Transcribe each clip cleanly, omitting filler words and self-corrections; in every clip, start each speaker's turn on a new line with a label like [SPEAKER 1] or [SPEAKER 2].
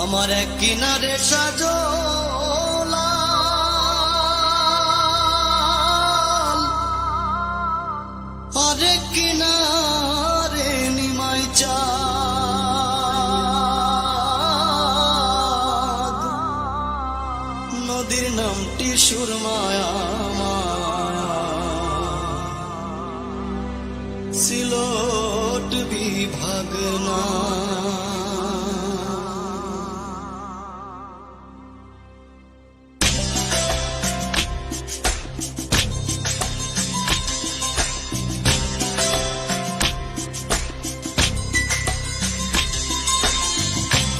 [SPEAKER 1] আমার এক কিনারে সাজলাল, আরেক কিনারে নিমাই চাঁদ। নদীর নামটি সুরমায়া, সিলট বিভাগ না।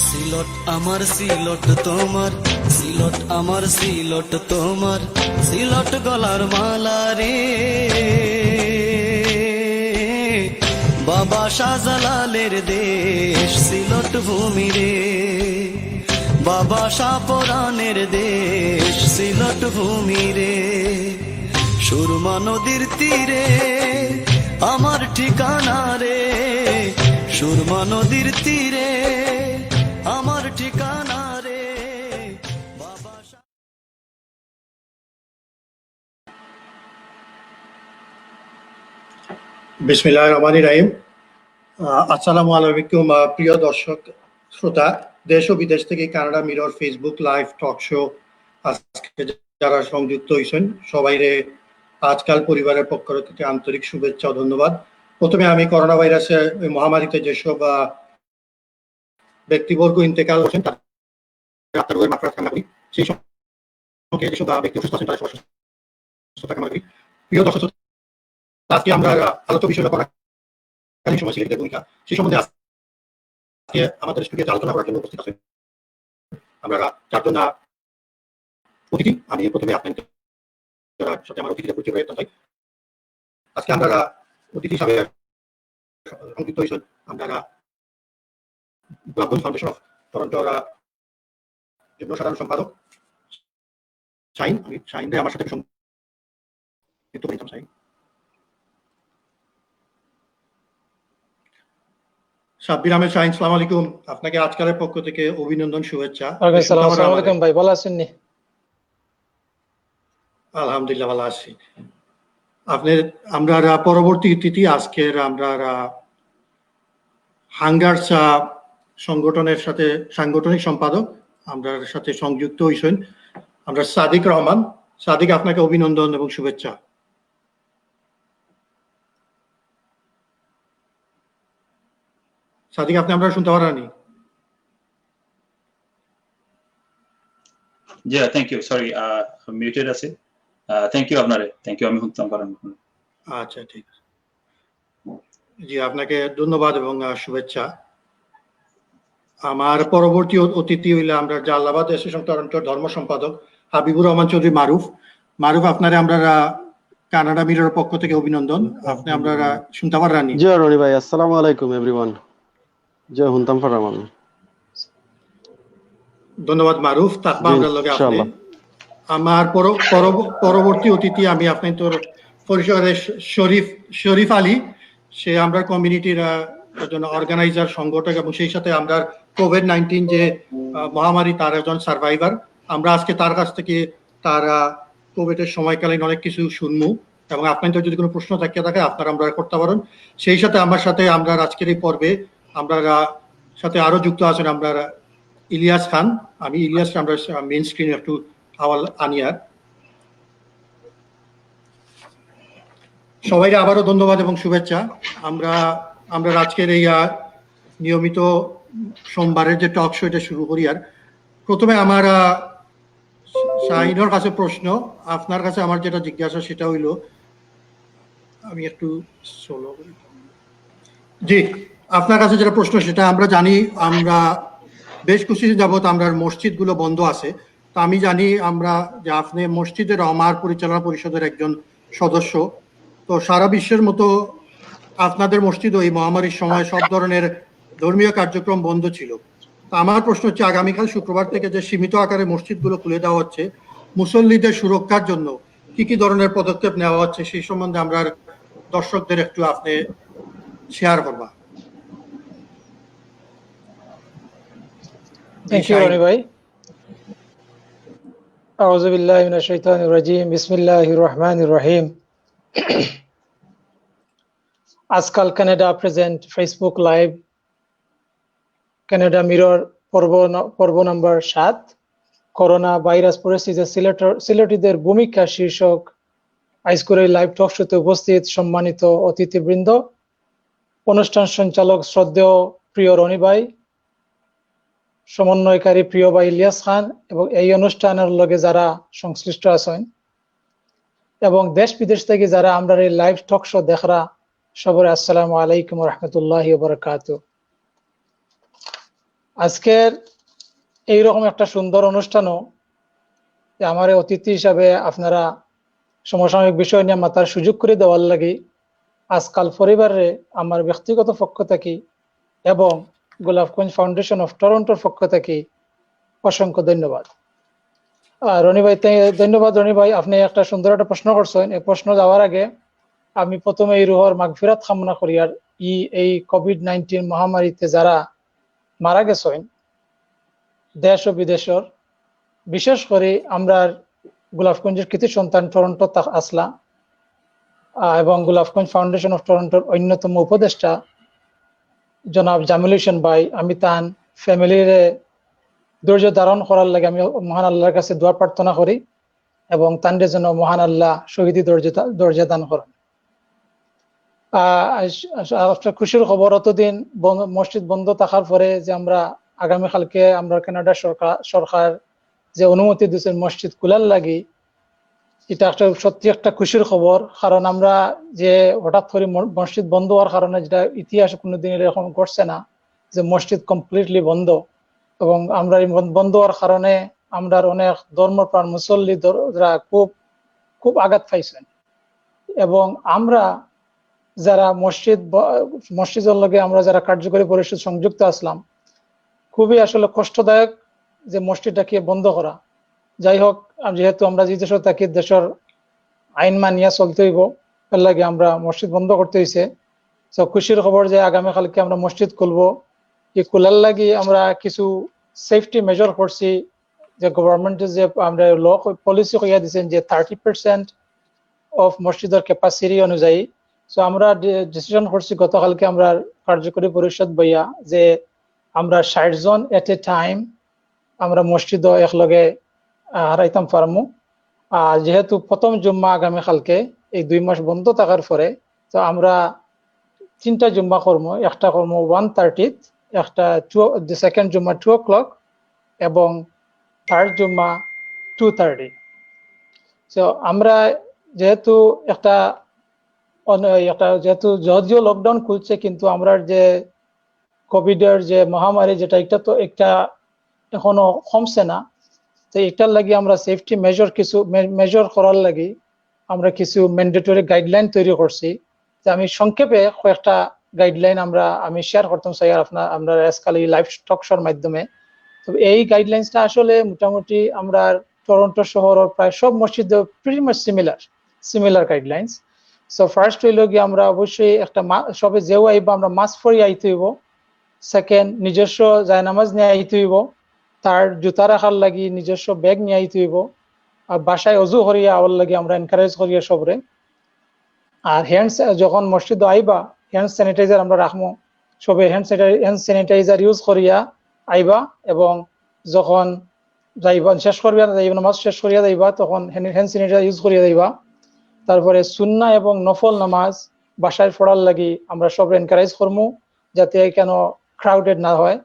[SPEAKER 1] সিলট আমার সিলট তোমার, সিলট আমার সিলট তোমার, সিলট গলার মালা রে। বাবা শাহজালালের দেশ সিলট ভূমি রে, বাবা শাহ পরাণের দেশ সিলট ভূমি রে। সুরমা নদীর তীরে আমার ঠিকানা রে, সুরমা নদীর তীরে আমার ঠিকানা রে। বাবা
[SPEAKER 2] বিসমিল্লাহির রহমানির রহিম। আসসালামু আলাইকুম প্রিয় দর্শক শ্রোতা, দেশ ও বিদেশ থেকে Canada mirror Facebook live talk show আজকে যারা সংযুক্ত হয়েছেন সবাইরে আজকাল পরিবারের পক্ষ থেকে আন্তরিক শুভেচ্ছা ও ধন্যবাদ। প্রথমে আমি করোনা ভাইরাসের মহামারীতে যেসব ব্যক্তিবর্গ ইন্তেকাল করছেন তাদের আত্মার মাগফিরাত কামনা করি। সেই সঙ্গে যেসব ব্যক্তি অসুস্থ আছেন তাদের সুস্থতা কামনা করি। প্রিয় দর্শক, আজকে আমরা আলোচ্য বিষয় সময় সিলেটের ভূমিকা সেই সম্বন্ধে আজকে আমাদের স্টুডিওতে আলোচনা করার জন্য উপস্থিত আছেন আমরা চারজন অতিথি। আমি প্রথমে আপনাদের সাথে আমার অতিথিদের পরিচয় করে চাই। আজকে আমরা অতিথি হিসাবে সংযুক্ত হয়েছেন আমরা ব্লকগঞ্জ ফাউন্ডেশন অফ টরন্টোর যুগ্ম সাধারণ সম্পাদক শাহিন। আমি শাহিনরে আমার সাথে সংযুক্ত করেছিলাম। শাহিন, সাব্বির আহমেদ শাহিন, আসসালামু আলাইকুম। আপনাকে আজকালের পক্ষ থেকে অভিনন্দন, শুভেচ্ছা।
[SPEAKER 3] আসসালামু আলাইকুম ভাই, ভালো আছেন নি?
[SPEAKER 2] আলহামদুলিল্লাহ ভালো আছি। আপনার আমরা পরবর্তী অতিথি আজকের আমরা হাঙ্গারস সংগঠনের সাথে সাংগঠনিক সম্পাদক আমরা সাথে সংযুক্ত হয়েছেন আমরা সাদিক রহমান। সাদিক, আপনাকে অভিনন্দন এবং শুভেচ্ছা। সাদিক, আপনি আমরা শুনতে পারেননি?
[SPEAKER 4] জি, থ্যাংক ইউ, সরি মিউটেড আছে। থ্যাংক ইউ আপনারে, থ্যাংক ইউ, আমি শুনতাম পারেন।
[SPEAKER 2] আচ্ছা, ঠিক আছে। জি, আপনাকে ধন্যবাদ এবং শুভেচ্ছা। আমার পরবর্তী অতিথি হইলে আমরা জালালাবাদ অ্যাসোসিয়েশন টরন্টোর ধর্ম সম্পাদক হাবিবুর রহমান চৌধুরী মারুফ। মারুফ, আপনারে আমরা কানাডা মিররের পক্ষ থেকে অভিনন্দন। আপনি আমরা শুনতে পারেননি?
[SPEAKER 5] জি রনি ভাই, আসসালামু আলাইকুম এভরিওয়ান। জি শুনতাম পারামান।
[SPEAKER 2] ধন্যবাদ মারুফ। তাকবা আমরা লগে আপনি। আমার পরবর্তী অতিথি আমি আপনার তোর পরিচয় শরীফ আলী। সে আমরা কমিউনিটির একজন অর্গানাইজার, সংগঠক এবং সেই সাথে আমরা কোভিড-19 যে মহামারী তার একজন সার্ভাইভার। আমরা আজকে তার কাছ থেকে তার কোভিডের সময়কালীন অনেক কিছু শুনবো এবং আপনাদের যদি কোনো প্রশ্ন থাকে আপনারা আমরা করতে পারেন। সেই সাথে আমার সাথে আমরা আজকের এই পর্বে আমরা সাথে আরো যুক্ত আছেন আমরা ইলিয়াস খান। আমি ইলিয়াস, আমরা মেইন স্ক্রিনে একটু আওয়াল আনিয়ার। সবাইকে আবারও ধন্যবাদ এবং শুভেচ্ছা। আমরা আজকের এই নিয়মিত সোমবারের যে টক শো এটা শুরু করি। আর প্রথমে আমার শাহিনের কাছে প্রশ্ন, আপনার কাছে আমার যেটা জিজ্ঞাসা সেটা হইল, আমি একটু সোলো করি। জি, আপনার কাছে যেটা প্রশ্ন সেটা আমরা জানি আমরা বেশ কিছুদিন যাবত আমরা মসজিদগুলো বন্ধ আছে। তো আমি জানি আমরা যে আপনি মসজিদের রহমার পরিচালনা পরিষদের একজন সদস্য। তো সারা বিশ্বের মতো আপনাদের মসজিদও এই মহামারীর সময় সব ধরনের ধর্মীয় কার্যক্রম বন্ধ ছিল। তো আমার প্রশ্ন হচ্ছে, আগামীকাল শুক্রবার থেকে যে সীমিত আকারে মসজিদগুলো খুলে দেওয়া হচ্ছে, মুসল্লিদের সুরক্ষার জন্য কি কি ধরনের পদক্ষেপ নেওয়া হচ্ছে সেই সম্বন্ধে আমরা দর্শকদের একটু আপনি শেয়ার করবা।
[SPEAKER 3] থ্যাংক ইউ রনি ভাই। আউযু বিল্লাহি মিনাশ শাইতানির রাজিম, বিসমিল্লাহির রহমানির রহিম। আজকাল Canada present Facebook live Canada mirror পর্ব নম্বর 7, করোনা ভাইরাস পরিস্থিতিতে সিলেটিদের ভূমিকা শীর্ষক আজকের এই লাইভ টক শোতে উপস্থিত সম্মানিত অতিথিবৃন্দ, অনুষ্ঠান সঞ্চালক শ্রদ্ধেয় প্রিয় রনি ভাই, সমন্বয়কারী প্রিয় ভাই ইলিয়াস খান এবং এই অনুষ্ঠানের লগে যারা সংশ্লিষ্ট আছেন এবং দেশ বিদেশ থেকে যারা আমরা এই লাইভ টক শো দেখরা, সবার আসসালামু আলাইকুম রহমতুল্লাহি ওয়া বারাকাতুহু। আজকের এইরকম একটা সুন্দর অনুষ্ঠানও আমার অতিথি হিসাবে আপনারা সমসাময়িক বিষয় নিয়ে মাতার সুযোগ করে দেওয়ার লাগি আজকাল পরিবারে আমার ব্যক্তিগত পক্ষ থেকে এবং গোলাপগঞ্জ ফাউন্ডেশন অফ টরন্টোর পক্ষ থেকে অসংখ্য ধন্যবাদ। রনি ভাই, ধন্যবাদ রনি ভাই, আপনি একটা সুন্দর একটা প্রশ্ন করছেন। এই প্রশ্ন যাওয়ার আগে আমি প্রথমে এই রুহর মাগফিরাত কামনা করি আর এই কোভিড-19 মহামারীতে যারা মারা গেছেন দেশ ও বিদেশের, বিশেষ করে আমরা গোলাপগঞ্জের কৃতি সন্তান টরন্টো আসলা এবং গোলাপগঞ্জ ফাউন্ডেশন অফ টরন্টোর অন্যতম উপদেষ্টা জনাব জামিল হোসেন ভাই, আমি তান ফ্যামিলির ধৈর্য ধারণ করার লাগে আমি মহান আল্লাহর কাছে দোয়া প্রার্থনা করি এবং তান্ডের জন্য মহান আল্লাহ শহীদি দরজা দান করেন। খুশির খবর, অতদিন মসজিদ বন্ধ থাকার পরে যে আমরা আগামীকালকে আমরা কানাডা সরকার যে অনুমতি দিয়েছেন মসজিদ খোলার লাগি, এটা একটা সত্যি একটা খুশির খবর। কারণ আমরা যে হঠাৎ করে মসজিদ বন্ধ হওয়ার কারণে, যেটা ইতিহাসে কোনোদিন এরকম ঘটছে না যে মসজিদ কমপ্লিটলি বন্ধ, এবং আমরা বন্ধ হওয়ার কারণে আমরা অনেক ধর্মপ্রাণ মুসল্লিরা খুব আঘাত পাইছেন এবং আমরা যারা মসজিদের লগে আমরা যারা কার্যকরী পরিষদ সংযুক্ত আসলাম, খুবই আসলে কষ্টদায়ক যে মসজিদটাকে বন্ধ করা। যাই হোক, যেহেতু আমরা যে দেশের থাকি দেশের আইন মানিয়া চলতে হইব, এর লাগে আমরা মসজিদ বন্ধ করতে হয়েছে। তো খুশির খবর যে আগামীকালকে আমরা মসজিদ খুলবো। এই খোলার লাগি আমরা কিছু সেফটি মেজর করছি, যে গভর্নমেন্টের যে আমরা ল পলিসি হইয়া দিচ্ছেন যে 30% অফ মসজিদের ক্যাপাসিটি অনুযায়ী। তো আমরা ডিসিশন করছি গতকালকে আমরা কার্যকরী পরিষদ বইয়া যে আমরা 60 জন এট এ টাইম আমরা মসজিদ একলগে হারাইতাম পারমু। আর যেহেতু প্রথম জুম্মা আগামীকালকে, এই 2 মাস বন্ধ থাকার পরে, তো আমরা 3টা জুম্মা করবো। একটা করবো 1:30, একটা সেকেন্ড জুম্মা 2 o'clock এবং থার্ড জুম্মা 2:30। তো আমরা যেহেতু যেহেতু যদিও লকডাউন খুলছে, কিন্তু আমরা যে কোভিডের যে মহামারী, যেটা একটা এখনো কমছে না, তো এটার লাগি আমরা সেফটি মেজর করার লাগি আমরা কিছু ম্যান্ডেটরি গাইডলাইন তৈরি করছি। যে আমি সংক্ষেপে কয়েকটা গাইডলাইন আমি শেয়ার করতাম চাই আমরা আজকাল এই লাইভ টক শোর মাধ্যমে। তো এই গাইডলাইন্সটা আসলে মোটামুটি আমরা টরন্টো শহরের প্রায় সব মসজিদে pretty much similar guidelines. So first হইল গিয়ে আমরা অবশ্যই সবে যেও আইব আমরা মাস্ক পরে আইতে হইব। সেকেন্ড, নিজস্ব জায়নামাজ নিয়ে আইতে হইব। তার জুতা রাখার লাগি নিজস্ব ব্যাগ নিয়ে আইতে হইব। আর বাসায় অজু করিয়া আওয়ার লাগি আমরা এনকারেজ করিয়া সবরে। আর যখন মসজিদে আইবা, হ্যান্ড স্যানিটাইজার আমরা রাখবো, সবে হ্যান্ড স্যানিটাইজার ইউজ করিয়া আইবা এবং যখন নামাজ শেষ করিয়া যাইবা তখন হ্যান্ড স্যানিটাইজার ইউজ করিয়া যাইবা। তারপরে সুন্নাহ এবং নফল নামাজ বাসায় পড়ার লাগি আমরা সব এনকারেজ করবো, যাতে কেন ক্রাউডেড না হয়।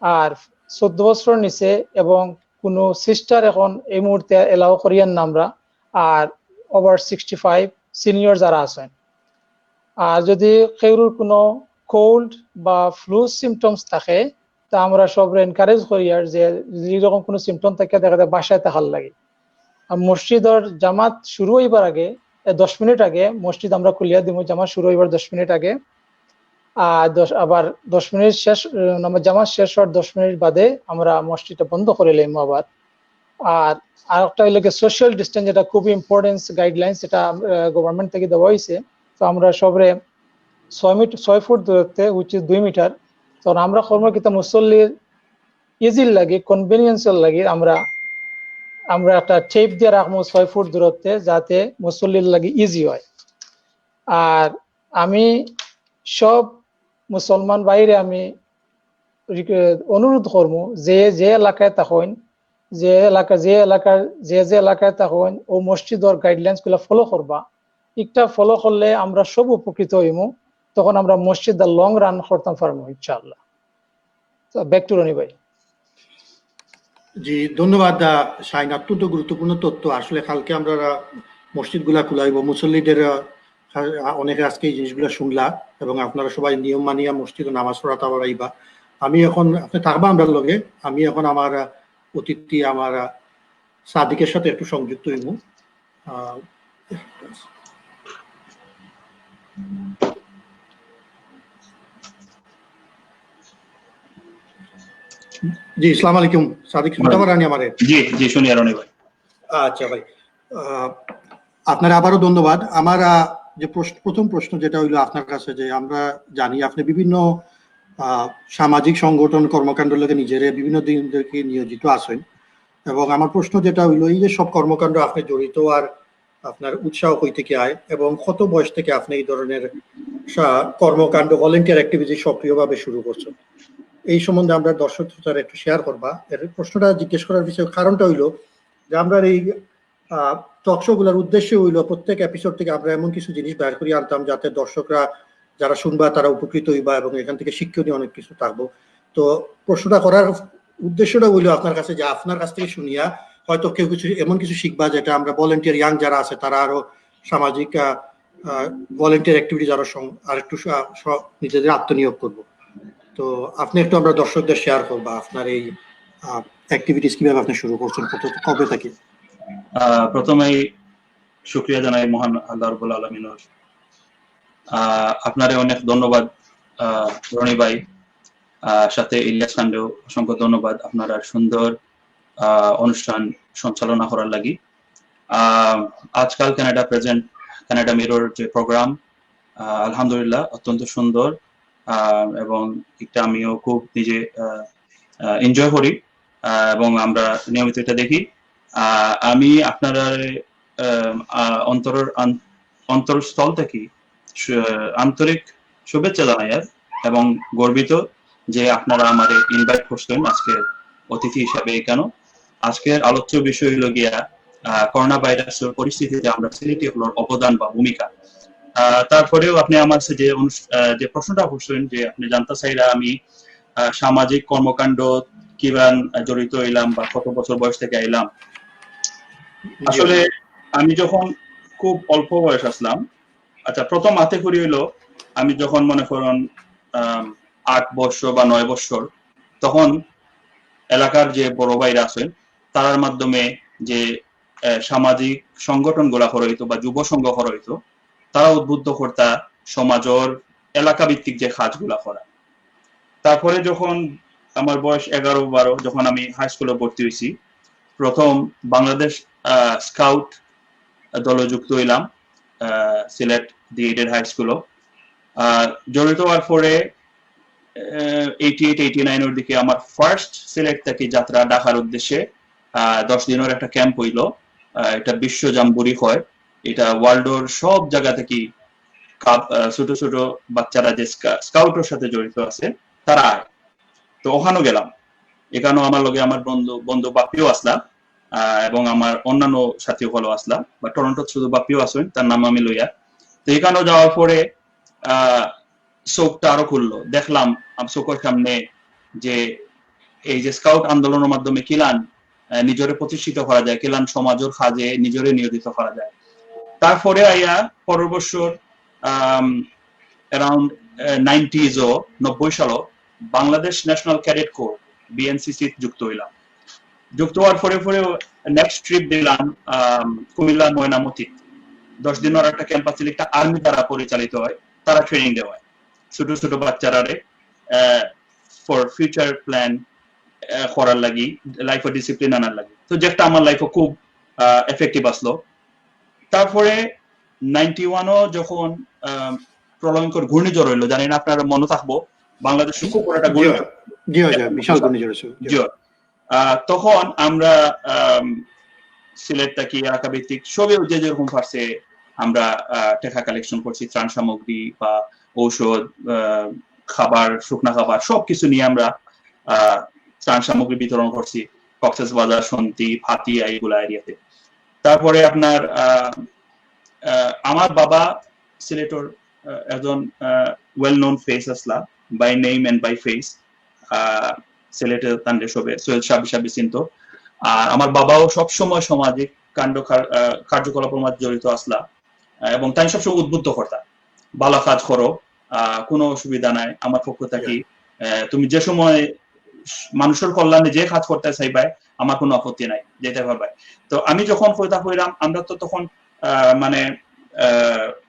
[SPEAKER 3] আর 14 বছর নিচে এবং কোনো সিস্টার এখন এই মুহূর্তে এলাও করিয়ান না আমরা। আর ওভার 65 সিনিয়র যারা আছেন, আর যদি কেউর কোনো কোল্ড বা ফ্লু সিমটমস থাকে, তা আমরা সব এনকারেজ করি আর যে যেরকম কোনো সিমটম থাকে দেখা যায় বাসায় থাকার লাগে। আর মসজিদের জামাত শুরু হইবার আগে 10 মিনিট আগে মসজিদ আমরা খুলিয়া দিব, জামাত শুরু হইবার 10 মিনিট আগে। আর আবার 10 মিনিট জামাত শেষ হওয়ার 10 মিনিট বাদে আমরা মসজিদটা বন্ধ করে লইম আবার। আর আরেকটা হইল সোশ্যাল ডিস্টেন্স, যেটা খুব ইম্পর্টেন্স গাইডলাইন্স, এটা গভর্নমেন্ট থেকে দেওয়া হয়েছে। তো আমরা সবরে 6 ফুট দূরত্বে, হুইচ ইজ 2 মিটার। তখন আমরা কর্মকৃত মুসল্লির ইজি লাগে, কনভেনিয়েন্সের লাগে আমরা আমরা একটা টেপ দিয়ে রাখবো 6 ফুট দূরত্বে, যাতে মুসল্লির লাগে ইজি হয়। আর আমি সব মুসলমান বাইরে আমি অনুরোধ করবো যে যে এলাকায় থাকেন, যে এলাকায় থাকেন ও মসজিদের গাইডলাইন্স গুলা ফলো করবা। একটা ফলো করলে আমরা সব উপকৃত হইমু, তখন আমরা মসজিদ লং রান করতে পারবো ইনশাআল্লাহ। ব্যাক টু রনি ভাই।
[SPEAKER 2] জি ধন্যবাদ শাহিন, অত্যন্ত গুরুত্বপূর্ণ তথ্য। আসলে কালকে আমরা মসজিদ গুলা খুলাইব, মুসল্লিদের অনেকে আজকে এই জিনিসগুলো শুনলা এবং আপনারা সবাই নিয়ম মানিয়া মসজিদে নামাজ পড়াতে পারাইবা। আমি এখন আপনি থাকবা আমরা লগে, আমি এখন আমার অতিথি আমার সাদিকের সাথে একটু সংযুক্ত হইব। জি আসসালামু আলাইকুম সাদিক, শুনতে পারেন আমারে?
[SPEAKER 4] জি জি শুনি রনি ভাই।
[SPEAKER 2] আচ্ছা ভাই, আপনার আবারও ধন্যবাদ। আমার যে প্রথম প্রশ্ন যেটা হইলো আপনার কাছে, যে আমরা জানি আপনি বিভিন্ন সামাজিক সংগঠন কর্মকাণ্ড লোকে নিজের বিভিন্ন দিনদেরকে নিয়োজিত আছেন, এবং আমার প্রশ্ন যেটা হইলো এই যে সব কর্মকাণ্ড আপনি জড়িত আর আপনার উৎসাহ কই থেকে আয়, এবং কত বয়স থেকে আপনি এই ধরনের কর্মকাণ্ড ভলেন্টিয়ার অ্যাক্টিভিটি সক্রিয়ভাবে শুরু করছেন, এই সম্বন্ধে আমরা দর্শক শ্রোতারা একটু শেয়ার করবা। এর প্রশ্নটা জিজ্ঞেস করার বিষয় কারণটা হইলো যে আমরা এই টক শো গুলার উদ্দেশ্য হইলো প্রত্যেক এপিসোড থেকে আমরা এমন কিছু জিনিস বের করে আনতাম যাতে দর্শকরা যারা শুনবা তারা উপকৃত হইবা এবং এখান থেকে শিক্ষণীয় অনেক কিছু থাকবো। তো প্রশ্নটা করার উদ্দেশ্যটা হইলো আপনার কাছে, যে আপনার কাছ থেকে শুনিয়া হয়তো কেউ কিছু এমন কিছু শিখবা যেটা আমরা ভলেন্টিয়ার ইয়াং যারা আছে তারা আরো সামাজিক ভলেন্টিয়ার অ্যাক্টিভিটিজ আর একটু নিজেদের আত্মনিয়োগ করবো। তো আপনি একটু আমরা দর্শকদের শেয়ার করবা আপনার এই অ্যাক্টিভিটিস কিভাবে আপনি শুরু করছেন, কবে থেকে?
[SPEAKER 4] প্রথমেই শুকরিয়া জানাই মহান আল্লাহ রাব্বুল আলামিনের। আপনারে অনেক ধন্যবাদ রনি ভাই, সাথে ইলিয়াস খানকেও অসংখ্য ধন্যবাদ আপনারা সুন্দর অনুষ্ঠান সঞ্চালনা করার লাগি। আজকাল কানাডা মিরর যে প্রোগ্রাম আলহামদুলিল্লাহ অত্যন্ত সুন্দর, এবং এটা আমিও খুব নিজে এনজয় করি এবং আমরা নিয়মিত এটা দেখি। আমি আপনারা অন্তরস্থল থেকে আন্তরিক শুভেচ্ছা জানাই এবং গর্বিত যে আপনারা আমাদের ইনভাইট করছেন আজকে অতিথি হিসাবে। কেন আজকের আলোচ্য বিষয় হলো গিয়া করোনা ভাইরাসের পরিস্থিতিতে আমরা সিলেটি হলোর অবদান বা ভূমিকা। তারপরেও আপনি আমার যে প্রশ্নটা করছেন যে আপনি জানতে চাইরা আমি সামাজিক কর্মকাণ্ড কিভাবে জড়িত হইলাম বা কত বছর বয়স থেকে আইলাম। আসলে আমি যখন খুব অল্প বয়স আসলাম, আচ্ছা প্রথম হাতে করি হইলো আমি যখন মনে করেন 8 বছর বা 9 বছর, তখন এলাকার যে বড় ভাইরা আছেন তার মাধ্যমে যে সামাজিক সংগঠন গুলা হইতো বা যুব সংঘ হইতো, তারা উদ্বুদ্ধ কর্তা সমাজের এলাকা ভিত্তিক যে কাজগুলা করা। তারপরে যখন আমার বয়স 11-12, যখন আমি হাই স্কুলে ভর্তি হয়েছি, প্রথম বাংলাদেশ স্কাউট দলে যুক্ত হইলাম সিলেট দি এডেড হাই স্কুলও। জড়িত হওয়ার পরে 88-89 এর দিকে আমার ফার্স্ট সিলেট থেকে যাত্রা ঢাকার উদ্দেশ্যে 10 দিনের একটা ক্যাম্প হইল। এটা বিশ্ব জাম্বুরি হয়, এটা ওয়ার্ল্ডের সব জায়গা থেকে ছোট ছোট বাচ্চারা যে স্কাউটের সাথে জড়িত আছে তারা আয়। তো ওখানেও গেলাম, এখানেও আমার লগে আমার বন্ধু বাপিও আসলাম এবং আমার অন্যান্য সাথী হলো আসলাম, বা টরন্টো শুধু বাপিও আসেন, তার নাম আমি লইয়া। তো এখানেও যাওয়ার পরে চোখটা আরো খুললো, দেখলাম চোখের সামনে যে এই যে স্কাউট আন্দোলনের মাধ্যমে কিলান নিজরে প্রতিষ্ঠিত করা যায়, কিলান সমাজের কাজে নিজরে নিয়োজিত করা যায়। তারপরে আইয়া পরের বছর অ্যারাউন্ড 90 সাল Bangladesh national cadet corps BNCC যুক্ত হইলাম। যুক্ত হওয়ার পরে নেক্সট ট্রিপ দিলাম কুমিল্লা ময়নামতি। 10 দিনের একটা ক্যাম্প আছে, একটা আর্মি দ্বারা পরিচালিত হয়, তারা ট্রেনিং দেওয়ায় ছোট ছোট বাচ্চারা ফর ফিউচার প্ল্যান করার লাগি, লাইফ ডিসিপ্লিন আনার লাগি। তো যেটা আমার লাইফে খুব এফেক্টিভ আসলো। তারপরে 91ও যখন প্রলয়ঙ্কর ঘূর্ণিঝড় হইলো, জানি না আপনারা মনে থাকবো, বাংলাদেশের খুব বড় একটা
[SPEAKER 2] জি জি বিশাল ঘূর্ণিঝড় ছিল।
[SPEAKER 4] তখন আমরা সিলেট থেকে এলাকা ভিত্তিক সবে যে যেরকম পারছে আমরা টাকা কালেকশন করছি, ত্রাণ সামগ্রী বা ঔষধ, খাবার, শুকনা খাবার সবকিছু নিয়ে আমরা ত্রাণ সামগ্রী বিতরণ করছি কক্সবাজার, সন্তি, ফাতিয়া এইগুলা এরিয়াতে। তারপরে আপনার আমার বাবা সিলেটর একজন ওয়েল নোন ফেস আসলা, by name and by face, সিলেটের তান্ডে সবে সৈয়দ সাবি চিন্ত। আর আমার বাবাও সবসময় সামাজিক কার্যকলাপের মধ্যে জড়িত আসলা এবং তাই সবসময় উদ্বুদ্ধ করতা, ভালো কাজ করো, কোনো অসুবিধা নাই, আমার পক্ষ থেকে তুমি যে সময় মানুষের কল্যাণে যে কাজ করতে চাইবাই আমার কোনো আপত্তি নাই, যেতে পারবে। তো আমি যখন কইতা কইরাম, আমরা তো তখন মানে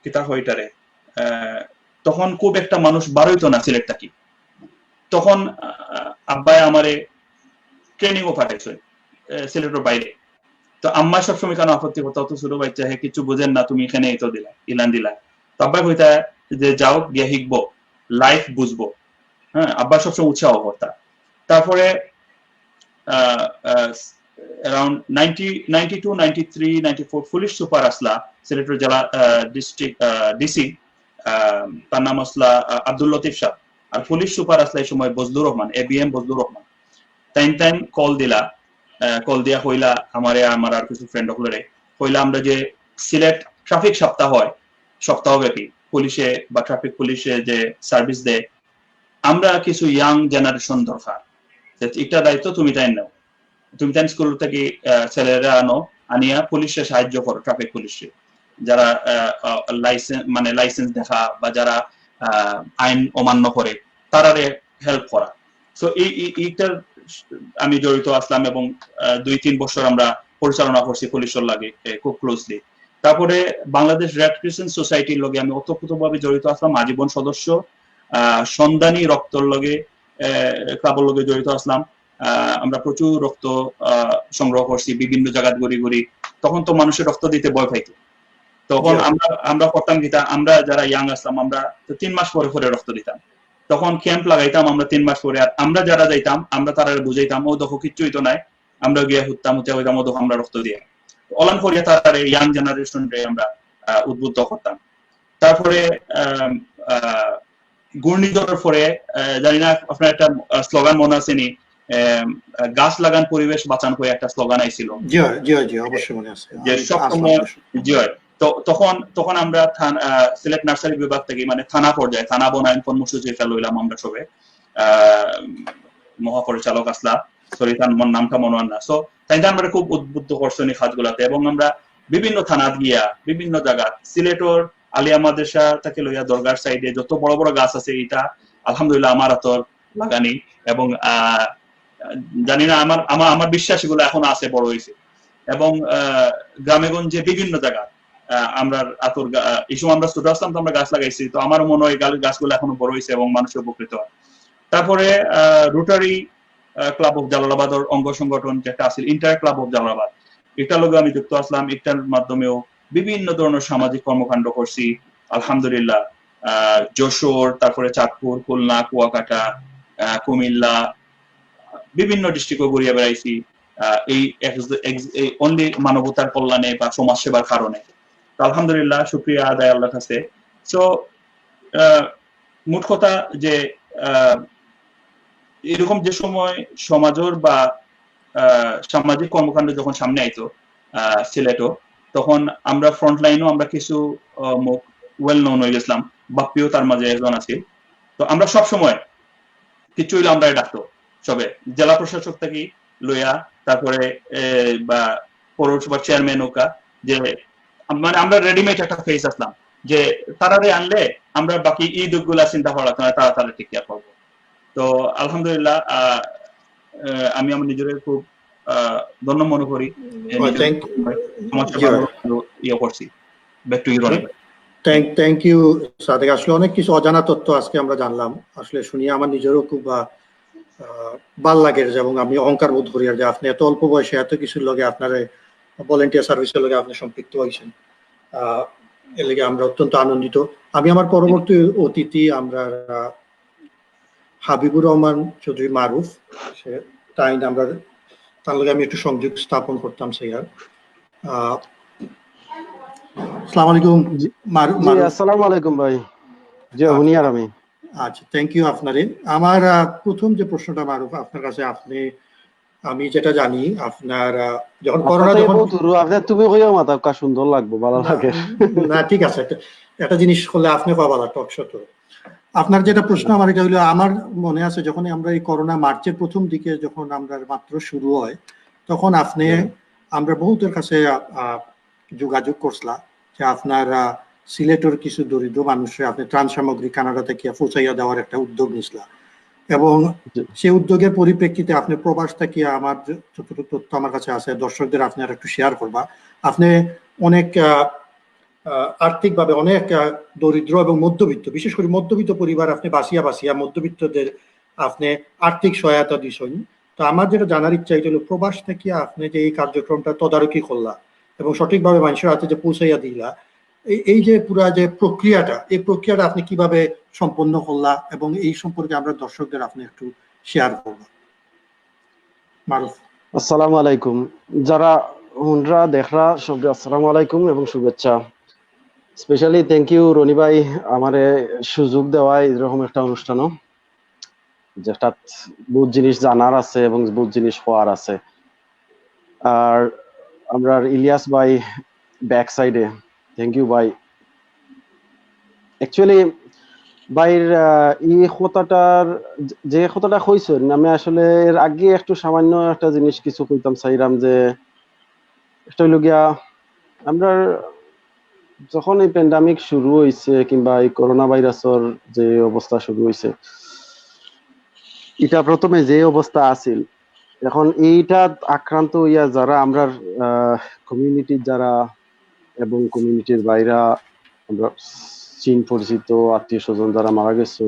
[SPEAKER 4] কিতা হইটারে তখন খুব একটা মানুষ বারইতো না সিলেট থাকি। তখন আব্বাই আমারে ট্রেনিংও পাঠাইছে সিলেটের বাইরে। তো আম্মা সবসময় কেন আপত্তি করতো, অত ছোট বাচ্চা, হে কিছু বুঝেন না, তুমি এখানে এই তো দিলা ইলান দিলা। তো আব্বাই কইতা যে যাও গিয়ে শিখবো, লাইফ বুঝবো। হ্যাঁ, আব্বা সবসময় উৎসাহ করতা। তারপরে around 92, 93, 94 পুলিশ সুপার আসলা সিলেটের জেলা ডিস্ট্রিক্ট ডিসি, তার নাম আসলা আব্দুল লতিফ শাহ। আর পুলিশ সুপার আসলা এই সময় Bazlur Rahman, ABM Bazlur Rahman. Time call দিলা, কল দিয়া কইলা আমারে, আমার আর কিছু ফ্রেন্ড হলরে কইলা আমরা যে সিলেট ট্রাফিক সপ্তাহ হয় সপ্তাহব্যাপী পুলিশে বা ট্রাফিক পুলিশে যে সার্ভিস দেয়, আমরা কিছু ইয়াং জেনারেশন দরকার, এটা দায়িত্ব তুমি তাই নাও, তুমি তাই স্কুল থেকে ছেলেরা আনো, আনিয়া পুলিশে সাহায্য করো, ট্রাফিক পুলিশে যারা লাইসেন্স দেখা বা যারা আইন অমান্য করে তারারে হেল্প করা। সো এইটার আমি জড়িত আসলাম এবং 2-3 বছর আমরা পরিচালনা করছি পুলিশের লাগে খুব ক্লোজলি। তারপরে বাংলাদেশ রেড ক্রিসেন্ট সোসাইটির লগে আমি ওতপ্রোতভাবে জড়িত আসলাম, আজীবন সদস্য। সন্ধানী রক্তর লগে ক্লাবের লগে জড়িত আসলাম। আমরা প্রচুর রক্ত সংগ্রহ করছি বিভিন্ন জায়গা ঘুরি। তখন তো মানুষের রক্ত দিতে ভয় পাইতো, তখন আমরা করতাম গীতা, আমরা যারা ইয়াং আসলাম আমরা 3 মাস পরে পরে রক্ত দিতাম। তখন ক্যাম্প লাগাইতাম আমরা 3 মাস পরে, আর আমরা যারা যাইতাম আমরা তারা বুঝাইতাম, ও দেখো কিচ্ছুই তো নাই, আমরা গিয়ে হুত্তাম হইতাম, ও দেখো আমরা রক্ত দিয়ে অলান করিয়া তারা ইয়াং জেনারেশন রে আমরা উদ্বুদ্ধ করতাম। তারপরে ঘূর্ণিঝড়ের পরে জানি না আপনার একটা স্লোগান মনে আছে নি, গাছ লাগান পরিবেশ বাঁচান করে একটা স্লোগান আইছিল।
[SPEAKER 2] জি জি জি অবশ্যই মনে আছে।
[SPEAKER 4] যে সবসময় জি হয়। তখন আমরা সিলেট নার্সারি বিভাগ থেকে মানে থানা পর্যায়ে থানা বনায়ন কর্মসূচি ফেল হইলাম আমরা সবে, মহাপরিচালক আসলা, সরি তার নামটা মনে হয় না। সো তাই আমরা খুব উদ্বুদ্ধ করছেন এই কাজগুলাতে, এবং আমরা বিভিন্ন থানাত গিয়া বিভিন্ন জায়গা সিলেটর আলিয়া মাদ্রাসা থেকে লইয়া দরগার সাইডে যত বড় বড় গাছ আছে এটা আলহামদুলিল্লাহ আমার হাতর লাগানি, এবং জানি না আমার বিশ্বাস এগুলো এখন আছে, বড় হয়েছে। এবং গ্রামে গঞ্জে বিভিন্ন জায়গা আমরা আতর এই সময় আমরা ছোট আসলাম তো আমরা গাছ লাগাইছি, তো আমার মনে হয় গাছগুলো এখনো বড় হয়েছে এবং মানুষের উপকৃত হয়। তারপরে রোটারি ক্লাব অফ জালালাবাদের অঙ্গ সংগঠন যেটা আছে ইন্টার ক্লাব অফ জালালাবাদ, এটার লগে আমি যুক্ত আসলাম। এটার মাধ্যমেও বিভিন্ন ধরনের সামাজিক কর্মকাণ্ড করছি আলহামদুলিল্লাহ। যশোর, তারপরে চাঁদপুর, খুলনা, কুয়াকাটা, কুমিল্লা, বিভিন্ন ডিস্ট্রিক্টে ঘুরিয়ে বেড়াইছি এই অনলি মানবতার কল্যাণে বা সমাজ সেবার কারণে। আলহামদুলিল্লাহ, শুকরিয়া আদায় আল্লাহর কাছে। সো মোট কথা যে এরকম যে সময় সমাজের বা সামাজিক কর্মকাণ্ড যখন সামনে আইতো সিলেটও, তখন আমরা ফ্রন্ট লাইনও আমরা কিছু ওয়েল নোন হয়ে গেছিলাম, বাপ্পিও তার মাঝে একজন আছে। তো আমরা সব সময় কিছু হইলে আমরা ডাকতো সবে জেলা প্রশাসক থেকে লইয়া, তারপরে বা পৌরসভার চেয়ারম্যান ওকা, যে মানে আমরা রেডিমেড একটা ফেস আসলাম যে তারারে আনলে আমরা বাকি ঈদ গুলা চিন্তা করা তারা ঠিক করবো। তো আলহামদুলিল্লাহ আমি আমার নিজের খুব ধন্য মনে করি ইয়ে করছি। Back to you Rony.
[SPEAKER 2] Thank you Sadek. আসলে অনেক কিছু অজানা তথ্য আজকে আমরা জানলাম, আসলে শুনিয়ে আমার নিজেরও খুব ভাল লাগে, এবং আমি অহংকার বোধ করি যে আপনি এত অল্প বয়সে এত কিছুর লগে আপনার ভলেন্টিয়ার সার্ভিসের লগে আপনি সম্পৃক্ত হয়েছেন, এর লগে আমরা অত্যন্ত আনন্দিত। আমি আমার পরবর্তী অতিথি আমরা হাবিবুর রহমান চৌধুরী মারুফ, সে তাই আমরা তার লগে আমি একটু সংযোগ স্থাপন করতাম স্যার। আসসালামু আলাইকুম
[SPEAKER 5] জি
[SPEAKER 2] মারুফ।
[SPEAKER 5] আসসালামু আলাইকুম ভাই, যে হুনিয়ার আমি।
[SPEAKER 2] আচ্ছা, থ্যাংক ইউ আপনারে। আমার প্রথম যে প্রশ্নটা মারুফ আপনার কাছে, আমি যেটা জানি আপনার যখন করোনা যখন
[SPEAKER 5] তুমি কইও মাথা কা সুন্দর লাগবো, ভালো
[SPEAKER 2] না
[SPEAKER 5] লাগে।
[SPEAKER 2] না, ঠিক আছে, একটা জিনিস করলে আপনি কবালা টক শত। আপনার যেটা প্রশ্ন আমার এটা হলো, আমার মনে আছে যখন আমরা এই করোনা মার্চের প্রথম দিকে যখন আমরা মাত্র শুরু হয়, তখন আপনি আমরা বহুতের কাছে যোগাযোগ করছিলাম যে আপনার সিলেটের কিছু দরিদ্র মানুষের আপনি ত্রাণ সামগ্রী কানাডা থেকে পৌঁছাইয়া দেওয়ার একটা উদ্যোগ নিয়েছিলাম, এবং সেই উদ্যোগের পরিপ্রেক্ষিতে আপনি প্রবাস থেকে, আমার যতটুকু তথ্য আমার কাছে আছে দর্শকদের আপনি আর একটু শেয়ার করবা, আপনি অনেক আর্থিকভাবে অনেক দরিদ্র এবং মধ্যবিত্ত, বিশেষ করে মধ্যবিত্ত পরিবার আপনি বাসিয়া মধ্যবিত্তদের আপনি আর্থিক সহায়তা দিছেন। তো আমার যেটা জানার ইচ্ছা এটা হলো, প্রবাস থেকে আপনি যে এই কার্যক্রমটা তদারকি করলা এবং সঠিকভাবে মানুষের হাতে যে পৌঁছাইয়া দিলা, এই যে পুরা যে প্রক্রিয়াটা, এই প্রক্রিয়াটা আপনি কিভাবে সম্পন্ন করলা এবং এই সম্পর্কে আমরা দর্শকদের আপনি একটু শেয়ার করবা। মারুফ।
[SPEAKER 5] আসসালামু আলাইকুম, যারা হুনরা দেখরা সবরে আসসালামু আলাইকুম এবং শুভেচ্ছা। স্পেশালি থ্যাংক ইউ রনি ভাই আমারে সুযোগ দেওয়ায় এরকম একটা অনুষ্ঠানও, যেটা বহুত জিনিস জানার আছে এবং বহুত জিনিস হওয়ার আছে। আর আমরা ইলিয়াস ভাই ব্যাক সাইডে, থ্যাংক ইউ ভাই। অ্যাকচুয়ালি ভাইয়ের এই কথাটার যে কথাটা কইছেন, আমি আসলে এর আগে একটু সামান্য একটা জিনিস কিছু কইতাম চাইলাম, যে একটা হইল গিয়া আমরা যখন এই প্যান্ডামিক শুরু হয়েছে কিংবা এই করোনা ভাইরাসের যে অবস্থা শুরু হয়েছে, এটা প্রথমে যে অবস্থা আছিল, এখন এইটা আক্রান্ত হইয়া যারা আমরা কমিউনিটির যারা এবং কমিউনিটির বাইরা আমরা চীন পরিচিত আত্মীয় স্বজন যারা মারা গেছে,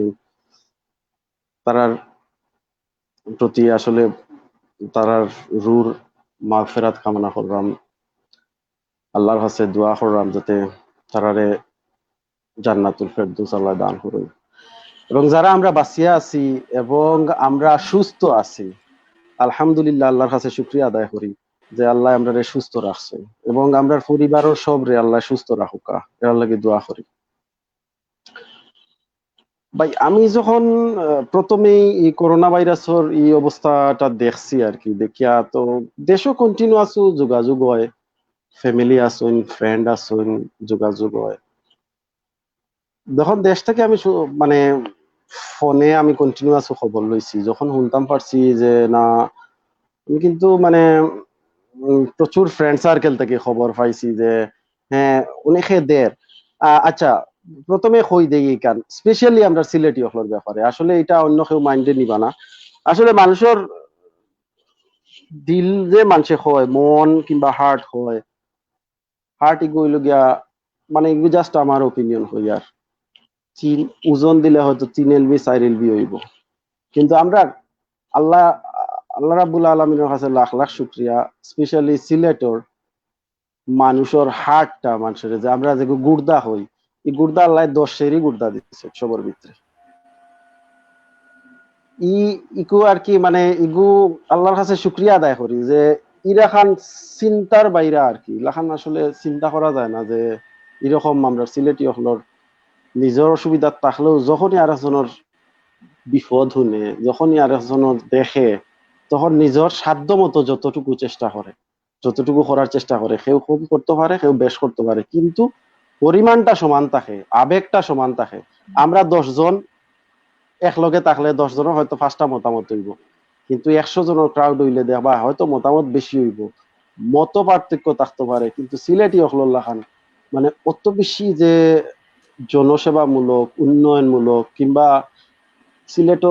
[SPEAKER 5] তারার প্রতি আসলে তারার রুর মাগফিরাত কামনা করলাম, আল্লাহর কাছে দোয়া করলাম যাতে তারারে জান্নাতুল ফেরদৌস আল্লাহ দান করুন। এবং যারা আমরা বাঁচিয়া আছি এবং আমরা সুস্থ আছি, আলহামদুলিল্লাহ আল্লাহর কাছে শুকরিয়া আদায় করি যে আল্লাহ আমরা সুস্থ রাখছে এবং আমরা পরিবারের সব রে আল্লাহ সুস্থ রাখুকা, এর লাগে দোয়া করি। ভাই আমি যখন প্রথমেই এই করোনা ভাইরাসের এই অবস্থাটা দেখছি আর কি, দেখিয়া তো দেশও কন্টিনিউ যোগাযোগ হয়, ফ্যামিলি আসুন, ফ্রেন্ড আসুন, যোগাযোগ হয়। যখন দেশ থেকে আমি মানে ফোনে আমি কন্টিনিউ খবর লইছি, যখন শুনতাম পারছি যে না, আমি কিন্তু মানে প্রচুর ফ্রেন্ড সার্কেল থেকে খবর পাইছি যে হ্যাঁ অনেকে দের। আচ্ছা, প্রথমে কই দেই কান স্পেশালি আমরা সিলেটি হলোর ব্যাপারে, আসলে এটা অন্য কেউ মাইন্ডে নিবা না। আসলে মানুষের দিল যে মানুষে হয়, মন কিংবা হার্ট হয়, হার্ট ইগো গিয়া মানে ইগো জাস্ট আমার ওপিনিয়ন হই। আর চীন ওজন দিলে হয়তো 3 এলবি 4 এলবি হইব, কিন্তু আমরা আল্লাহ আল্লাহ রাব্বুল আলামিনের কাছে লাখ লাখ শুকরিয়া, স্পেশালি সিলেটর মানুষের হার্টটা, মানুষের যে আমরা যে গুর্দা হই, এই গুর্দা আল্লাহ 10 গুর্দা দিচ্ছে সবর ভিতরে। ইকু আর কি মানে ইগু আল্লাহর কাছে শুকরিয়া আদায় করি যে ইরাখান চিন্তার বাইরা আর কি, ইলাখান আসলে চিন্তা করা যায় না যে এরকম আমরা সিলেটি হলর নিজের অসুবিধা থাকলেও যখনই আর একজনের বিপদ শুনে, যখনই আর একজনের দেখে, তখন নিজের সাধ্য মতো যতটুকু চেষ্টা করে, যতটুকু করার চেষ্টা করে, কেউ কম করতে পারে, কেউ বেশ করতে পারে, কিন্তু পরিমাণটা সমান থাকে, আবেগটা সমান থাকে। আমরা 10 জন একলগে থাকলে 10 জনের হয়তো 5টা মতামত হইব, কিন্তু 100 জনের ক্রাউড হইলে দেখবা হয়তো মতামত বেশি হইব, মত পার্থক্য থাকতে পারে, কিন্তু সিলেটি অখলুল্লাহ খান মানে অত বেশি যে জনসেবামূলক, উন্নয়নমূলক, কিংবা সিলেট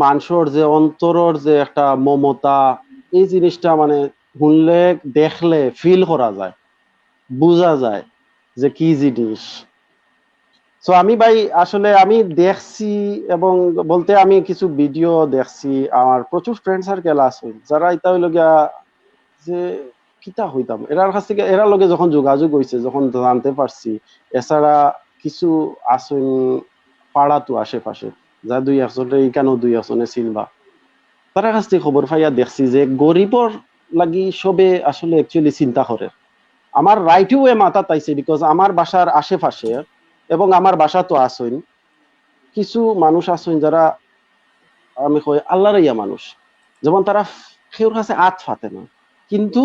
[SPEAKER 5] মানুষের যে অন্তরের যে একটা মমতা, এই জিনিসটা মানে শুনলে দেখলে ফিল করা যায়, বোঝা যায় যে কি জিনিস। সো আমি ভাই আসলে আমি দেখছি এবং বলতে আমি কিছু ভিডিও দেখছি, আমার প্রচুর ফ্রেন্ড সার্কেল আছে যারা এটা হইল গিয়া যে কিতা হইতাম এরার কাছ থেকে, এরার লগে যখন যোগাযোগ হয়েছে, যখন জানতে পারছি, এছাড়া কিছু আসুন পাড়া তো আশেপাশে, যা দুই একজনে এখানেও দুই একজনে চিনবা, তারা কাছ থেকে খবর পাইয়া দেখছি যে গরিবর লাগি সবে আসলে অ্যাকচুয়ালি চিন্তা করে। আমার রাইট ওয়ে মাথা তাইছে, বিকজ আমার বাসার আশেপাশে এবং আমার বাসা তো আসইন কিছু মানুষ আসইন যারা আমি কই আল্লাহর ইয়া মানুষ, যেমন তারা কেউর কাছে আত ফাতে না। কিন্তু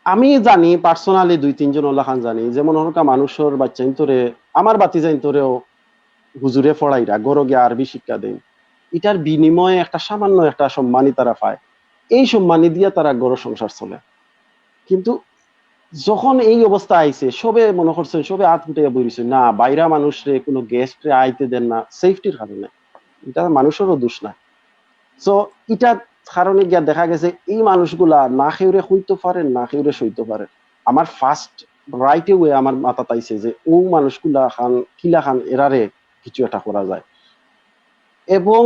[SPEAKER 5] আমি জানি পার্সোনালি দুই তিনজন ওলা খান জানি, যেমন ওরকা মানুষের বাচ্চা ইন্তরে আমার বাতি যাই ইন্তরেও হুজুরে ফড়াইরা গরো গিয়া আরবি শিক্ষা দেন, এটার বিনিময়ে একটা সামান্য একটা সম্মানই তারা পায়, এই সম্মানী দিয়ে তারা গড় সংসার চলে। কিন্তু যখন এই অবস্থা আইছে সবে মনে করছেন সবে হাত ফুটে বইছে না বাইরা মানুষরে কোনো গেস্ট রে আইতে দেন না সেফটির কারণে, এটা মানুষেরও দোষ না। সো এটা কারণে গিয়া দেখা গেছে এই মানুষগুলা না খেউরে হইতে পারেন না খেউরে সইতে পারেন। আমার ফার্স্ট রাইটে ওয়ে আমার মাথা তাইছে যে ও মানুষগুলা খান কিলা খান এরারে কিছু একটা করা যায়। এবং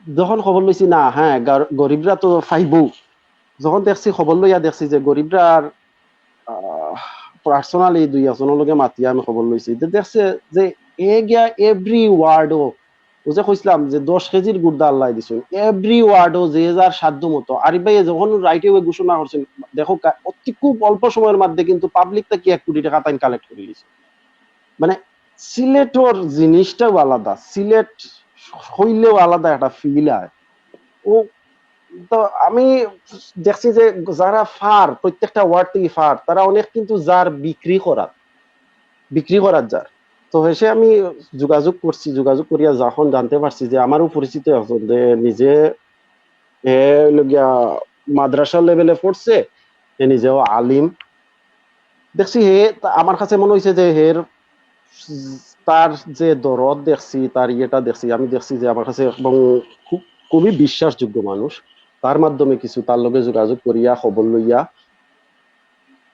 [SPEAKER 5] যখন খবর লইছি না হ্যাঁ গরিবরা তো ফাইবো, যখন দেখছি খবর লইয়া দেখছি যে গরিবরার পার্সোনালি দুই একজনের লগে মাতিয়া আমি খবর লইছি, দেখছে যে এ গিয়া এভরি ওয়ার্ডও ও যে কইছিলাম যে 10 কেজির গুড়দা আল্লাহ দিছেন, এভরি ওয়ার্ডও যে যার সাধ্য মতো আরিফ ভাই যখন রাইটে ওয়ে ঘোষণা করছেন দেখো অতি খুব অল্প সময়ের মধ্যে কিন্তু পাবলিক থেকে 1 কোটি টাকা তাই কালেক্ট করে দিয়েছে। মানে সিলেটর জিনিসটাও আলাদা, সিলেট হইলেও আলাদা একটা ফিল হয়। ও তো আমি দেখছি যে যারা ফার প্রত্যেকটা ওয়ার্ড থেকে ফার তারা অনেক কিন্তু যার বিক্রি করার যার তো হেসে আমি যোগাযোগ করছি, যোগাযোগ করিয়া যখন জানতে পারছি যে আমারও পরিচিত একজন যে নিজে মাদ্রাসা লেভেলে পড়ছে, নিজেও আলিম, দেখছি হে আমার কাছে মনে হয়েছে যে হের তার যে দরদ দেখছি তার ইয়েটা দেখছি, আমি দেখছি যে আমার কাছে এবং খুবই বিশ্বাসযোগ্য মানুষ। তার মাধ্যমে কিছু তার লগে যোগাযোগ করিয়া খবর লইয়া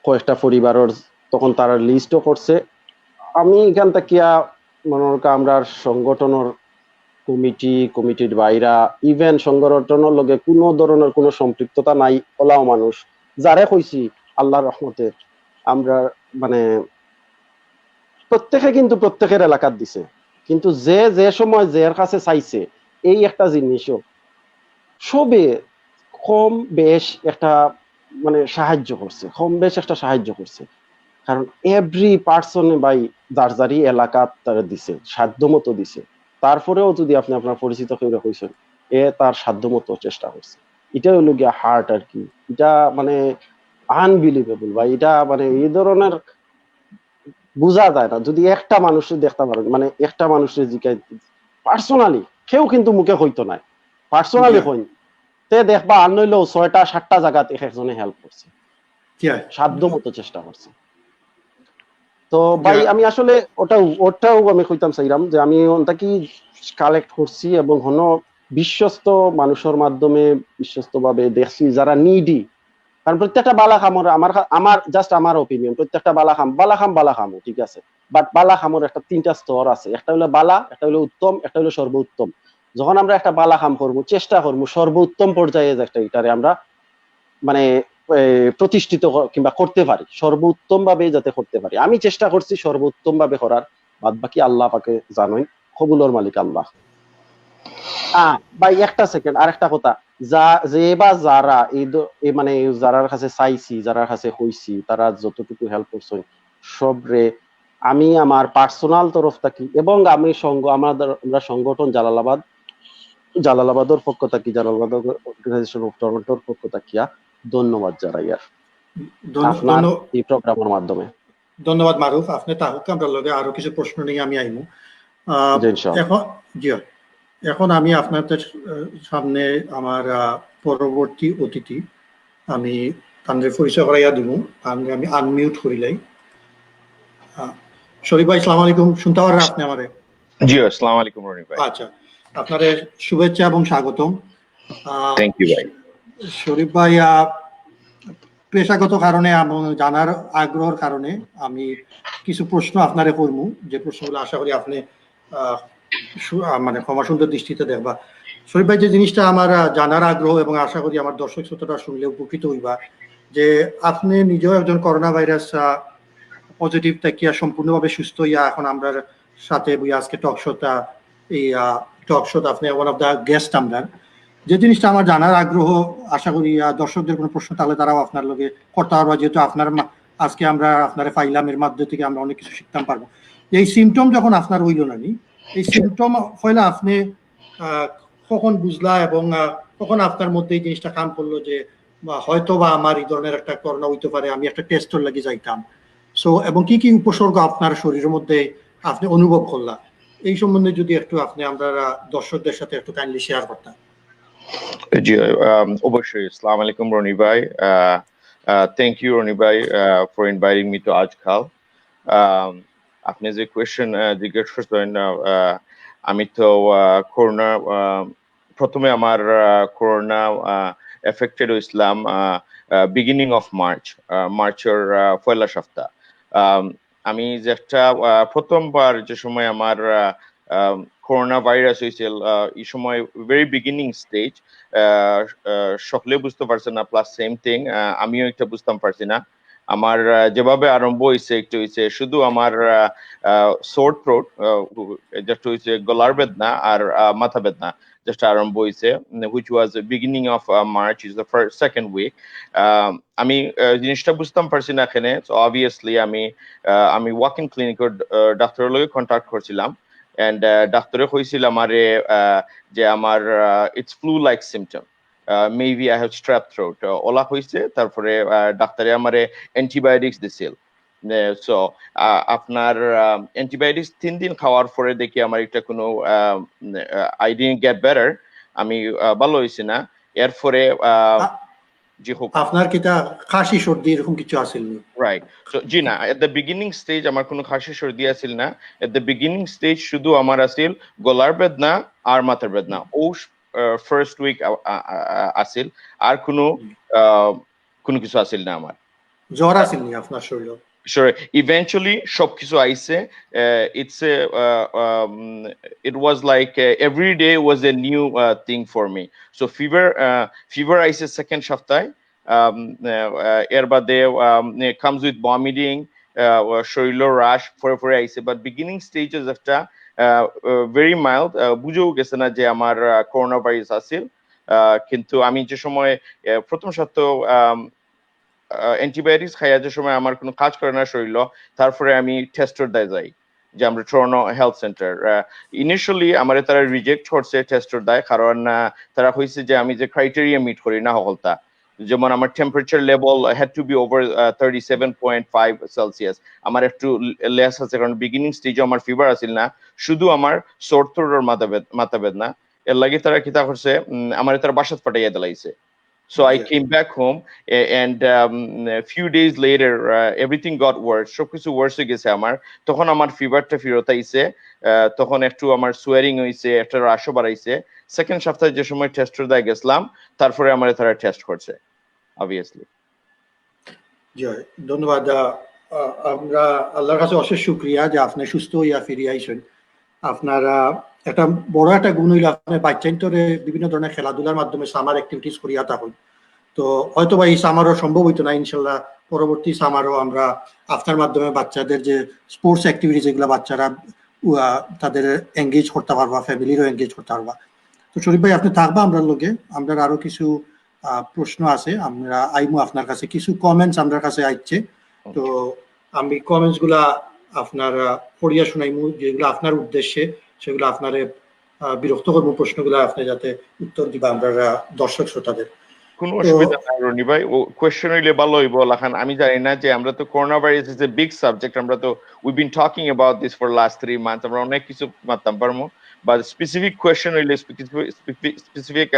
[SPEAKER 5] কয়েকটা পরিবারের তখন তারা লিস্টও করছে। আমি এখান থেকে মনে আমরা সংগঠনের কমিটির বাইরা ইভেন সংগঠনের লগে কোনো ধরনের কোনো সম্পৃক্ততা নাই ওলাও মানুষ যারে কইছি আল্লাহর রহমতে আমরা মানে প্রত্যেকে কিন্তু প্রত্যেকের এলাকার দিছে, কিন্তু যে যে সময় যার কাছে চাইছে এই একটা জিনিসও সবে কম বেশ একটা মানে সাহায্য করছে, কম বেশ একটা সাহায্য করছে। কারণ এভরি পার্সনে বাই যার যারই এলাকা তারা দিছে, সাধ্য মতো দিছে। তারপরেও যদি আপনি আপনার পরিচিত কেউ কইছেন এ তার সাধ্য মতো চেষ্টা করছে, এটা হলো গিয়া হার্ট আর কি, এটা মানে আনবিলিভেবল ভাই, এটা মানে এই ধরনের বোঝা যায় না যদি একটা মানুষের দেখতে পারেন, মানে একটা মানুষের জিজ্ঞাসা পার্সোনালি কেউ কিন্তু মুখে হইতো না, পার্সোনালি হইন তে দেখবা আর নইলেও 6টা 7টা জায়গাতে একজনে হেল্প করছে, সাধ্য মতো চেষ্টা করছে। তো ভাই আমি আসলে ওটাও আমি কইতাম চাইলাম যে আমি ওটা কি কালেক্ট করছি এবং হনো বিশ্বস্ত মানুষের মাধ্যমে বিশ্বস্ত ভাবে দেখছি যারা নিডি। কারণ প্রত্যেকটা বালা খামর আমার জাস্ট আমার অপিনিয়ন, প্রত্যেকটা বালা খামো ঠিক আছে, বাট বালা খামর একটা 3টা স্তর আছে, একটা হলো বালা, একটা হলো উত্তম, একটা হলো সর্বোত্তম। যখন আমরা একটা বালা খাম করবো চেষ্টা করবো সর্বোত্তম পর্যায়ে একটা এটারে আমরা মানে প্রতিষ্ঠিত কিংবা করতে পারি, সর্বোত্তম ভাবে যাতে করতে পারি। আমি চেষ্টা করছি সর্বোত্তম ভাবে করার, বাদ বাকি আল্লাহ পাকে জানোই, কবুলের মালিক আল্লাহ। ভাই একটা সেকেন্ড আর একটা কথা, যে বা যারা এই মানে যারার কাছে চাইছি যারার কাছে হইছি তারা যতটুকু হেল্প করছে সবরে আমি আমার পার্সোনাল তরফ থাকি এবং আমি আমরা সংগঠন জালালাবাদের পক্ষ থাকি, জালালাবাদ অর্গানাইজেশন অফ টরন্টোর পক্ষ থাকিয়া ধন্যবাদ জানাই আর আপনার এই প্রোগ্রামের মাধ্যমে।
[SPEAKER 2] ধন্যবাদ মারুফ, আপনি তাহলে আমরা লগে আরো কিছু প্রশ্ন নিয়ে আমি আইমু এখন আমি আপনাদের সামনে আমার পরবর্তী অতিথি আমি তাদের পরিচয় করাইয়া দিব, আমি আনমিউট করিলাই। শরীফ ভাই আসসালামু আলাইকুম, শুনতে পারেন আপনি আমারে?
[SPEAKER 6] জি আসসালামু আলাইকুম রনি ভাই।
[SPEAKER 2] আচ্ছা, আপনাদের শুভেচ্ছা এবং স্বাগতম।
[SPEAKER 6] থ্যাংক ইউ ভাই।
[SPEAKER 2] শরীফ ভাই পেশাগত কারণে এবং জানার আগ্রহের কারণে আমি কিছু প্রশ্ন আপনারে করবো, যে প্রশ্নগুলো আশা করি আপনি মানে ক্ষমা সুন্দর দৃষ্টিতে দেখবা। শরীফ ভাই, যে জিনিসটা আমার জানার আগ্রহ এবং আশা করি আমার দর্শক শ্রোতারা শুনলে উপকৃত হইবা, যে আপনি নিজেও একজন করোনা ভাইরাস পজিটিভ থাকিয়া সম্পূর্ণভাবে সুস্থ হইয়া এখন আমরা সাথে বইয়া আজকে টক শোটা এই টক শোতে আপনি ওয়ান অফ দ্য গেস্ট আমরা যে জিনিসটা আমার জানার আগ্রহ আশা করি দর্শকদের কোনো প্রশ্ন তাহলে তারাও আপনার লগে করতে পারবো যেহেতু আপনার আজকে আমরা আপনার ফাইলাম এর মাধ্যমে থেকে আমরা অনেক কিছু শিখতাম পারবো এই সিমটম যখন আপনার হইল না নি এই সিমটম হইলে আপনি কখন বুঝলা এবং কখন আপনার মধ্যে এই জিনিসটা কাম করলো যে হয়তো বা আমার এই ধরনের একটা করোনা হইতে পারে আমি একটা টেস্টর লাগি যাইতাম সো এবং কি কি উপসর্গ আপনার শরীরের মধ্যে আপনি অনুভব করলা এই সম্বন্ধে যদি একটু আপনি আমরা দর্শকদের সাথে একটু কাইন্ডলি শেয়ার করতাম
[SPEAKER 6] জি অবশ্যই আসসালামু আলাইকুম রনি ভাই থ্যাংক ইউ রনি ভাই ফর ইনভাইটিং মি টু আজকাল আপনি যে কোয়েশ্চেন জিজ্ঞেস করছেন আমি তো করোনা প্রথমে আমার করোনা এফেক্টেড হয়েছিলাম বিগিনিং অফ মার্চের পয়লা সপ্তাহ আমি যে একটা প্রথমবার যে সময় আমার করোনা ভাইরাস হয়েছিল এই সময় ভেরি বিগিনিং স্টেজ সকলে বুঝতে পারছে না প্লাস সেম থিং আমিও একটা বুঝতাম পারছি না আমার যেভাবে আরম্ভ হয়েছে একটু হয়েছে শুধু আমার সোর থ্রোট যেটা হয়েছে গলার বেদনা আর মাথা বেদনা যেটা আরম্ভ হয়েছে which was the beginning of March is the second week আমি জিনিসটা বুঝতাম পারছি না এখানে so obviously আমি ওয়াকিং ক্লিনিকের ডাক্তারের লগে কন্টাক্ট করছিলাম and ডাক্তারে কইছিল আমারে যে আমার it's flu like symptom maybe I have strep throat OLA হইছে তারপরে ডাক্তারে আমারে অ্যান্টিবায়োটিক্স দিছিল সো আপনার অ্যান্টিবায়োটিক্স 3 দিন খাওয়ার পরে দেখি আমার একটা কোনো I didn't get better আমি ভালো হইছি না এরপরে জি হোক
[SPEAKER 2] আপনার কিটা কাশি সর্দি এরকম কিছু আছিল না
[SPEAKER 6] রাইট সো জি না এট দ্য বিগিনিং স্টেজ আমার কোনো কাশি সর্দি আছিল না এট দ্য বিগিনিং স্টেজ শুধু আমার আছিল গলার বেদনা আর মাথার বেদনা ও ফার্স্ট উইক আছিল আর কোনো কিছু আছিল না আমার
[SPEAKER 2] জ্বর আছিল না আপনার শরীরে
[SPEAKER 6] sure eventually সবকিছু আইছে it was like every day was a new thing for me so fever আইছে সেকেন্ড সপ্তাহে এর বাদে comes with vomiting শরীর রাশ পরে আইছে but beginning stages একটা very mild বুঝেও গেছে না যে আমার করোনা ভাইরাস আছিল কিন্তু আমি যে সময় প্রথম সপ্তাহ অ্যান্টিবায়োটিক্স খাইয়া যে সময় আমার কোনো কাজ করে না শরীর তারপরে আমি টেস্টর দেয় যাই যে আমরা টরন্টো হেলথ সেন্টার ইনিশিয়ালি আমার তারা রিজেক্ট করছে টেস্টর দেয় কারণ তারা হয়েছে যে আমি যে ক্রাইটেরিয়া মিট করি না হলতা যেমন আমার temperature level had to be over 37.5 Celsius আমার একটু লেস আছে কারণ বিগিনিং স্টেজে আমার ফিভার আছিল না শুধু আমার সোর থ্রোট আর মাথা বেদনা এর লাগে তারা কিতা করছে আমার তারা বাসাত পাঠাইয়া দিলাইছে So I came back home and a few days later everything got worse সবকিছু worse হয়ে গেছে আমার তখন আমার ফিভারটা ফিরত আইছে তখন একটু আমার সোয়ারিং হইছে একটা রাশও বাড়াইছে সেকেন্ড সপ্তাহে যে সময় টেস্টর দেয় গেছিলাম তারপরে আমার তারা টেস্ট করছে obviously
[SPEAKER 2] জয় ধন্যবাদ আমরা আল্লাহর কাছে অশেষ শুকরিয়া যে আপনি সুস্থ হইয়া ফিরে আইছেন আপনারা একটা বড় একটা গুণ হইল আপনার বাচ্চান্তরে বিভিন্ন ধরনের খেলাধুলার মাধ্যমে সামার অ্যাক্টিভিটিস করিয়া থাকুন তো হয়তো বা এই সামারও সম্ভব হইতো না ইনশাল্লাহ পরবর্তী সামারও আমরা আপনার মাধ্যমে বাচ্চাদের যে স্পোর্টস অ্যাক্টিভিটিস এগুলো বাচ্চারা তাদের এঙ্গেজ করতে পারবা ফ্যামিলিরও এঙ্গেজ করতে পারবা তো শরীফ ভাই আপনি থাকবা আমরা লোকে আমরা আরো কিছু প্রশ্ন আছে আমরা আইমু আপনার কাছে কিছু কমেন্টস আমার কাছে আইছে তো আমি কমেন্টস গুলা আপনার পড়িয়া শুনাইমু যেগুলো আপনার উদ্দেশ্যে সেগুলো আপনার বিরক্ত করবো প্রশ্নগুলো আপনি যাতে উত্তর দিবা আমরা দর্শক শ্রোতাদের
[SPEAKER 6] কোনো অসুবিধা নাই রনি ভাই ও কোশ্চেন হইলে ভালো হইব লাখান আমি জানি না যে আমরা তো corona virus is a big subject আমরা তো we been talking about this for last 3 months আমরা অনেক কিছু মানতাম পারমু বা স্পেসিফিক কোশ্চেন হইলে স্পেসিফিক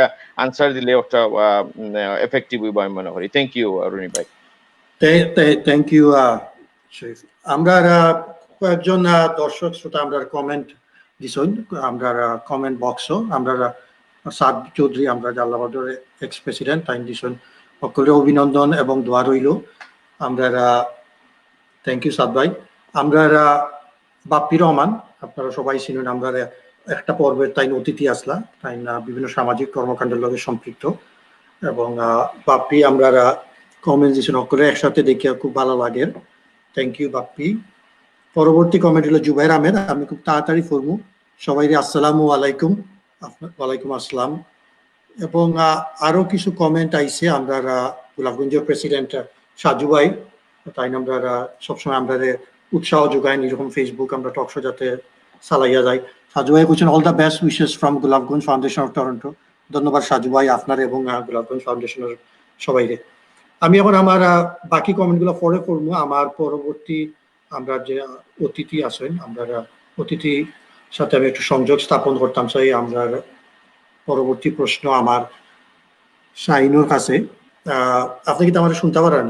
[SPEAKER 6] আনসার দিলে একটা এফেক্টিভ হইব আমি মনে করি থ্যাংক ইউ রনি ভাই
[SPEAKER 2] থ্যাংক ইউ শরীফ আমরা কয়েকজন দর্শক শ্রোতা আমরা কমেন্ট দিছন আমরা কমেন্ট বক্সও আমরা সাদ চৌধুরী আমরা জাল্লাবাদর এক্স প্রেসিডেন্ট তাই দিছন সকলের অভিনন্দন এবং দোয়া রইল আমরা থ্যাংক ইউ সাদ ভাই আমরা বাপ্পি রহমান আপনারা সবাই চিনেন আমরা একটা পর্বের তাই অতিথি আসলা তাই বিভিন্ন সামাজিক কর্মকাণ্ডের লগে সম্পৃক্ত এবং বাপ্পি আমরা কমেন্ট দিছেন সকলে একসাথে দেখে খুব ভালো লাগে থ্যাংক ইউ বাপ্পি পরবর্তী কমেন্ট হলো জুবাইর আহমেদ আমি খুব তাড়াতাড়ি করবো সবাইকে আসসালামু আলাইকুম। ওয়ালাইকুম আসসালাম। এবং আরো কিছু কমেন্ট আইছে আমরা গোলাপগঞ্জের প্রেসিডেন্ট সাজু ভাই, তাই আমরা সবসময় আমরা উৎসাহ যোগাই এরকম ফেসবুক আমরা টক শো যাতে চালাইয়া যায়। সাজু ভাই বলছেন all the best wishes from Golapganj foundation of Toronto. ধন্যবাদ সাজু ভাই আপনার এবং গোলাপগঞ্জ ফাউন্ডেশনের সবাইকে। আমি এখন আমার বাকি কমেন্টগুলো পরে করবো। আমার পরবর্তী আমরা যে অতিথি আছেন আমরা অতিথি সাথে আমি একটু সংযোগ স্থাপন করতাম চাই। আমরা পরবর্তী প্রশ্ন আমার শাহিনুর কাছে। আপনি কি আমার শুনতে পারেন?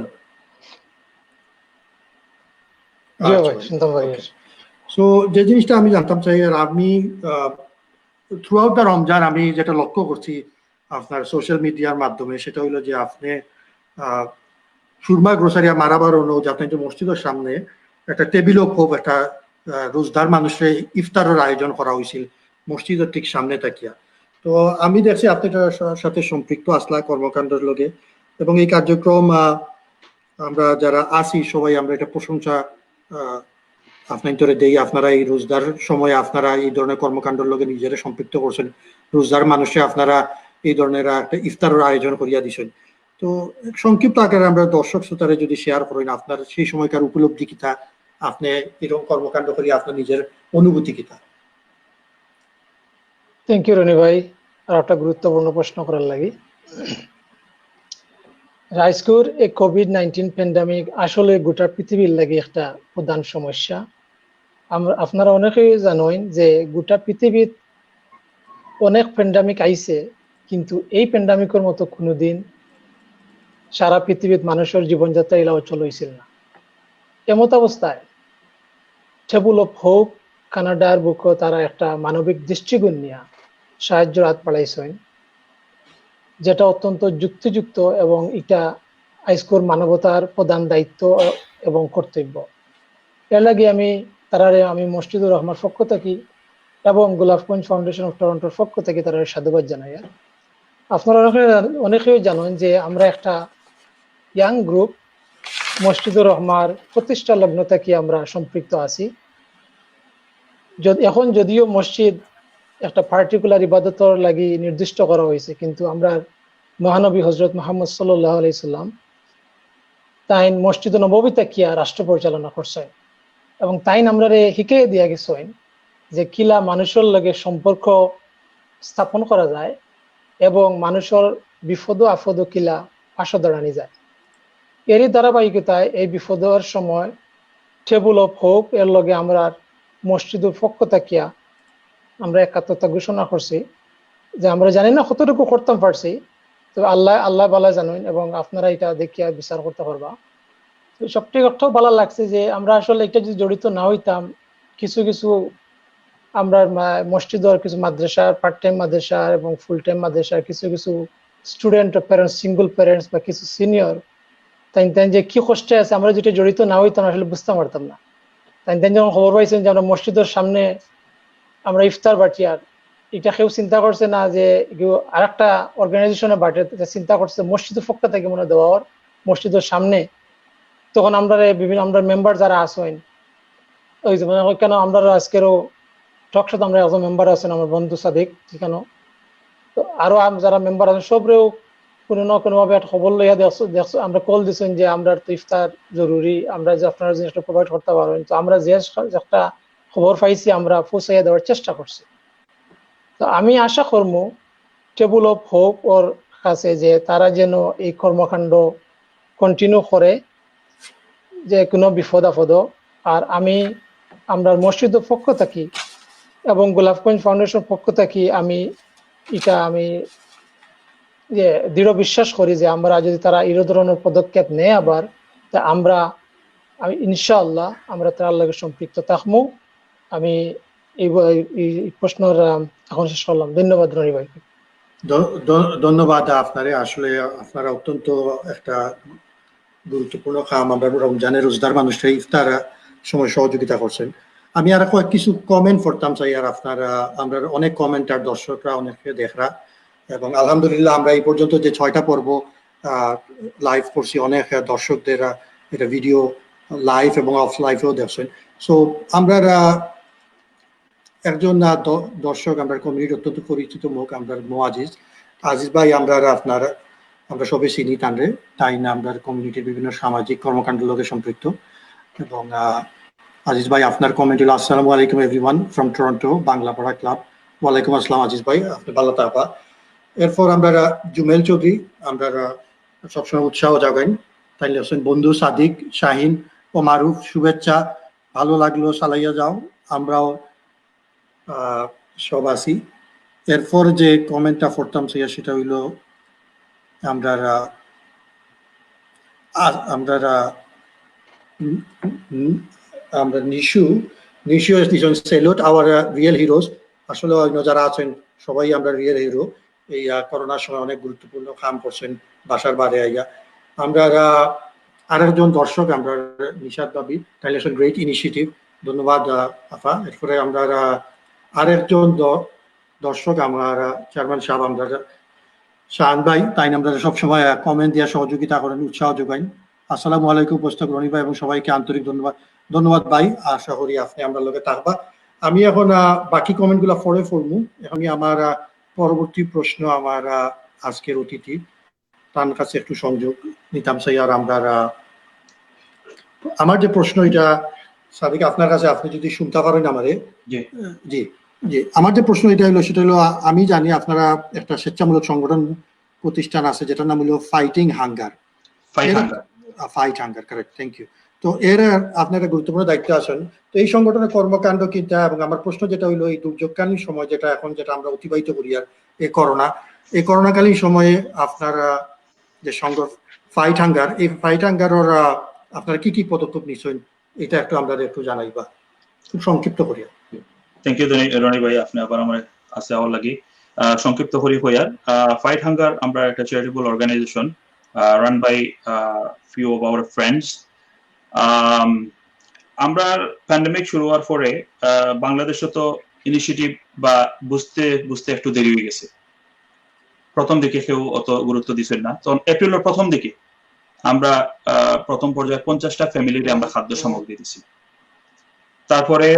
[SPEAKER 2] সো যে জিনিসটা আমি জানতাম চাই, আর আমি থ্রু আউট দ্য রমজান আমি যেটা লক্ষ্য করছি আপনার সোশ্যাল মিডিয়ার মাধ্যমে, সেটা হলো যে আপনি সুরমা গ্রোসারিয়া মারাবার অনু আপনি যে মসজিদের সামনে একটা টেবিলও খুব একটা রোজদার মানুষের ইফতারের আয়োজন করা হয়েছিল মসজিদের ঠিক সামনে তাকিয়া। তো আমি দেখছি আপনি সাথে সম্পৃক্ত আসলা কর্মকাণ্ডের লগে, এবং এই কার্যক্রম আমরা যারা আছি সবাই আমরা এটা প্রশংসা আপনার দেই। আপনারা এই রোজদার সময় আপনারা এই ধরনের কর্মকাণ্ডের লগে নিজেরা সম্পৃক্ত করছেন, রোজদার মানুষে আপনারা এই ধরনের একটা ইফতারের আয়োজন করিয়া দিচ্ছেন। তো সংক্ষিপ্ত আকারে আমরা দর্শক শ্রোতারে যদি শেয়ার করেন আপনার সেই সময়কার উপলব্ধি কিতা, আপনি এরকম কর্মকাণ্ড করি আপনার নিজের অনুভূতি কিতা।
[SPEAKER 3] থ্যাংক ইউ রনি ভাই, আর একটা গুরুত্বপূর্ণ প্রশ্ন করার লাগি। রাইস্কুর এই কোভিড-19 প্যান্ডামিক আসলে গোটা পৃথিবীর লাগি একটা প্রধান সমস্যা। আপনারা অনেকেই জানেন যে গোটা পৃথিবীত অনেক প্যান্ডামিক আইছে, কিন্তু এই প্যান্ডামিকের মতো কোনোদিন সারা পৃথিবীত মানুষের জীবনযাত্রা এলা অচল হয়েছিল না। এমত অবস্থায় টেবল অফ হোপ কানাডার বুক তারা একটা মানবিক দৃষ্টিকোণ নিয়ে সাহায্যের হাত বাড়াইছেন, যেটা অত্যন্ত যুক্তিযুক্ত এবং এটা আইস্কোর মানবতার প্রধান দায়িত্ব এবং কর্তব্য। এর লাগে আমি মসজিদুর রহমান পক্ষ থেকে এবং গোলাপগঞ্জ ফাউন্ডেশন অফ টরন্টোর পক্ষ থেকে তারা সাধুবাদ জানাই। আপনারা অনেকেই জানেন যে আমরা একটা ইয়াং গ্রুপ মসজিদুর রহমান প্রতিষ্ঠা লগ্ন থেকে আমরা সম্পৃক্ত আছি। এখন যদিও মসজিদ একটা পার্টিকুলার ইবাদতর লাগি নির্দিষ্ট করা হয়েছে, কিন্তু আমরা মহানবী হজরত মোহাম্মদ সাল্লাল্লাহু আলাইহি সাল্লাম তাই মসজিদ নববী তাকিয়া রাষ্ট্র পরিচালনা করছেন, এবং তাই আমরা শিখিয়ে দিয়া গেছেন যে কিলা মানুষের লগে সম্পর্ক স্থাপন করা যায় এবং মানুষের বিপদ আপদ কিলা পাশে দাঁড়ানি যায়। এরই ধারাবাহিকতায় এই বিপদের সময় টেবল অফ হোপ এর লগে আমরা মসজিদের পক্ষ থাকিয়া আমরা একাত্মতা ঘোষণা করছি যে আমরা জানি না কতটুকু করতাম পারছি, তো আল্লাহ বালা জানেন এবং আপনারা এটা দেখিয়া বিচার করতে পারবা। তো সবথেকে ভালো লাগছে যে আমরা আসলে এটা যদি জড়িত না হইতাম, কিছু কিছু আমরা মসজিদের কিছু মাদ্রাসার পার্ট টাইম মাদ্রাসা এবং ফুল টাইম মাদ্রাসার কিছু কিছু স্টুডেন্ট প্যারেন্টস, সিঙ্গল প্যারেন্টস বা কিছু সিনিয়র তাই যে কি কষ্টে আছে আমরা যেটা জড়িত না হইতাম আসলে বুঝতে পারতাম না। তাই যখন খবর পাইছেন যে আমরা মসজিদের সামনে আমরা ইফতার বাটি, আর এটা কেউ চিন্তা করছে না যে কেউ আর একটা অর্গানাইজেশনে বাটে চিন্তা করছে মসজিদের পক্ষ থেকে মনে দেওয়ার মসজিদের সামনে। তখন আমরা আমরা মেম্বার যারা আসেন ওই কেন আমরা আজকেরও টক সাথে আমরা একজন মেম্বার আছেন আমার বন্ধু সাদিক, কেন তো আরো যারা মেম্বার আছেন সবরেও কোনো না কোনোভাবে একটা খবর লইয়া দেখছো আমরা কল দিচ্ছেন যে আমরা তো ইফতার জরুরি, আমরা যে আপনারা জিনিসটা প্রোভাইড করতে পারবেন। তো আমরা যে একটা খবর পাইছি আমরা পৌঁছাইয়া দেওয়ার চেষ্টা করছি। তো আমি আশা করব টেবল অফ হোপ ওর কাছে যে তারা যেন এই কর্মকাণ্ড কন্টিনিউ করে, যে কোনো বিপদ আপদ। আর আমরা মসজিদের পক্ষ থাকি এবং গোলাপগঞ্জ ফাউন্ডেশন পক্ষ থাকি আমি যে দৃঢ় বিশ্বাস করি যে আমরা যদি তারা এই ধরনের পদক্ষেপ নেয় আবার, তা আমি ইনশাআল্লাহ আমরা তার লগে সম্পৃক্ত থাকবো। আমি এই প্রশ্নের এখন শেষ করলাম। ধন্যবাদ রনি ভাই।
[SPEAKER 2] ধন্যবাদ আপনারে। আসলে আপনারা অত্যন্ত একটা গুরুত্বপূর্ণ কাম আমরা রমজানের রোজদার মানুষের ইফতার সময় সহযোগিতা করছেন। আমি আর কিছু কমেন্ট করতাম চাই, আর আপনারা আমরা অনেক কমেন্ট আর দর্শকরা অনেকে দেখরা, এবং আলহামদুলিল্লাহ আমরা এই পর্যন্ত যে 6টা পর্ব লাইভ করছি অনেক দর্শকদের এটা ভিডিও লাইভ এবং অফ লাইভেও দেখছেন। সো আমরা একজন দর্শক আমরা কমিউনিটি অত্যন্ত পরিচিত মুখ আমরা আজিজ ভাই আমরা সবে চিনি টানরে তাই না আমরা কমিউনিটির বিভিন্ন সামাজিক কর্মকাণ্ড লোকে সম্পৃক্ত এবং আজিজ ভাই আপনার কমেন্ট হলো আসসালামু আলাইকুম এভরিওয়ান ফ্রম টরন্টো বাংলা পড়া ক্লাব। ওয়ালাইকুম আসসালাম আজিজ ভাই, আপনি ভালো থাকবা। এরপর আমরা জুমেল চৌধুরী আমরা সবসময় উৎসাহ জাগাইন, তাইলে হোসেন বন্ধু সাদিক শাহিন ও মারুফ শুভেচ্ছা, ভালো লাগলো চালাইয়া যাও, আমরাও সব আছি। এরপর যে কমেন্টটা পড়তাম সেটা হইল আমরা Nishu salute hour real heroes. আসলে যারা আছেন সবাই আমরা রিয়েল হিরো, এই করোনার সময় অনেক গুরুত্বপূর্ণ কাম করছেন বাসার বাড়ি আইয়া। আমরা আরেকজন দর্শক আমরা নিশাদ বাবি, তাইলে গ্রেট ইনিশিয়েটিভ, ধন্যবাদ আফা। এরপরে আমরা আরেকজন দর্শক আমার চেয়ারম্যান সাহেব আমরা শাহান ভাই, তাই আমরা সবসময় কমেন্ট দিয়ে সহযোগিতা করেন, উৎসাহ যোগাইন। আসসালামু আলাইকুম উপস্থিত রনি ভাই এবং সবাইকে আন্তরিক ধন্যবাদ ভাই। আশা করি আপনি আমরা লোকে থাকবা। আমি এখন বাকি কমেন্ট গুলা পরে পড়বো। এখন আমার পরবর্তী প্রশ্ন আমার আজকের অতিথি তার কাছে একটু সংযোগ নিতাম চাই। আর আমরা আমার যে প্রশ্ন এটা সাদিক আপনার কাছে, আপনি যদি শুনতে পারেন আমারে। জি জি, আমার যে প্রশ্ন এটা হলো সেটা হলো, আমি জানি আপনারা একটা স্বেচ্ছামূলক সংগঠন প্রতিষ্ঠান আছে যেটার নাম হলো fighting hunger. Fight hunger, correct, thank you. তো এর আপনারা গুরুত্বপূর্ণ দায়িত্ব আছেন। তো এই সংগঠনের কর্মকাণ্ড কিটা, এবং আমার প্রশ্ন যেটা হইলো এই দুর্যোগকালীন সময় যেটা আমরা অতিবাহিত করি আর এই করোনাকালীন সময়ে আপনারা যে ফাইট হাঙ্গার, এই ফাইট হাঙ্গারের আপনারা কি কি পদক্ষেপ নিচ্ছেন এটা আমরা একটু জানাইবা খুব সংক্ষিপ্ত করিয়া।
[SPEAKER 4] থ্যাংক ইউ রনি ভাই, আপনি আবার আমার আছে আওয়ার লাগি সংক্ষিপ্ত করি হইয়ার। ফাইট হাঙ্গার আমরা একটা charitable organization run by few of our friends. আমরা প্যান্ডেমিক শুরু হওয়ার পরে বাংলাদেশে তো ইনিশিয়েটিভ বা বুঝতে একটু দেরি হয়ে গেছে। প্রথম দিকে কেউ অত গুরুত্ব দিচ্ছেন না। তো এপ্রিলের প্রথম দিকে আমরা প্রথম পর্যায়ে 50টা ফ্যামিলিতে আমরা খাদ্য সামগ্রী দিছি। তারপরে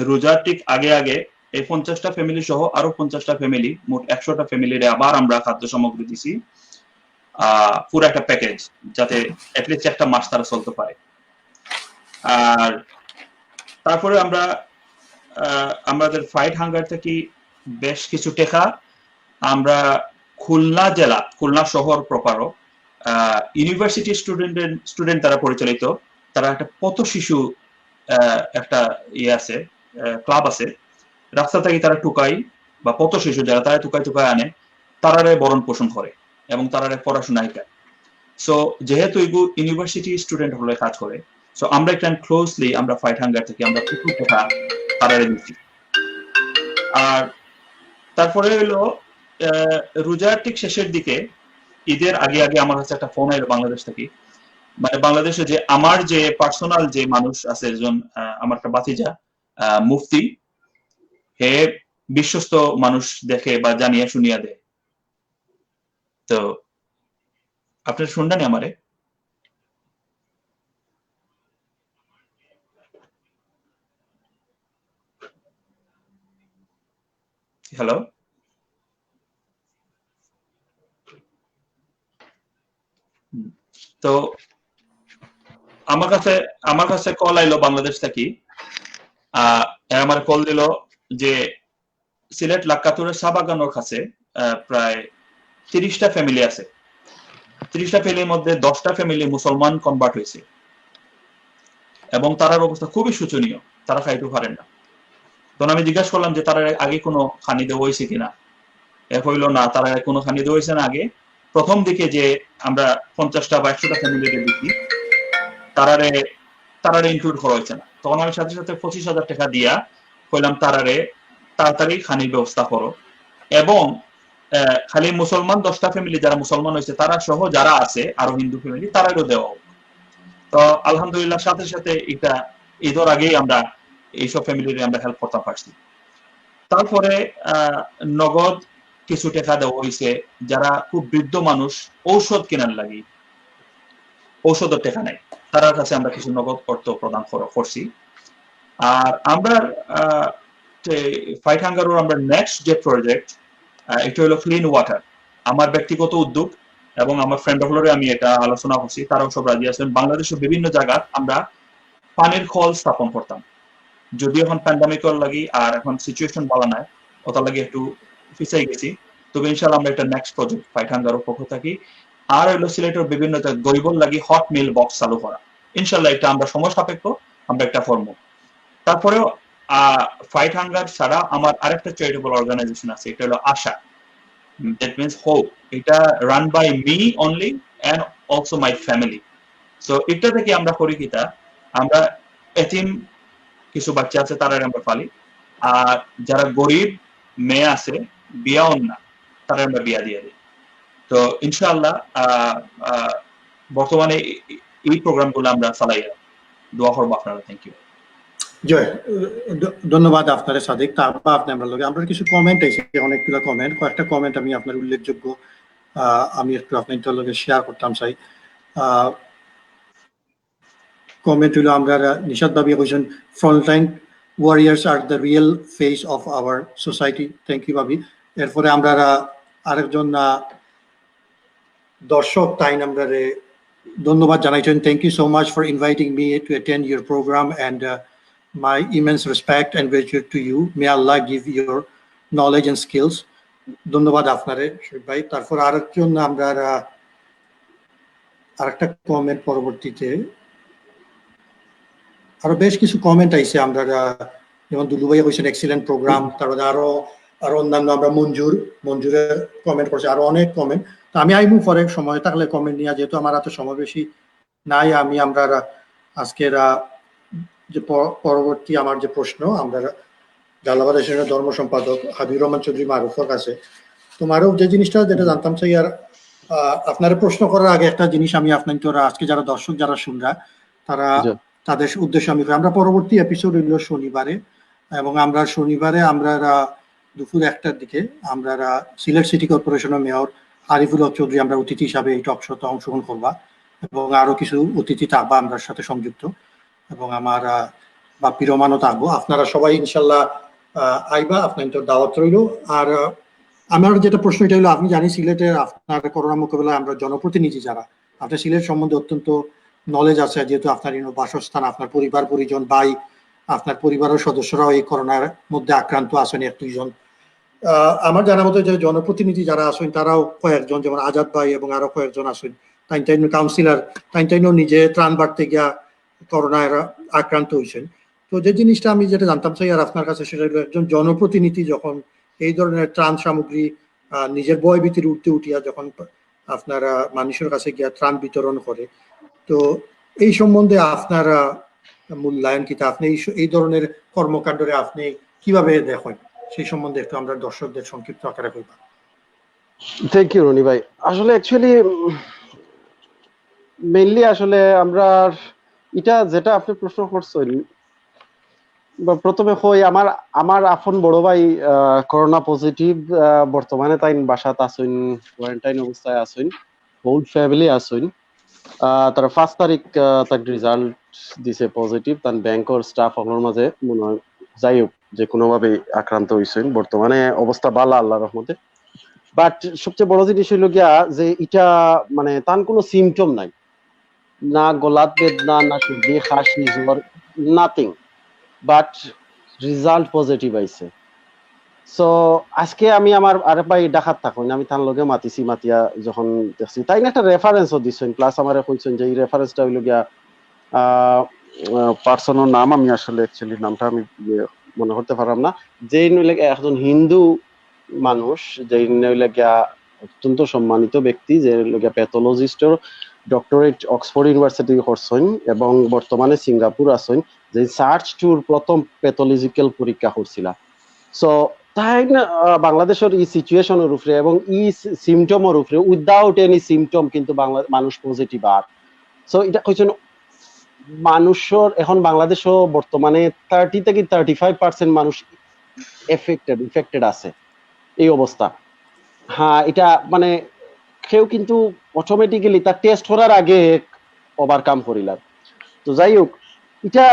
[SPEAKER 4] রোজার ঠিক আগে এই 50টা ফ্যামিলি সহ আরো 50টা ফ্যামিলি, মোট 100টা ফ্যামিলিরে আবার আমরা খাদ্য সামগ্রী দিছি, পুরো একটা প্যাকেজ, যাতে অ্যাটলিস্ট একটা মাস তারা চলতে পারে। আর তারপরে আমরা আমাদের ফাইট হাঙ্গার থেকে বেশ কিছু টাকা আমরা খুলনা শহর প্রপারও ইউনিভার্সিটি স্টুডেন্ট তারা পরিচালিত, তারা একটা পথ শিশু একটা আছে ক্লাব আছে, রাস্তা থেকে তারা টুকাই বা পথ শিশু যারা তারা টুকাই আনে, তারারে বরণ পোষণ করে এবং তারারে পড়াশোনা শেখায়। সো যেহেতু ইউনিভার্সিটি স্টুডেন্ট হলে কাজ করে, সো আমরা একটা ক্লোজলি আমরা ফাইট হাঙ্গার থেকে আমরা প্রচুর টাকা তারারে দিচ্ছি। আর তারপরে হলো রোজার ঠিক শেষের দিকে, ঈদের আগে আমার কাছে একটা ফোন এলো বাংলাদেশ থেকে, মানে বাংলাদেশে যে আমার যে পার্সোনাল যে মানুষ আছে, একজন আমার একটা বাতিজা মুফতি, হে বিশ্বস্ত মানুষ দেখে বা জানিয়া শুনিয়া দেয়। তো আপনি শুনলেন আমারে? হ্যালো, তো আমার কাছে কল আইলো বাংলাদেশ থেকে। আমার কল দিল যে সিলেট লাক্কাতুরের সাবাগানোর কাছে প্রায় 30টা ফ্যামিলি আছে। 30টা ফ্যামিলির মধ্যে 10টা ফ্যামিলি মুসলমান কনভার্ট হয়েছে এবং তার অবস্থা খুবই শোচনীয়, তারা খাইতে পারেন না। তখন আমি জিজ্ঞাসা করলাম যে তারা আগে কোনো খানি দেওয়া হয়েছে কিনা। হইলো না, তারা কোনো খানি দেওয়া হয়েছে না। আগে প্রথম দিকে যে আমরা 50টা বা 100টা ফ্যামিলিকে দিচ্ছি, তারারে ইনক্লুড করা হয়েছে না। তখন আমি সাথে 25,000 টাকা দিয়া কইলাম তারারে তাড়াতাড়ি খানির ব্যবস্থা করো, এবং খালি মুসলমান 10টা ফ্যামিলি যারা মুসলমান হয়েছে তারা সহ যারা আছে আরো হিন্দু ফ্যামিলি তারারও দেওয়া হোক। তো আলহামদুলিল্লাহ সাথে এটা ঈদের আগেই আমরা এইসব ফ্যামিলির আমরা হেল্প করতে পারছি। তারপরে নগদ কিছু টাকা দেওয়া হয়েছে যারা খুব বৃদ্ধ মানুষ, ঔষধ কেনার লাগি ঔষধের টাকা নাই, তার কাছে আমরা কিছু নগদ অর্থ প্রদান করছি। আর আমরা ফাইট হাঙ্গারের আমরা নেক্সট যে প্রজেক্ট এটা হলো ক্লিন ওয়াটার। আমার ব্যক্তিগত উদ্যোগ এবং আমার ফ্রেন্ড হলরে আমি এটা আলোচনা করছি, তারাও সব রাজি আছেন। বাংলাদেশের বিভিন্ন জায়গা আমরা পানির কল স্থাপন করতাম, যদি এখন প্যান্ডামিকর লাগি আর এখন সিচুয়েশন ভালো নাই, ওটা লাগে একটু পিছাই গেছি। তবে ইনশাআল্লাহ আমরা একটা নেক্সট প্রজেক্ট ফাইট হাঙ্গারের পক্ষ থাকি। আর হইলো সিলেটের বিভিন্ন গরিবর লাগি হট মিল বক্স চালু করা, ইনশাআল্লাহ এটা আমরা সময় সাপেক্ষ আমরা একটা ফর্ম। তারপরেও ফাইট হাঙ্গার ছাড়া আমার আরেকটা চ্যারিটেবল অর্গানাইজেশন আছে, এটা হলো আশা, দ্যাট মিনস হোপ। এটা run by me only and also my family. So এটা থেকে আমরা করি কিটা, আমরা এতিম কিছু বাচ্চা আছে তারা আমরা পালি, আর যারা গরিব মেয়ে আছে বিয়া না তারা আমরা বিয়া দিয়ে দিই। তো ইনশাআল্লাহ বর্তমানে এই প্রোগ্রামগুলো আমরা চালাই, দোয়া করবো আপনারা। Thank you.
[SPEAKER 2] জয়, ধন্যবাদ আপনার সাদিক। তারপর আপনি আমরা লগে আমরা কিছু কমেন্ট এসেছে, অনেকগুলো কমেন্ট, কয়েকটা কমেন্ট আমি আপনার উল্লেখযোগ্য আমি একটু আপনার লগে শেয়ার করতাম চাই। কমেন্ট হলো আমরা নিশাদ বাবি কইছেন ফ্রন্টলাইন ওয়ারিয়ার্স আর the real face of our society. Thank you বাবি। এরপরে আমরা আরেকজন দর্শক তাই আমরা ধন্যবাদ জানাইছেন। Thank you so much for inviting me to attend your programme and my immense respect and gratitude to you. May Allah give your knowledge and skills. ধন্যবাদ আপনারে ভাই। তারপর আরেকজন আমরা আরেকটা কমেন্ট, পরবর্তীতে আরো বেশ কিছু কমেন্ট আইছে। আমরা যেমন দুলু ভাই কইছেন এক্সিলেন্ট প্রোগ্রাম, তারপরে আরো অন্যান্য আমরা মঞ্জুরের কমেন্ট করছে, আরো অনেক কমেন্ট। তো আমি আইমু পরে সময় থাকলে কমেন্ট নিয়ে, যেহেতু আমার এত সময় বেশি নাই, আমরা আজকের যে পরবর্তী আমার যে প্রশ্ন আমরা জালালাবাদ এশিয়ানের ধর্ম সম্পাদক হাবিবুর রহমান চৌধুরী মারুফের কাছে। তো মারুফ, যে জিনিসটা যেটা জানতাম চাই, আর আপনার প্রশ্ন করার আগে একটা জিনিস আমি আপনার আজকে যারা দর্শক যারা শুনরা তারা তাদের উদ্দেশ্যে আমরা পরবর্তী এপিসোড হইল শনিবারে, এবং আমরা শনিবারে আমরা দুপুর 1টার দিকে আমরা সিলেট সিটি কর্পোরেশনের মেয়র আরিফুল হক চৌধুরী আমরা অতিথি হিসাবে এই টক শোতে অংশগ্রহণ করবা, এবং আরো কিছু অতিথি থাকবা আমার সাথে সংযুক্ত, এবং আমার বাপ্পি রহমানও থাকবো। আপনারা সবাই ইনশাল্লাহ আইবা, আপনার দাওয়াত রইল। আর আমার যেটা প্রশ্ন এটা হলো, আপনি জানি সিলেটের আপনার করোনা মোকাবেলায় আমরা জনপ্রতিনিধি যারা, আপনার সিলেট সম্বন্ধে অত্যন্ত নলেজ আছে, যেহেতু আপনার বাসস্থান, আপনার পরিবার পরিজন, ভাই, আপনার পরিবারের সদস্যরাও এই করোনার মধ্যে আক্রান্ত আছেন 1-2 জন। আমার জানার মতো যে জনপ্রতিনিধি যারা আছেন তারাও কয়েকজন, যেমন আজাদ ভাই এবং আরো কয়েকজন আছেন, তাই কাউন্সিলর, তাই নিজে ত্রাণ বাড়তে গিয়া করোনায় আক্রান্ত হয়েছেন। তো যে জিনিসটা আমি যেটা জানতাম চাই আর আপনার কাছে, সেটা হলো একজন জনপ্রতিনিধি যখন এই ধরনের ত্রাণ সামগ্রী নিজের বয় ভীতির উঠিয়া যখন আপনারা মানুষের কাছে গিয়া ত্রাণ বিতরণ করে, তো এই সম্বন্ধে আপনার মূল্যায়ন কি, আপনি এই ধরনের কর্মকাণ্ডে আপনি কিভাবে দেখেন, সেই সম্বন্ধে একটু আমরা দর্শকদের সংক্ষিপ্ত আকারে কইবা।
[SPEAKER 5] থ্যাংক ইউ রনি ভাই। আসলে অ্যাকচুয়ালি মেইনলি আসলে আমরা এটা যেটা আপনি প্রশ্ন করছেন, প্রথমে হই আমার আপন বড় ভাই করোনা পজিটিভ, বর্তমানে তাই বাসাত আসুন, কোয়ারেন্টাইন অবস্থায় আসুন, হোল ফ্যামিলি আসুন। তার 5 তারিখ তার রেজাল্ট দিছে পজিটিভ, তার ব্যাংকর স্টাফ আমার মাঝে মনে হয় যাই হোক যে কোনোভাবে আক্রান্ত হয়েছেন। বর্তমানে অবস্থা ভালো আল্লাহর রহমতে। বাট সবচেয়ে বড় জিনিস হইল গিয়া যে এটা মানে তার কোনো সিমটম নাই, না গলাত বেদনা, না সর্দি খাসি জ্বর, নাথিং, বাট রেজাল্ট পজিটিভ আইছে। সো আজকে আমি আমার আরেক ভাই ঢাকাত থাকুন, আমি তার লগে মাতিয়া যখন দেখছি, তাই না একটা রেফারেন্সও দিচ্ছেন, প্লাস আমার কইছেন যে এই রেফারেন্সটা হইল গিয়া পার্সনের নাম আমি আসলে অ্যাকচুয়ালি নামটা আমি মনে করতে পারলাম না, যে নইলে একজন হিন্দু মানুষ, যে নইলে গিয়া অত্যন্ত সম্মানিত ব্যক্তি, যে গিয়া প্যাথোলজিস্টর ডক্টরেট অক্সফোর্ড ইউনিভার্সিটি করছেন এবং বর্তমানে সিঙ্গাপুর আছেন, যে সার্চ টুর প্রথম প্যাথোলজিক্যাল পরীক্ষা করছিল। সো তাই বাংলাদেশের এই সিচুয়েশনের উপরে এবং এই সিমটমের উপরে উইদাউট এনি সিমটম কিন্তু মানুষ পজিটিভ। আর সো এটা কইছেন মানুষের এখন বাংলাদেশও বর্তমানে 30 থেকে 35% মানুষ এফেক্টেড আছে এই অবস্থা। হ্যাঁ, এটা মানে কেউ কিন্তু অটোমেটিক্যালি তার টেস্ট করার আগে ওভারকাম করিলাম। তো যাই হোক, এটা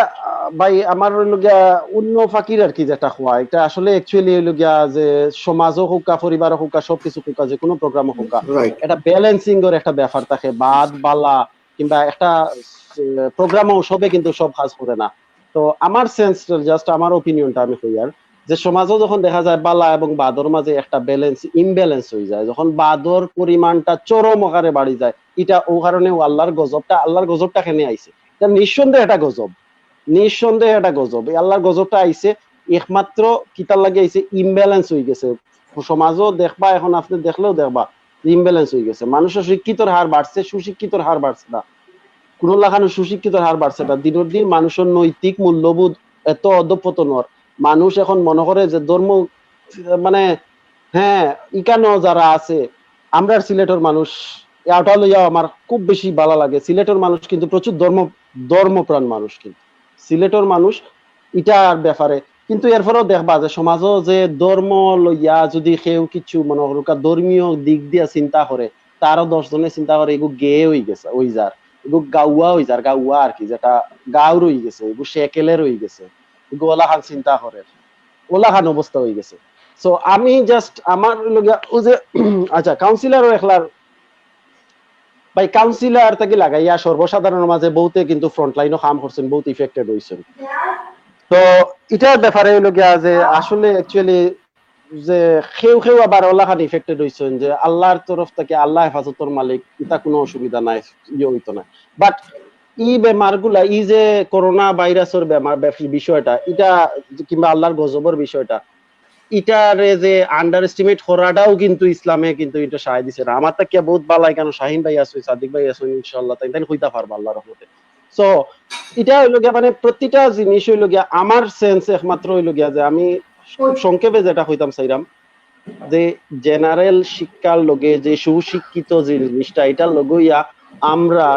[SPEAKER 5] ভাই আমার হইল গিয়া অন্য ফাকির আর কি যেটা হওয়া এটা আসলে অ্যাকচুয়ালি হইল গিয়া যে সমাজও হোকা পরিবারও হোকা সবকিছু হোকা যে কোনো প্রোগ্রামও হোকা
[SPEAKER 2] রাইট
[SPEAKER 5] এটা ব্যালেন্সিং এর একটা ব্যাপার থাকে বাদ বালা কিংবা একটা প্রোগ্রামও সবে কিন্তু সব কাজ করে না। তো আমার সেন্স জাস্ট আমার ওপিনিয়নটা আমি কই আর যে সমাজও যখন দেখা যায় বালা এবং বাদর মাঝে একটা ব্যালেন্স ইমব্যালেন্স হয়ে যায়, যখন বাদর পরিমাণটা চরম আকারে বাড়ি যায়, এটা ও কারণে আল্লাহর গজবটা কেনে আইছে। এটা নিঃসন্দেহে এটা গজব, নিঃসন্দেহে এটা গজব। এই আল্লাহর গজবটা আইছে একমাত্র কিতার লাগে আইছে ইমব্যালেন্স হয়ে গেছে সমাজও। দেখবা এখন আপনি দেখলেও দেখবা ইমব্যালেন্স হয়ে গেছে। মানুষের শিক্ষিতর হার বাড়ছে, সুশিক্ষিতর হার বাড়ছে না। কোন লাগানো সুশিক্ষিতর হার বাড়ছে না। দিনের দিন মানুষের নৈতিক মূল্যবোধ এত অধঃপতন হওয়ার, মানুষ এখন মনে করে যে ধর্ম মানে হ্যাঁ ইকানো যারা আছে আমরা সিলেটের মানুষ, এটা লইয়া আমার খুব বেশি ভালো লাগে। সিলেটের মানুষ কিন্তু প্রচুর ধর্মপ্রাণ মানুষ, কিন্তু সিলেটের মানুষ এটার ব্যাপারে কিন্তু এরপরেও দেখবা যে সমাজও যে ধর্ম লইয়া যদি কেউ কিছু মনে করুকা ধর্মীয় দিক দিয়া চিন্তা করে, তারও 10 জনে চিন্তা করে এগু গে হয়ে গেছে ওই যার এগু গাউয়া হয়ে যার গাউয়া আর কি, যেটা গাও রয়ে গেছে এগু সেকেলে রয়ে গেছে, এগু ওলাখান চিন্তা করে ওলাখান অবস্থা হয়ে গেছে। সো আমি জাস্ট আমার লগিয়া ও যে আচ্ছা কাউন্সিলর একলার ভাই কাউন্সিলর থেকে লাগাইয়া সর্বসাধারণের মাঝে বহুতে কিন্তু ফ্রন্টলাইনও কাম করছেন, বহুত ইফেক্টেড হয়েছেন। তো এটার ব্যাপারে হইল গিয়া যে আসলে অ্যাকচুয়ালি যে কেউ আবার ওলাখান ইফেক্টেড হয়েছেন যে আল্লাহর তরফ থেকে আল্লাহ হেফাজতর মালিক, এটা কোনো অসুবিধা নাই, হইতো না। বাট এই বেমারগুলা এই যে করোনা ভাইরাসের বেমার বিষয়টা এটা কিংবা আল্লাহর গজবের বিষয়টা এটারে যে আন্ডার এস্টিমেট করাটাও কিন্তু ইসলামে কিন্তু এটা সাহায্য দিছে না। আমার তাকে বহুত ভালো লাগে, কেন শাহিন ভাই আছে, সাদিক ভাই আছে, ইনশাআল্লাহ তাই হইতা পারবো আল্লাহর রহমতে। সো এটা হইল গিয়া মানে প্রতিটা জিনিস হইল গিয়া আমার সেন্স একমাত্র হইল গিয়া যে আমি সংক্ষেপে যেটা হইতাম চাইরাম যে জেনারেল শিক্ষার লগে যে সুশিক্ষিত যে জিনিসটা এটার লগইয়া আমরা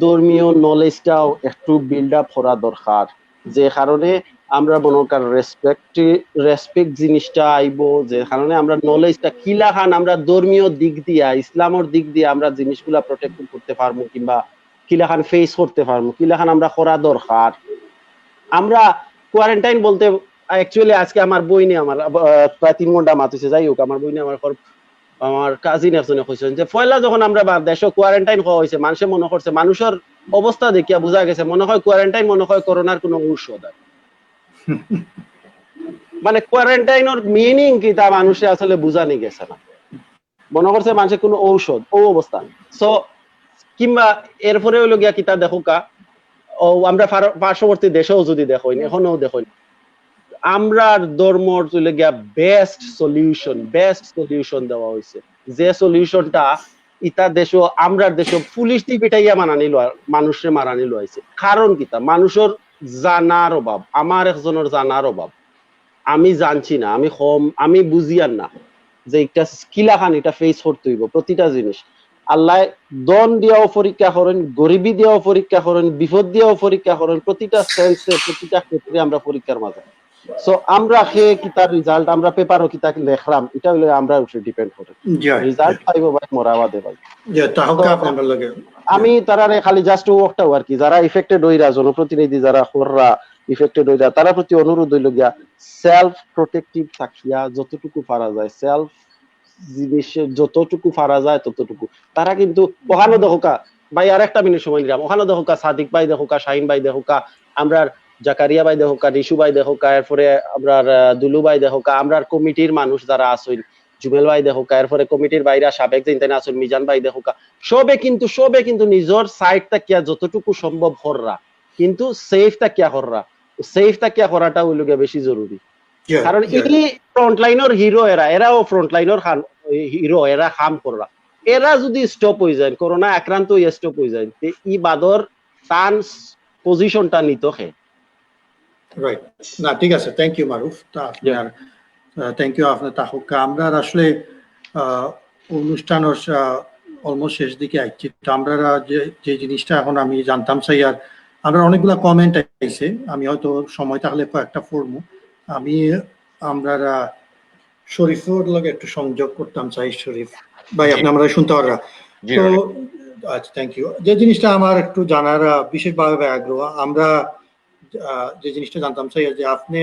[SPEAKER 5] ধর্মীয় নলেজটাও একটু বিল্ড আপ করা দরকার, যে কারণে আমরা মনে কর রেসপেক্ট জিনিসটা আইবো, যে কারণে আমরা নলেজটা কিলাখান আমরা ধর্মীয় দিক দিয়া ইসলামের দিক দিয়ে আমরা জিনিসগুলা প্রোটেক্ট করতে পারবো কিংবা কিলাখান ফেস করতে পারবো, কিলাখান আমরা করা দরকার। আমরা কোয়ারেন্টাইন বলতে অ্যাকচুয়ালি আজকে আমার বই নিয়ে আমার প্রায় 3 ঘন্টা মাতিছে, যাই হোক আমার বই নিয়ে আমার কাজিন একজনে কইছেন যে পয়লা যখন আমরা দেশে কোয়ারেন্টাইন হওয়া হয়েছে মানুষে মনে করছে, মানুষের অবস্থা দেখিয়া বোঝা গেছে মনে হয় কোয়ারেন্টাইন মনে হয় করোনার কোনো ঔষধ। মানে কোয়ারেন্টাইনের মিনিং কি তা মানুষে আসলে বুঝানি গেছে না, মনে করছে মানুষের কোনো ঔষধ ও অবস্থা। সো কিংবা এরপরে হইল গিয়া কিতা দেখোকা ও আমরা পার্শ্ববর্তী দেশেও যদি দেখোই এখনো দেখোই আমরা ধর্মর চলে গিয়া বেস্ট সলিউশন দেওয়া হয়েছে, যে সলিউশনটা ইতা দেশ আমরা দেশ পুলিশ দিয়ে পিটাইয়া মানানিল মানুষের মারানিল হয়েছে। কারণ কিতা মানুষের জানার অভাব, আমার একজনের জানার অভাব, আমি জানছি না, আমি বুঝিয়ান না যে একটা কিলাখান এটা ফেস করতে হইব। প্রতিটা জিনিস আল্লাহ দন দিয়াও পরীক্ষা করেন, গরিবী দিয়াও পরীক্ষা করেন, বিপদ দিয়াও পরীক্ষা করেন, প্রতিটা সেন্সে প্রতিটা ক্ষেত্রে আমরা পরীক্ষার মাঝে। সো আমরা কিতার রেজাল্ট আমরা পেপারও কিতা লেখলাম এটা হইলে আমরা উপরে ডিপেন্ড করে রেজাল্ট পাইবো ভাই মরাবাদে ভাই। আমি তারারে খালি জাস্ট ওয়াকটাও আর কি যারা ইফেক্টেড হইরা জনপ্রতিনিধি যারা হররা ইফেক্টেড হইরা তারা প্রতি অনুরোধ হইল গিয়া সেলফ প্রোটেক্টিভ থাকিয়া যতটুকু পারা যায় সেলফ জিনিসের যতটুকু পারা যায় ততটুকু। তারা কিন্তু ওখানে দেখোকা ভাই আর একটা মিনিট সময় নিলাম, ওখানে দেখোকা সাদিক ভাই দেখোকা, শাহিন ভাই দেখোকা, আমরা জাকারিয়া ভাই দেখোকা, রিশু ভাই দেখোকা, এরপরে আপনার দুলু ভাই দেখোকা, আমরা কমিটির মানুষ যারা আসেন জুবেল ভাই দেখোকা, এরপরে কমিটির বাইরে সাবেক যে ইন্টারনে আসেন মিজান ভাই দেখোকা, সবে কিন্তু নিজের সাইডটা কিয়া যতটুকু সম্ভব হররা, কিন্তু সেফটা কিয়া করাটা হইল গিয়া বেশি জরুরি। কারণ এই ফ্রন্টলাইনের হিরো এরাও ফ্রন্টলাইনের হিরো, এরা কাম কররা, এরা যদি স্টপ হয়ে যায় করোনা আক্রান্ত হয়ে স্টপ হয়ে যায় ই বাদর তান পজিশনটা নিত খে।
[SPEAKER 2] রাইট না ঠিক আছে, থ্যাংক ইউ মারুফ, আপনার থ্যাংক ইউ আপনার তাহকা। আমরা আসলে অনুষ্ঠানের অলমোস্ট শেষ দিকে আইছি। আমরা যে জিনিসটা এখন আমি জানতাম চাই আর আমরা অনেকগুলা কমেন্ট আইছে, আমি হয়তো সময় থাকলে কয়েকটা পড়বো। আমরা শরীফের লগে একটু সংযোগ করতাম চাই। শরীফ ভাই আপনি আমরা শুনতে পারা তো আচ্ছা থ্যাংক ইউ। যে জিনিসটা আমার একটু জানার বিশেষভাবে আগ্রহ, আমরা যে জিনিসটা জানতাম চাই যে আপনি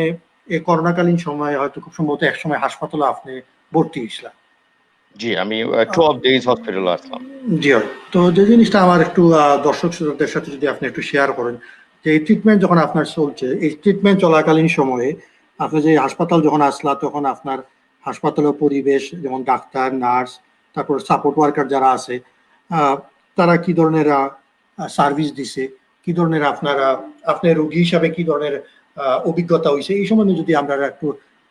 [SPEAKER 2] এই করোনাকালীন সময়ে হয়তো খুব সম্ভবত এক সময় হাসপাতালে আপনি ভর্তি হয়েছিলেন।
[SPEAKER 6] জি, আমি 12 days হসপিটালে আসলাম।
[SPEAKER 2] জি হয়। তো যে জিনিসটা আমার একটু দর্শক শ্রোতাদের সাথে যদি আপনি একটু শেয়ার করেন, যে এই ট্রিটমেন্ট যখন আপনার চলছে, এই ট্রিটমেন্ট চলাকালীন সময়ে আপনি যে হাসপাতাল যখন আসলা তখন আপনার হাসপাতালের পরিবেশ যেমন ডাক্তার, নার্স, তারপর সাপোর্ট ওয়ার্কার যারা আছে, তারা কি ধরনের সার্ভিস দিছে, কি ধরনের আপনার রোগী হিসাবে কি ধরনের অভিজ্ঞতা হয়েছে, এই সম্বন্ধে যদি আমরা একটু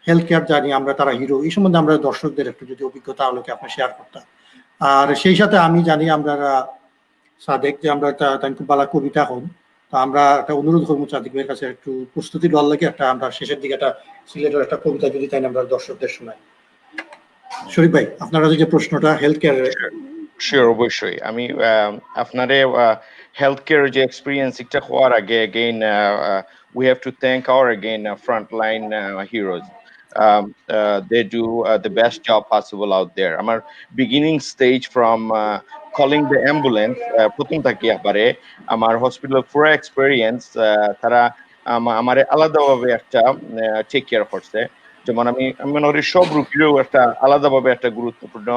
[SPEAKER 2] হেলথ কেয়ার জানি আমরা তারা হিরো, এই সম্বন্ধে আমরা দর্শকদের একটু যদি অভিজ্ঞতা আলোকে আপনি শেয়ার করতাম। আর সেই সাথে আমি জানি আমরা সাদেক যে আমরা খুব ভালো কবিতা হন, তো আমরা একটা অনুরোধ করবো সাদেক ভাইয়ের কাছে একটু প্রস্তুতি দেওয়ার লাগে একটা আমরা শেষের দিকে একটা সিলেটের একটা কবিতা যদি তাই আমরা দর্শকদের শোনাই। শরীফ ভাই, আপনার কাছে যে প্রশ্নটা হেলথ কেয়ার।
[SPEAKER 6] শিওর, অবশ্যই। আমি আপনারে হেলথ কেয়ার যে এক্সপিরিয়েন্স এটা হওয়ার আগে again we have to thank our frontline heroes. They do the best job possible out there. আমার beginning stage from calling the ambulance প্রথম থেকে একবারে আমার হসপিটাল পুরো এক্সপেরিয়েন্স তারা আমার আলাদাভাবে একটা টেক কেয়ার করছে। যেমন আমি মনে করি সব রোগীরও একটা আলাদাভাবে একটা গুরুত্বপূর্ণ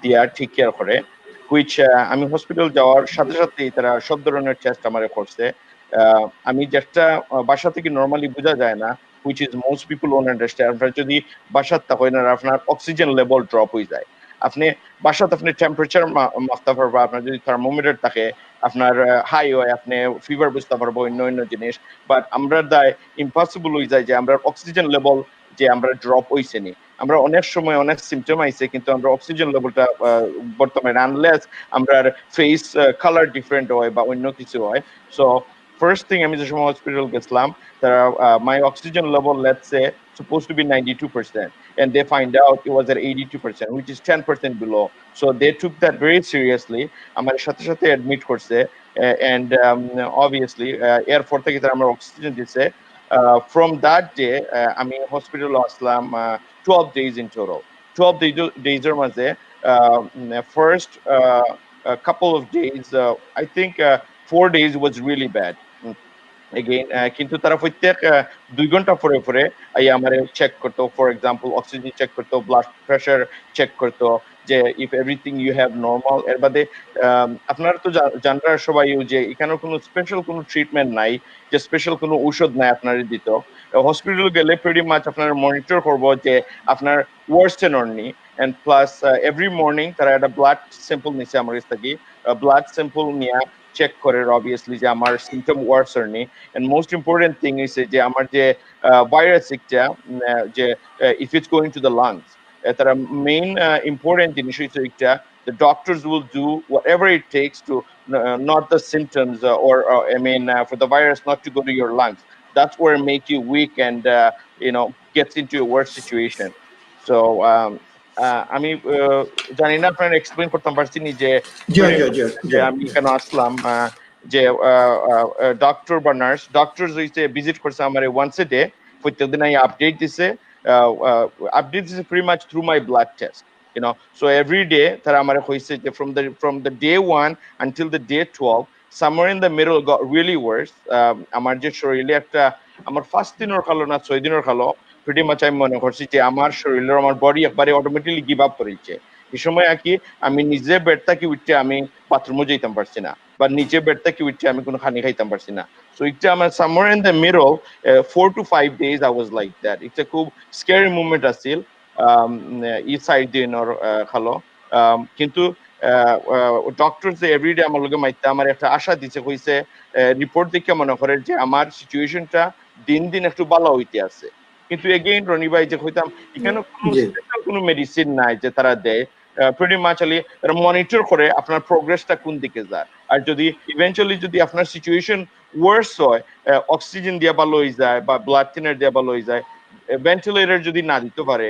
[SPEAKER 6] দিয়া টেক কেয়ার করে, হুইচ আমি হসপিটাল যাওয়ার সাথে সাথেই তারা সব ধরনের টেস্ট আমারে করছে। আমি যেটা বাসা থেকে নর্মালি বোঝা যায় না, which is most people won't understand. আপনার যদি বাসাত থাকেন আর আপনার অক্সিজেন লেভেল ড্রপ হয়ে যায়, আপনি বাসাত আপনি টেম্পারেচার মাপতে পারবা, আপনার যদি থার্মোমিটার থাকে আপনার হাই হয়, আপনি ফিভার বুঝতে পারবো, অন্য জিনিস। বাট আমরা দায় ইম্পসিবল হয়ে যায় যে আমরা অক্সিজেন লেভেল যে আমরা ড্রপ হইছে নি, আমরা অনেক সময় অনেক সিমটম আইছে কিন্তু আমরা অক্সিজেন লেভেলটা বর্তমানে আনলেস আমরা ফেস কালার ডিফারেন্ট হয় বা অন্য কিছু হয়। সো first thing আমি যে সময় হসপিটাল গেছিলাম, my oxygen level, let's say, supposed to be 92%, and they find out it was at 82%, which is 10% below. So they took that very seriously. আমার সাথে সাথে অ্যাডমিট করছে, and obviously এরপর থেকে তারা আমার অক্সিজেন দিছে। From that day আমি hospital Aslam 12 days in total. 12 days এর মাঝে first couple of days, I think 4 days was really bad. Again, কিন্তু তারা প্রত্যেক 2 ঘন্টা পরে পরে আমার চেক করতো, ফর এক্সাম্পল অক্সিজেন চেক করতো, ব্লাড প্রেশার চেক করতো, যে if everything you have normal. এর বাদে আপনারা তো জানরা সবাই যে এখানে কোনো স্পেশাল কোনো ট্রিটমেন্ট নাই, যে স্পেশাল কোনো ঔষধ নাই আপনার দিত। হসপিটাল গেলে প্রিটি মাচ আপনার মনিটর করবো যে আপনার worsen অরনি, and plus every morning তারা একটা ব্লাড স্যাম্পল নিছে আমার কাছ থেকে, ব্লাড স্যাম্পল নিয়ে চেক করে obviously যে আমার সিমটম ওয়ার্স অরনি। and most important thing is যে আমার যে ভাইরাস একটা যে if it's going to the lungs, তারা মেইন ইম্পর্টেন্ট জিনিস হচ্ছে একটা, the doctors will do whatever it takes to not the symptoms or I mean for the virus not to go to your lungs. That's where it make you weak and gets into a worse situation. So আমি জানি না আপনারা explain করতে পারছি নি যে আমি কেন আসলাম, যে ডক্টর বা নার্স ডক্টরস হইছে ভিজিট করছে আমার ওয়ান্স এ ডে, প্রত্যেকদিন আপডেট দিছে, pretty much through my blood test, so every day তারা আমার হইছে যে from the day 1 until the day 12, somewhere in the middle got really worse. আমার যে শরীরে একটা আমার 5 দিনের খালো না 6 দিনের খালো, pretty much আমি মনে করছি যে আমার শরীরের আমার বডি একবারে অটোমেটিক্যালি গিভ আপ করেছে। এই সময় আর কি আমি নিজে বেড থেকে উঠতে আমি বাথরুমে যেতাম পারছি না, বা নিচে বেড থেকে উঠতে আমি কোনো খানি খাইতাম পারছি না। So এটা আমার somewhere in the middle 4 to 5 days I was like that. It's a খুব scary moment আছিল এই সাইড দিনের খালো, কিন্তু ডক্টর যে এভরিডে আমার লগে মাইতে আমার একটা আশা দিছে, হইছে রিপোর্ট দেখে মনে করে যে আমার সিচুয়েশনটা দিন দিন একটু ভালো হইতে আছে। কিন্তু এগেইন রনি ভাই যে হইতাম এখানে কোনো মেডিসিন নাই যে তারা দেয়, pretty much তারা মনিটর করে আপনার প্রোগ্রেসটা কোন দিকে যায়, আর যদি ইভেন্চুয়ালি যদি আপনার সিচুয়েশন ওয়ার্স হয়, অক্সিজেন দিয়ে ভালো হয়ে যায় বা ব্লাড থিনার দিয়ে ভালো হয়ে যায়, ভেন্টিলেটর যদি না দিতে পারে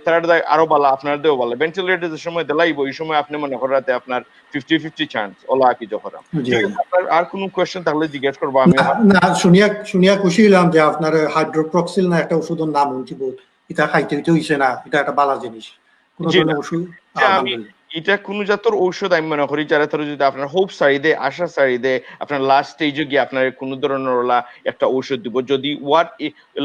[SPEAKER 6] তারা আরো ভালো, আপনার দেও ভালো। ভেন্টিলেটর যে সময় দেলাইব এই সময় আপনি মনে করাতে আপনার 50-50 চান্স ওলা কি যখন। আর কোন কোয়েশ্চেন থাকলে জিজ্ঞেস করবো। আমি
[SPEAKER 2] না শুনিয়া খুশি হলাম যে আপনার হাইড্রোক্সিল না একটা ওষুধের নাম শুনছি, এটা খাইতে হইছে না, এটা একটা ভালো জিনিস। কোন ধরনের ওষুধ
[SPEAKER 6] এটা কোনো জাতর ঔষধ আমি মনে করি যারা ধরো যদি আপনার হোপ সারি দেয়, আশা সারি দেয়, আপনার লাস্ট স্টেজে গিয়ে আপনার কোনো ধরনের ওলা একটা ঔষধ দিব যদি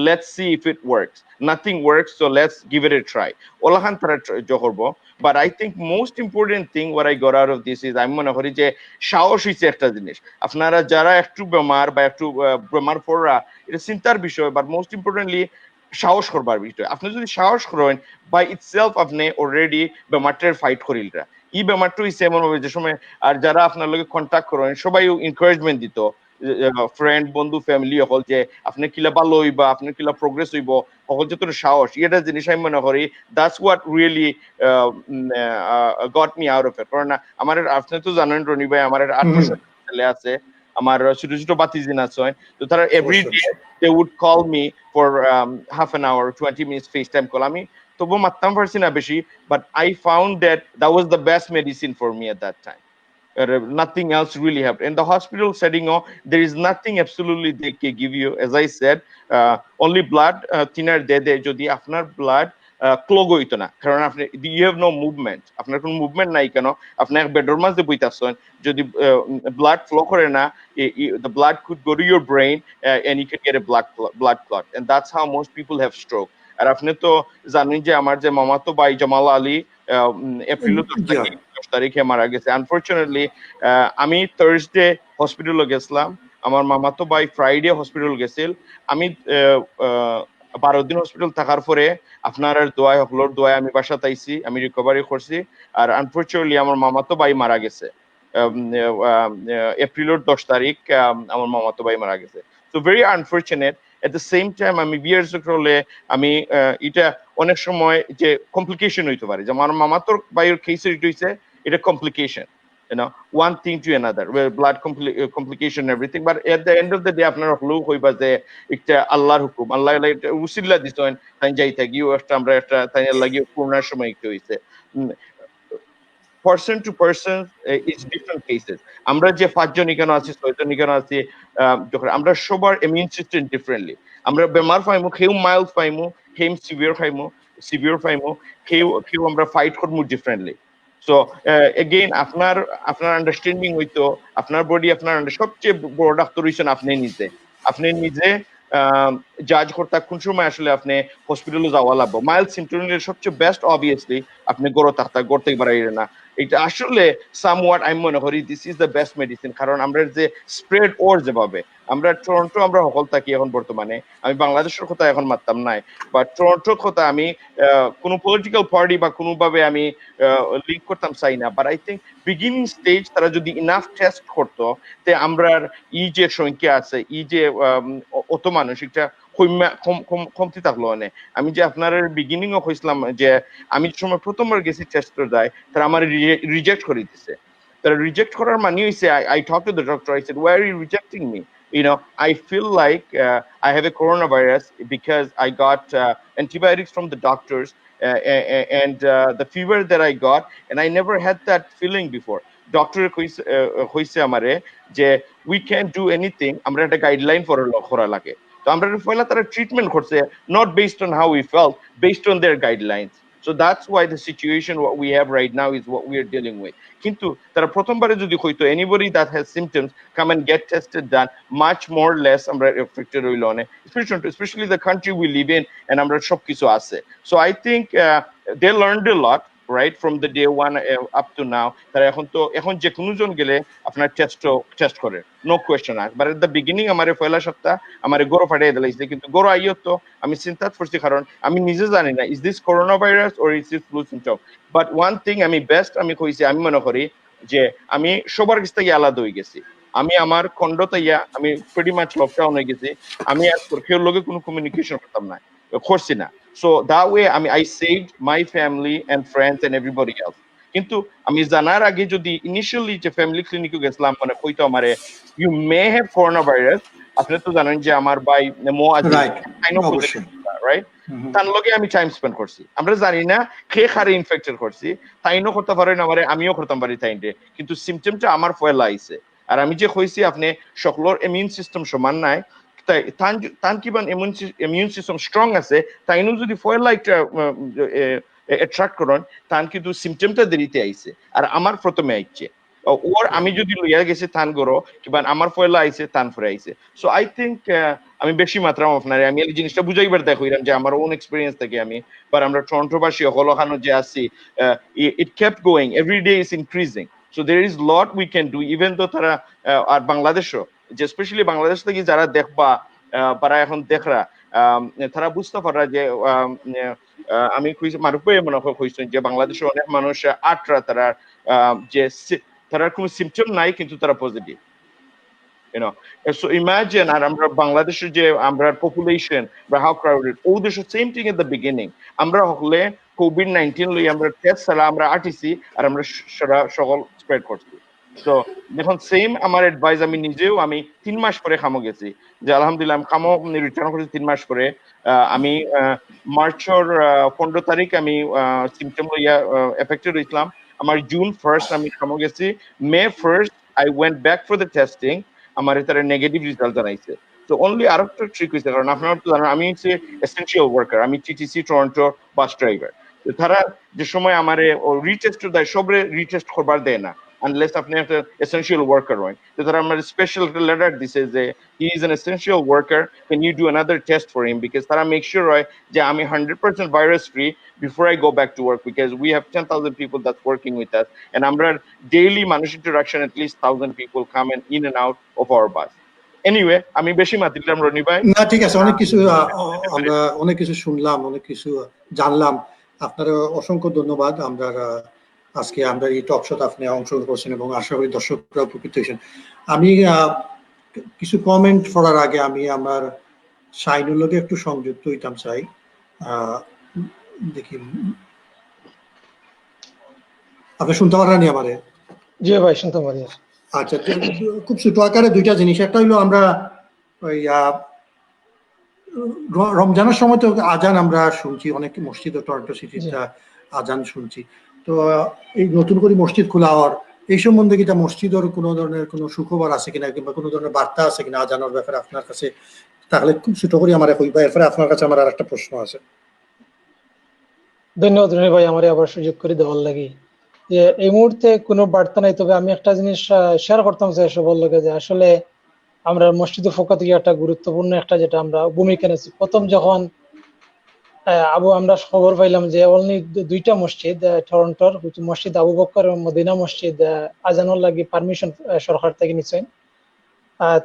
[SPEAKER 6] let's see if it works, nothing works, so let's give it a try, ওলাখান তারা করবো। But I think most important thing what I got out of this is আমি মনে করি যে সাহস হইছে একটা জিনিস। আপনারা যারা একটু বেমার বা একটু বেমার পড়রা, এটা চিন্তার বিষয়, বাট মোস্ট ইম্পর্টেন্টলি সাহস করবার বিষয়। আপনি যদি সাহস করেন বাই ইটসেলফ আপনি অলরেডি বেমারটার ফাইট করিলরা। ই বেমারটা হইছে এমন ভাবে যে সময় আর যারা আপনার লগে কন্ট্যাক্ট করেন সবাই এনকারেজমেন্ট দিত, ফ্রেন্ড বন্ধু ফ্যামিলি হল যে আপনি কিলা ভালো হইবা, আপনি কিলা প্রোগ্রেস হইব, সকল যত সাহস এটা জিনিস আমি মনে করি that's what really goat me out of it. কারণ আমার আপনি তো জানেন রনি ভাই, আমার 8 বছর ছেলে আছে, আমার ছোট ছোট বাতিজিন আছে, তো তারা every day they would call me for half an hour 20 minutes FaceTime call, আমি তবু মারতাম পারছি না বেশি, but I found that that was the best medicine for me at that time. Nothing else really helped. In the hospital setting, there is nothing absolutely they can give you. As I said, only blood thinner de jodi আপনার blood clog হইতো না, কারণ আপনি you have no movement, আপনার কোনো movement নাই কেন, আপনি এক বেডের মাঝে বইতাছেন, যদি ব্লাড ফ্লো করে না, the blood could go to your brain and you could get a blood clot, and that's how most people have stroke. আর আপনি তো জানেন যে আমার যে মামাতো ভাই জামাল আলী এপ্রিল 10 তারিখে মারা গেছে। আনফরচুনেটলি আমি থার্সডে হসপিটালে গেছিলাম, আমার মামাতো ভাই ফ্রাইডে হসপিটাল গেছিল, আমি 12 দিন হসপিটাল থাকার পরে আপনার দোয়ায় হকলোর দোয়ায় আমি বাসাতে আইছি, আমি রিকভারি করছি। আর আনফরচুনেটলি আমার মামাতো ভাই মারা গেছে এপ্রিলের 10 তারিখ, আমার মামাতো ভাই মারা গেছে। So very unfortunate. At the same time আমি বিয়ার হলে আমি এটা অনেক সময় যে কমপ্লিকেশন হইতে পারে, যে আমার মামাতোর ভাইয়ের কেসে এটা হইছে এটা complication, you know, one thing to another, where blood complication and everything, but at the end of the day আপনার হলো হইবা যে একটা আল্লাহর হুকুম, আল্লাহ উসিলা দিছেন তাই যাইতে গিয়ে একটা আমরা একটা তাই লাগিয়ে করোনার সময় একটু হইছে। person to person is different cases. আমরা যে 5 জন এখানে আছি 6 জন এখানে আছি, যখন আমরা সবার ইমিউন সিস্টেম ডিফারেন্টলি, আমরা বেমার পাইমু, কেউ মাইল্ড পাইমু, কেউ সিভিয়ার পাইমু, কেউ আমরা ফাইট করবো ডিফারেন্টলি। সো এগেইন আপনার আন্ডারস্ট্যান্ডিং হইতো আপনার বডি, আপনার সবচেয়ে বড় ডাক্তার হইছেন আপনি নিজে জাজ করতে কোন সময় আসলে আপনি হসপিটালে যাওয়া লাগবে। মাইল্ড সিমটমের সবচেয়ে বেস্ট অবভিয়াসলি আপনি গড়তে বাড়াইরে না, এটা আসলে সামওয়াট আমি মনে করি this is the best medicine. কারণ আমরা যে স্প্রেড ওর যেভাবে আমরা টরন্টো আমরা হকল থাকি এখন বর্তমানে, আমি বাংলাদেশের কথা এখন মারতাম নাই, বা টরন্টোর কথা আমি কোনো পলিটিক্যাল পার্টি বা কোনোভাবে আমি লিঙ্ক করতাম চাই না, but I think beginning stage তারা যদি ইনাফ টেস্ট করতো তে আমরার ই যে সংখ্যা আছে, ই যে অত মানুষ এটা কমতি থাকলো অনেক। আমি যে আপনার বিগিনিং ও হয়েছিলাম যে আমি সময় প্রথমবার গেছি টেস্ট দেয়, তারা আমার রিজেক্ট করে দিছে। তারা রিজেক্ট করার মানে হইছে I talked to the doctor, I said why are you rejecting me, you know, I feel like I have a coronavirus because I got antibiotics from the doctors and the fever that I got, and I never had that feeling before. Doctor কইছে আমারে যে we can't do anything, আমরা একটা guideline করা লাগে। তো আমরা পয়লা তারা ট্রিটমেন্ট করছে not based on how we felt, based on their guidelines. So that's why the situation what we have right now is what we are dealing with. কিন্তু তারা প্রথমবারে যদি কইতো anybody that has symptoms come and get tested, done much more less আমরা affected হইল অনেক, especially the country we live in and আমরা সব কিছু আছে। So I think they learned a lot right from the day one up to now. তারা এখন যে কোনো জন গেলে আপনার টেস্ট করে নো কোয়েশ্চেন আস, বাট এট দ্য বিগিনিং আমার পয়লা সপ্তাহ আমার গরো ফাটাই দিলাইছে, কিন্তু গরো আইও তো আমি চিন্তা করছি কারণ আমি নিজে জানি না is this corona virus or is this flu symptom. But one thing আমি বেস্ট আমি কইছি, আমি মনে করি যে আমি সবার কাছ থেকে আলাদা হয়ে গেছি, আমি আমার খন্ডতে আমি প্রিটি মাচ লকডাউন হয়ে গেছি, আমি আর কেউ লগে কোনো কমিউনিকেশন করতাম না, করছি না। So that way I saved my family and friends and everybody else. কিন্তু আমি জানার আগে যদি ইনিশিয়ালি যে ফ্যামিলি ক্লিনিকে গেছিলাম মানে কইতো আমারে you may have coronavirus, আপনি তো জানেন যে আমার ভাই মো আজিজ রাইট, তার লগে আমি টাইম স্পেন্ড করছি, আমরা জানি না কে কারে ইনফেক্টেড করছি, তাইনও করতে পারেন আমারে, আমিও করতাম পারি তাইনতে, কিন্তু সিমটমটা আমার ফয়লা আইছে। আর আমি যে কইছি আপনি সকলের ইমিউন সিস্টেম সমান নাই, তান কিবান ইমিউন সিস্টেম স্ট্রং আছে, তাইনও যদি ফয়লা একটা অ্যাট্রাক্ট করেন তান কিন্তু সিমটমটা দেরিতে আইছে আর আমার প্রথমে আইছে ওর আমি যদি লইয়া গেছি তান গরো কিংবা আমার পয়লা আইছে তান ফরে আইছে সো আই থিঙ্ক আমি বেশি মাত্রা আপনারে আমি এই জিনিসটা বুঝাইবার দেখাইলাম যে আমার ওন এক্সপিরিয়েন্স থেকে আমি বাট আমরা টরন্টোবাসী হলখানো যে আছি it kept going every day is increasing so there is lot we can do even তো তারা আর বাংলাদেশও যে স্পেশালি বাংলাদেশ থেকে যারা দেখবা তারা এখন দেখরা তারা বুঝতে পারা যে আমি মারুফ ভাই মনে কইছেন যে বাংলাদেশে অনেক মানুষ আটরা তারা যে তারা কোনো সিমটম নাই কিন্তু তারা positive you know so imagine আর আমরা বাংলাদেশের যে আমরা পপুলেশন বা হাউ ক্রাউডেড ও দেশ same thing at the beginning আমরা হলে কোভিড-19 লই আমরা টেস্ট সালা আমরা আরটিসি আর আমরা সারা সকল স্প্রেড করছি তো দেখুন সেম আমার অ্যাডভাইস আমি নিজেও আমি 3 মাস পরে খামো গেছি যে আলহামদুলিল্লাহ আমি খামো রিটার্ন করেছি 3 মাস পরে আমি মার্চের 15 তারিখ আমি সিমটম লইয়া এফেক্টেড হইছিলাম আমার জুন 1st আমি খামো গেছি মে 1st I went back for the testing আমার এটারে নেগেটিভ রেজাল্ট জানাইছে তো অনলি আরেকটা ট্রিক হইছে কারণ আপনারা তো জানেন আমি হচ্ছে এসেনশিয়াল ওয়ার্কার আমি টিটিসি টরন্টো বাস ড্রাইভার তারা যে সময় আমারে রিটেস্ট দেয় সবরে রিটেস্ট করবার দেয় না আনলেস আপনি একটা এসেনশিয়াল ওয়ার্কার হয় তো তারা আমার স্পেশাল একটা লেটার দিছে যে he is an essential worker can you do another test for him because তারা মেক শিওর হয় যে আমি 100% virus free before I go back to work because we have 10,000 people that's working with us and আমরা daily মানুষ interaction at least 1,000 people come in and out of our bus anyway আমি বেশি মাতিলাম রনি ভাই
[SPEAKER 2] না ঠিক আছে অনেক কিছু আমরা অনেক কিছু শুনলাম অনেক কিছু জানলাম আপনার অসংখ্য ধন্যবাদ আমরা আজকে আমরা এই টক শোতে আপনি অংশগ্রহণ করছেন এবং আশা করি দর্শকরা উপকৃত হয়েছেন আমি কিছু কমেন্ট করার আগে আমি আমার শাইনুর লগে একটু সংযুক্ত হইতাম চাই দেখি আপনি শুনতে পারেন আমারে
[SPEAKER 3] জি ভাই শুনতে পারি
[SPEAKER 2] আচ্ছা খুব ছোট আকারে দুইটা জিনিস একটা হইলো আমরা ওই রমজানের সময় তো আজান আমরা শুনছি অনেক মসজিদ টরন্টো সিটিতে আজান শুনছি তো এই নতুন করে মসজিদ খোলা হওয়ার এই সম্বন্ধে কিটা মসজিদের কোনো ধরনের কোনো সুখবর আছে কিনা কিংবা কোনো ধরনের বার্তা আছে কিনা আজানের ব্যাপারে আপনার কাছে তাহলে খুব ছোট করে আমার কইবা এরপরে আপনার কাছে আমার আরেকটা প্রশ্ন আছে
[SPEAKER 3] ধন্যবাদ রনি ভাই আমার আবার সুযোগ করে দেওয়ার লাগি যে এই মুহূর্তে কোনো বার্তা নাই তবে আমি একটা জিনিস শেয়ার করতাম চাই সবার লগে যে আসলে আমরা মসজিদের পক্ষ থেকে একটা গুরুত্বপূর্ণ একটা যেটা আমরা ভূমিকা নিয়েছি প্রথম যখন আমরা খবর পাইলাম যে অনলি দুইটা মসজিদ টরন্টোর মসজিদ আবু বকর এবং মদিনা মসজিদ আজানোর লাগি পারমিশন সরকার থেকে নিচ্ছেন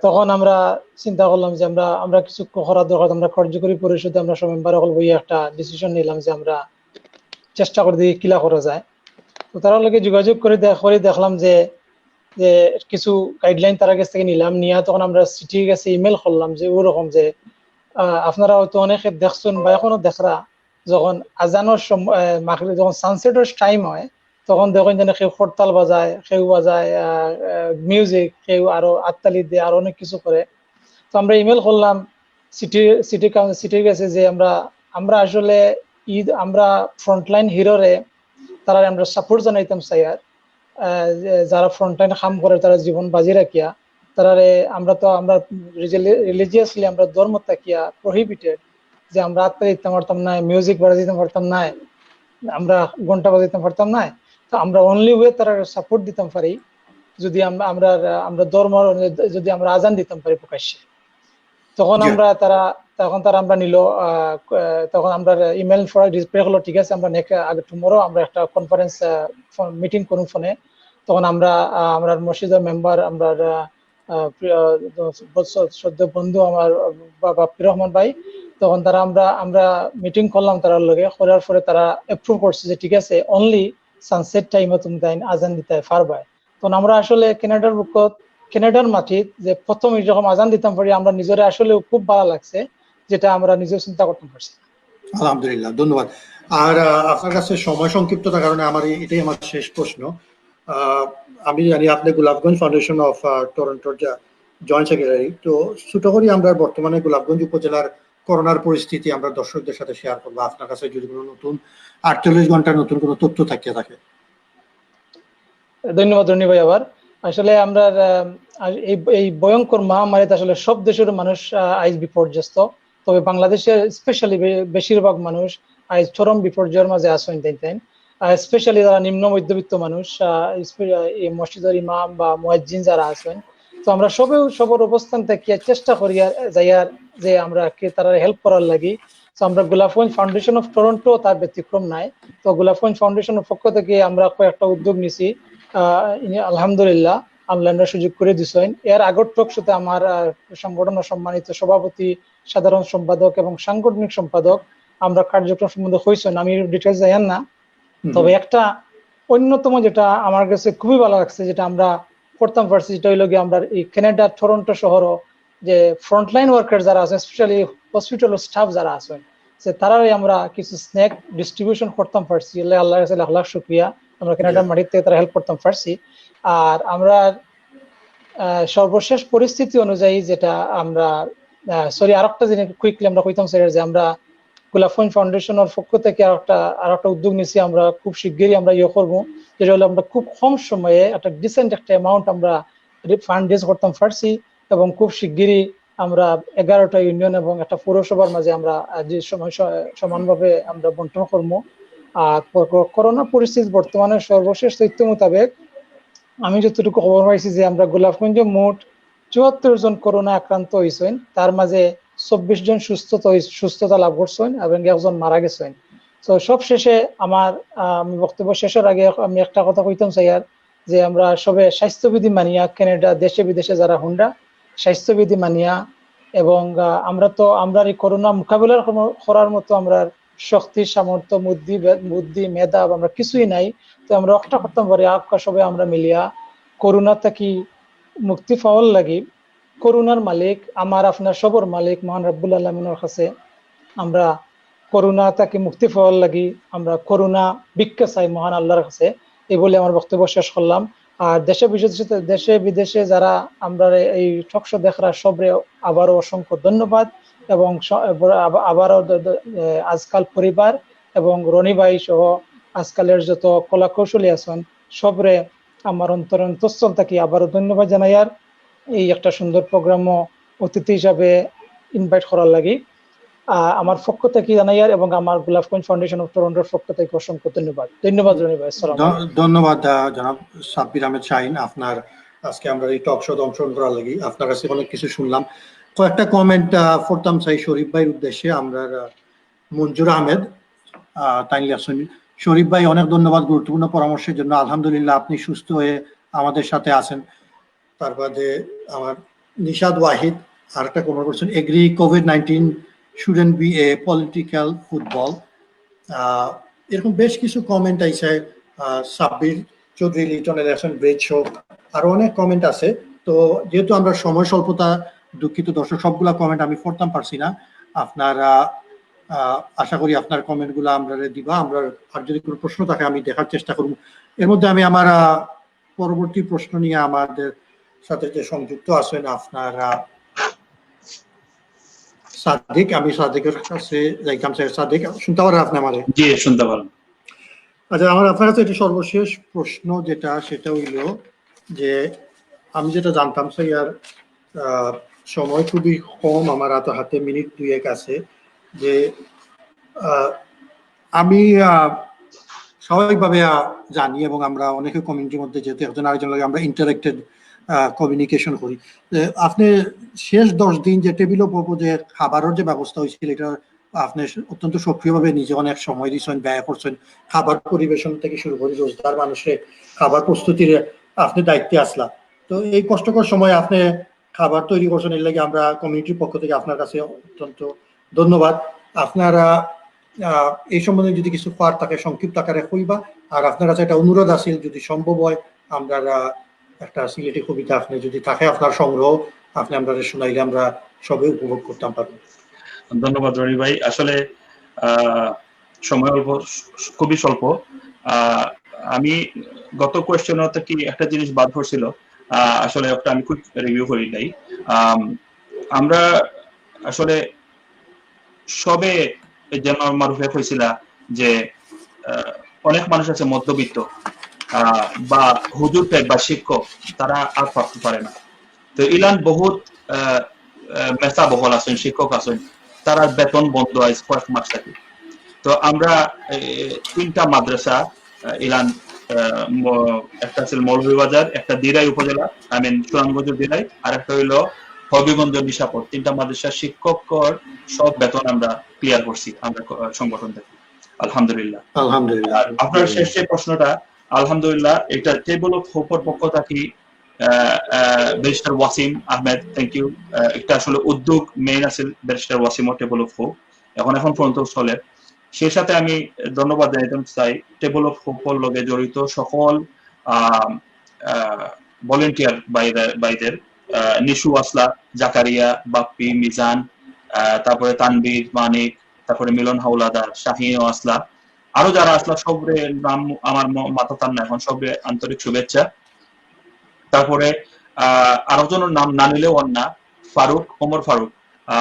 [SPEAKER 3] তখন আমরা চিন্তা করলাম যে আমরা কিছু করার দরকার আমরা কার্যকরী পরিষদে আমরা সব মেম্বার হল বই একটা ডিসিশন নিলাম যে আমরা চেষ্টা করে দিই কিলা করা যায় তো তারা লগে যোগাযোগ করে দেখলাম যে কিছু গাইডলাইন তারা কাছ থেকে নিলাম নিয়ে তখন আমরা চিঠি কাছে ইমেল করলাম যে ওরকম যে আপনারা হয়তো অনেকে দেখছেন বা এখনো দেখরা যখন আজানোর যখন সানসেটের টাইম হয় তখন দেখেন যেন কেউ হরতাল বাজায় কেউ বাজায় মিউজিক কেউ আরো আত্তালি দিয়ে আরো অনেক কিছু করে তো আমরা ইমেল করলাম সিটির কাছে যে আমরা আসলে আমরা ফ্রন্টলাইন হিরোরে তারা আমরা সাপোর্ট জানাইতাম চাইয়ার যারা ফ্রন্টলাইন কাম করে তারা জীবন বাজি রাখিয়া তারারে আমরা রিলিজিয়াসলি আমরা ধর্ম তাকিয়া প্রহিবিটেড যে আমরা আত্মা দিতে পারতাম না মিউজিক বাজাইতে পারতাম না আমরা ঘন্টা বাজাইতে পারতাম না তো আমরা অনলি ওয়ে তারা সাপোর্ট দিতাম পারি যদি আমরা ধর্ম যদি আমরা আজান দিতাম পারি প্রকাশ্যে তখন তারা আমরা নিল তখন আমরা ইমেল ফর ডিসপ্লে হলো ঠিক আছে আমরা আগে টুমরো আমরা একটা কনফারেন্স মিটিং করুন ফোনে তখন আমরা মসজিদের মেম্বার আমরা শ্রদ্ধ বন্ধু আমার বাপ্পি রহমান ভাই তখন আমরা মিটিং করলাম তার লগে করার পরে তারা অ্যাপ্রুভ করছে যে ঠিক আছে অনলি সানসেট টাইমে তুমি তাই আজান দিতে পারবা তখন আমরা আসলে কানাডার মাটিত যে প্রথম যখন আজান দিতাম পারি আমরা নিজেরা আসলে খুব ভালো লাগছে যেটা আমরা নিজেও চিন্তা করতে পারছি
[SPEAKER 2] আলহামদুলিল্লাহ ধন্যবাদ আর আপনার কাছে সময় সংক্ষিপ্ততার কারণে এটাই আমার শেষ প্রশ্ন আমি জানি আপনি গোলাপগঞ্জ ফাউন্ডেশন অফ টরন্টোর জয়েন্ট সেক্রেটারি তো ছোট করে আমরা বর্তমানে গোলাপগঞ্জ উপজেলার করোনার পরিস্থিতি আমরা দর্শকদের সাথে শেয়ার করবো আপনার কাছে যদি কোনো নতুন 48 ঘন্টার নতুন কোনো তথ্য থাকে
[SPEAKER 3] ধন্যবাদ রনি ভাই আবার আসলে আমরা এই ভয়ঙ্কর মহামারীতে আসলে সব দেশের মানুষ আজ বিপর্যস্ত তবে বাংলাদেশের স্পেশালি বেশিরভাগ মানুষ আজ চরম বিপর্যয়ের মাঝে আসেন তাই স্পেশালি যারা নিম্ন মধ্যবিত্ত মানুষ, এই মসজিদের ইমাম বা মুয়াজ্জিন যারা আছেন, তো আমরা সবার অবস্থান থেকে চেষ্টা করি যাইয়ার যে আমরা কে তারা হেল্প করার লাগি। তো আমরা গোলাপগঞ্জ ফাউন্ডেশন অফ টরন্টো তার ব্যতিক্রম নাই। তো গোলাপগঞ্জ ফাউন্ডেশনের পক্ষ থেকে আমরা কয়েকটা উদ্যোগ নিছি, আলহামদুলিল্লাহ আমরা সুযোগ করে দিছেন। এর আগের টকশোতে আমার সংগঠনের সম্মানিত সভাপতি, সাধারণ সম্পাদক এবং সাংগঠনিক সম্পাদক আমরা কার্যক্রম সম্বন্ধে হয়েছেন, আমি ডিটেলস জানি না। তবে একটা অন্যতম যেটা আমার কাছে খুবই ভালো লাগছে, যেটা আমরা করতাম পারছি, যেটা হইল গিয়ে আমরা এই কানাডার টরন্টো শহরও যে ফ্রন্টলাইন ওয়ার্কার যারা আছেন, স্পেশালি হসপিটাল স্টাফ যারা আছেন, যে তারাই আমরা কিছু স্ন্যাক ডিস্ট্রিবিউশন করতাম পারছি। আল্লাহর কাছে লাখ লাখ শুকরিয়া, আমরা কানাডার মাটির থেকে তারা হেল্প করতাম পারছি। আর আমরা সর্বশেষ পরিস্থিতি অনুযায়ী যেটা আমরা আরেকটা জিনিস কুইকলি আমরা কইতাম স্যার, যে আমরা গোলাপগঞ্জ ফাউন্ডেশনের পক্ষ থেকে আর একটা উদ্যোগ নিছি, আমরা খুব শিগগিরই আমরা করবো, যেটা হলো আমরা খুব কম সময়ে একটা ডিসেন্ট একটা অ্যামাউন্ট আমরা ফান্ড রেজ করতাম পারছি, এবং খুব শিগগিরই আমরা 11টা ইউনিয়ন এবং একটা পৌরসভার মাঝে আমরা যে সময় সমানভাবে আমরা বন্টন করবো। আর করোনা পরিস্থিতি বর্তমানে সর্বশেষ তথ্য মোতাবেক আমি যতটুকু খবর পাইছি যে আমরা গোলাপগঞ্জে মোট 74 জন করোনা আক্রান্ত হয়েছেন, তার মাঝে 24 জন সুস্থতা লাভ করছেন এবং 1 জন মারা গেছেন। তো সব শেষে আমার বক্তব্য শেষের আগে আমি একটা কথা কইতাম স্যার, যে আমরা সবে স্বাস্থ্যবিধি মানিয়া, কানাডা দেশে বিদেশে যারা হুন্ডা স্বাস্থ্যবিধি মানিয়া, এবং আমরা এই করোনা মোকাবিলা করার মতো আমরা শক্তি, সামর্থ্য, বুদ্ধি, মেধা আমরা কিছুই নাই। তো আমরা একটা করতাম পারি, সবাই আমরা মিলিয়া করোনা থেকে মুক্তি পাওয়ার লাগি, করোনার মালিক আমার আপনার সবর মালিক মহান রব্বুল আলামিনের কাছে আমরা করোনা থেকে মুক্তি পাওয়ার লাগি আমরা করোনা ভিক্ষা চাই মহান আল্লাহর কাছে। এই বলে আমার বক্তব্য শেষ করলাম। আর দেশে বিদেশে যারা আমরা এই টকশো দেখরা সবরে আবারও অসংখ্য ধন্যবাদ, এবং আবারও আজকাল পরিবার এবং রনি ভাই সহ আজকালের যত কলা কৌশলী আছেন সবরে আমার অন্তঃস্থল থেকে আবারও ধন্যবাদ জানাই। আর এই একটা সুন্দর প্রোগ্রামও অতিথি হিসাবে ইনভাইট করার লাগি আমার পক্ষ থেকে জানাই, আর এবং আমার গোলাপগঞ্জ ফাউন্ডেশন অফ টরন্টোর পক্ষ থেকে অসংখ্য ধন্যবাদ রনি ভাই।
[SPEAKER 2] ধন্যবাদ জনাব সাব্বির আহমেদ শাহিন, আপনার আজকে আমরা এই টক শোতে অংশগ্রহণ করার লাগি। আপনার কাছে অনেক কিছু শুনলাম, কয়েকটা কমেন্ট করতাম চাই শরীফ ভাইয়ের উদ্দেশ্যে। আমরা মঞ্জুর আহমেদ তাইলে আসুন। শরীফ ভাই অনেক ধন্যবাদ গুরুত্বপূর্ণ পরামর্শের জন্য। আলহামদুলিল্লাহ আপনি সুস্থ হয়ে আমাদের সাথে আছেন। তার বাদে আমার নিশাদ ওয়াহিদ আর একটা কমেন্ট করছেন, agree COVID-19 shouldn't be a political football. এরকম বেশ কিছু কমেন্ট আইছে। Sabbir Chowdhury, Liton election bridge show, আরো অনেক কমেন্ট আছে। তো যেহেতু আমরা সময় স্বল্পতা, দুঃখিত দর্শক, সবগুলা কমেন্ট আমি পড়তাম পারছি না। আপনারা আশা করি আপনার কমেন্ট গুলা আমরা দিবা। আমরা আর যদি কোনো প্রশ্ন থাকে আমি দেখার চেষ্টা করব। এর মধ্যে আমি আমার পরবর্তী প্রশ্ন নিয়ে আমাদের সাথে যে সংযুক্ত আছেন আপনারা সাদিক, আমি সাদিকের কাছে যাইতাম। সাদিক শুনতে পারেন আপনি আমারে?
[SPEAKER 4] জি শুনতে পারেন।
[SPEAKER 2] আচ্ছা, আমার আপনার কাছে একটা সর্বশেষ প্রশ্ন সেটা হইল যে আমি যেটা জানতাম স্যার, সময় খুবই কম আমার হাতে মিনিট 2 আছে, যে আমি স্বাভাবিকভাবে জানি এবং আমরা অনেকে কমিউনিটির মধ্যে যেহেতু একজন আরেকজন লাগে আমরা ইন্টারেক্টেড কমিউনিকেশন করি। আপনি শেষ 10 দিন যে টেবিল যে খাবারের যে ব্যবস্থা হয়েছিল, এটা আপনি অত্যন্ত সক্রিয়ভাবে নিজে অনেক সময় দিচ্ছেন, ব্যয় করছেন। খাবার পরিবেশন থেকে শুরু করে রোজগার মানুষের খাবার প্রস্তুতির আপনি দায়িত্বে আসলা। তো এই কষ্টকর সময় আপনি খাবার তৈরি করছেন, এর লাগে আমরা কমিউনিটির পক্ষ থেকে আপনার কাছে অত্যন্ত ধন্যবাদ। আপনারা এই সম্বন্ধে যদি কিছু পার থাকে সংক্ষিপ্ত আকারে কইবা। আর আপনার কাছে একটা অনুরোধ আছে, যদি সম্ভব হয় আমরা একটা সিলেটি কবিতা আপনি যদি থাকে আপনার সংগ্রহ আপনি আমরা শোনাইলে আমরা সবাই উপভোগ করতাম পারবো।
[SPEAKER 4] ধন্যবাদ রনি ভাই। আসলে সময় খুবই স্বল্প। আমি গত কোয়েশ্চেন থেকে একটা জিনিস বাদ পড়ছিল, আসলে একটা আমি কুইক রিভিউ করি নাই। আমরা আসলে সবে যেন মারুফে হয়েছিল যে অনেক মানুষ আছে মধ্যবিত্ত বা হুজুর টাইপ বা শিক্ষক, তারা আর পারতে পারে না। তো ইলান বহুত মেসা বহল আছেন, শিক্ষক আছেন, তারা বেতন বন্ধ হয় কয়েক মাস থেকে। তো আমরা তিনটা মাদ্রাসা ইলান, একটা আছে মৌলভীবাজার, একটা দিরাই উপজেলা, সুনামগঞ্জ দিরাই, আর একটা হইলো হবিগঞ্জ নিশাপুর, তিনটা মাদ্রাসার শিক্ষকর সব বেতন আমরা ক্লিয়ার করছি আমরা সংগঠন থেকে, আলহামদুলিল্লাহ।
[SPEAKER 2] আলহামদুলিল্লাহ।
[SPEAKER 4] আর আপনার শেষ যে প্রশ্নটা, আলহামদুলিল্লাহ এটা টেবল অফ হোপের পক্ষ থেকে barrister Wasim Ahmed, thank you. এটা আসলে উদ্যোগ মেইন আছে barrister Wasim table of hope, এখন পর্যন্ত চলে। সেই সাথে আমি ধন্যবাদ জানাইতে চাই টেবল অফ হোপের লগে জড়িত সকল ভলেন্টিয়ার ভাইদের, নিশু আসলা, জাকারিয়া, বাপ্পি, মিজান, তারপরে তানবীর, মানিক, তারপরে মিলন হাওলাদার, শাহিন আসলা, আরো যারা আসলা সবরে নাম আমার মাথা তার না এখন, সবরে আন্তরিক শুভেচ্ছা। তারপরে আরো জনের নাম না নিলেও অন্য, ফারুক, ওমর ফারুক,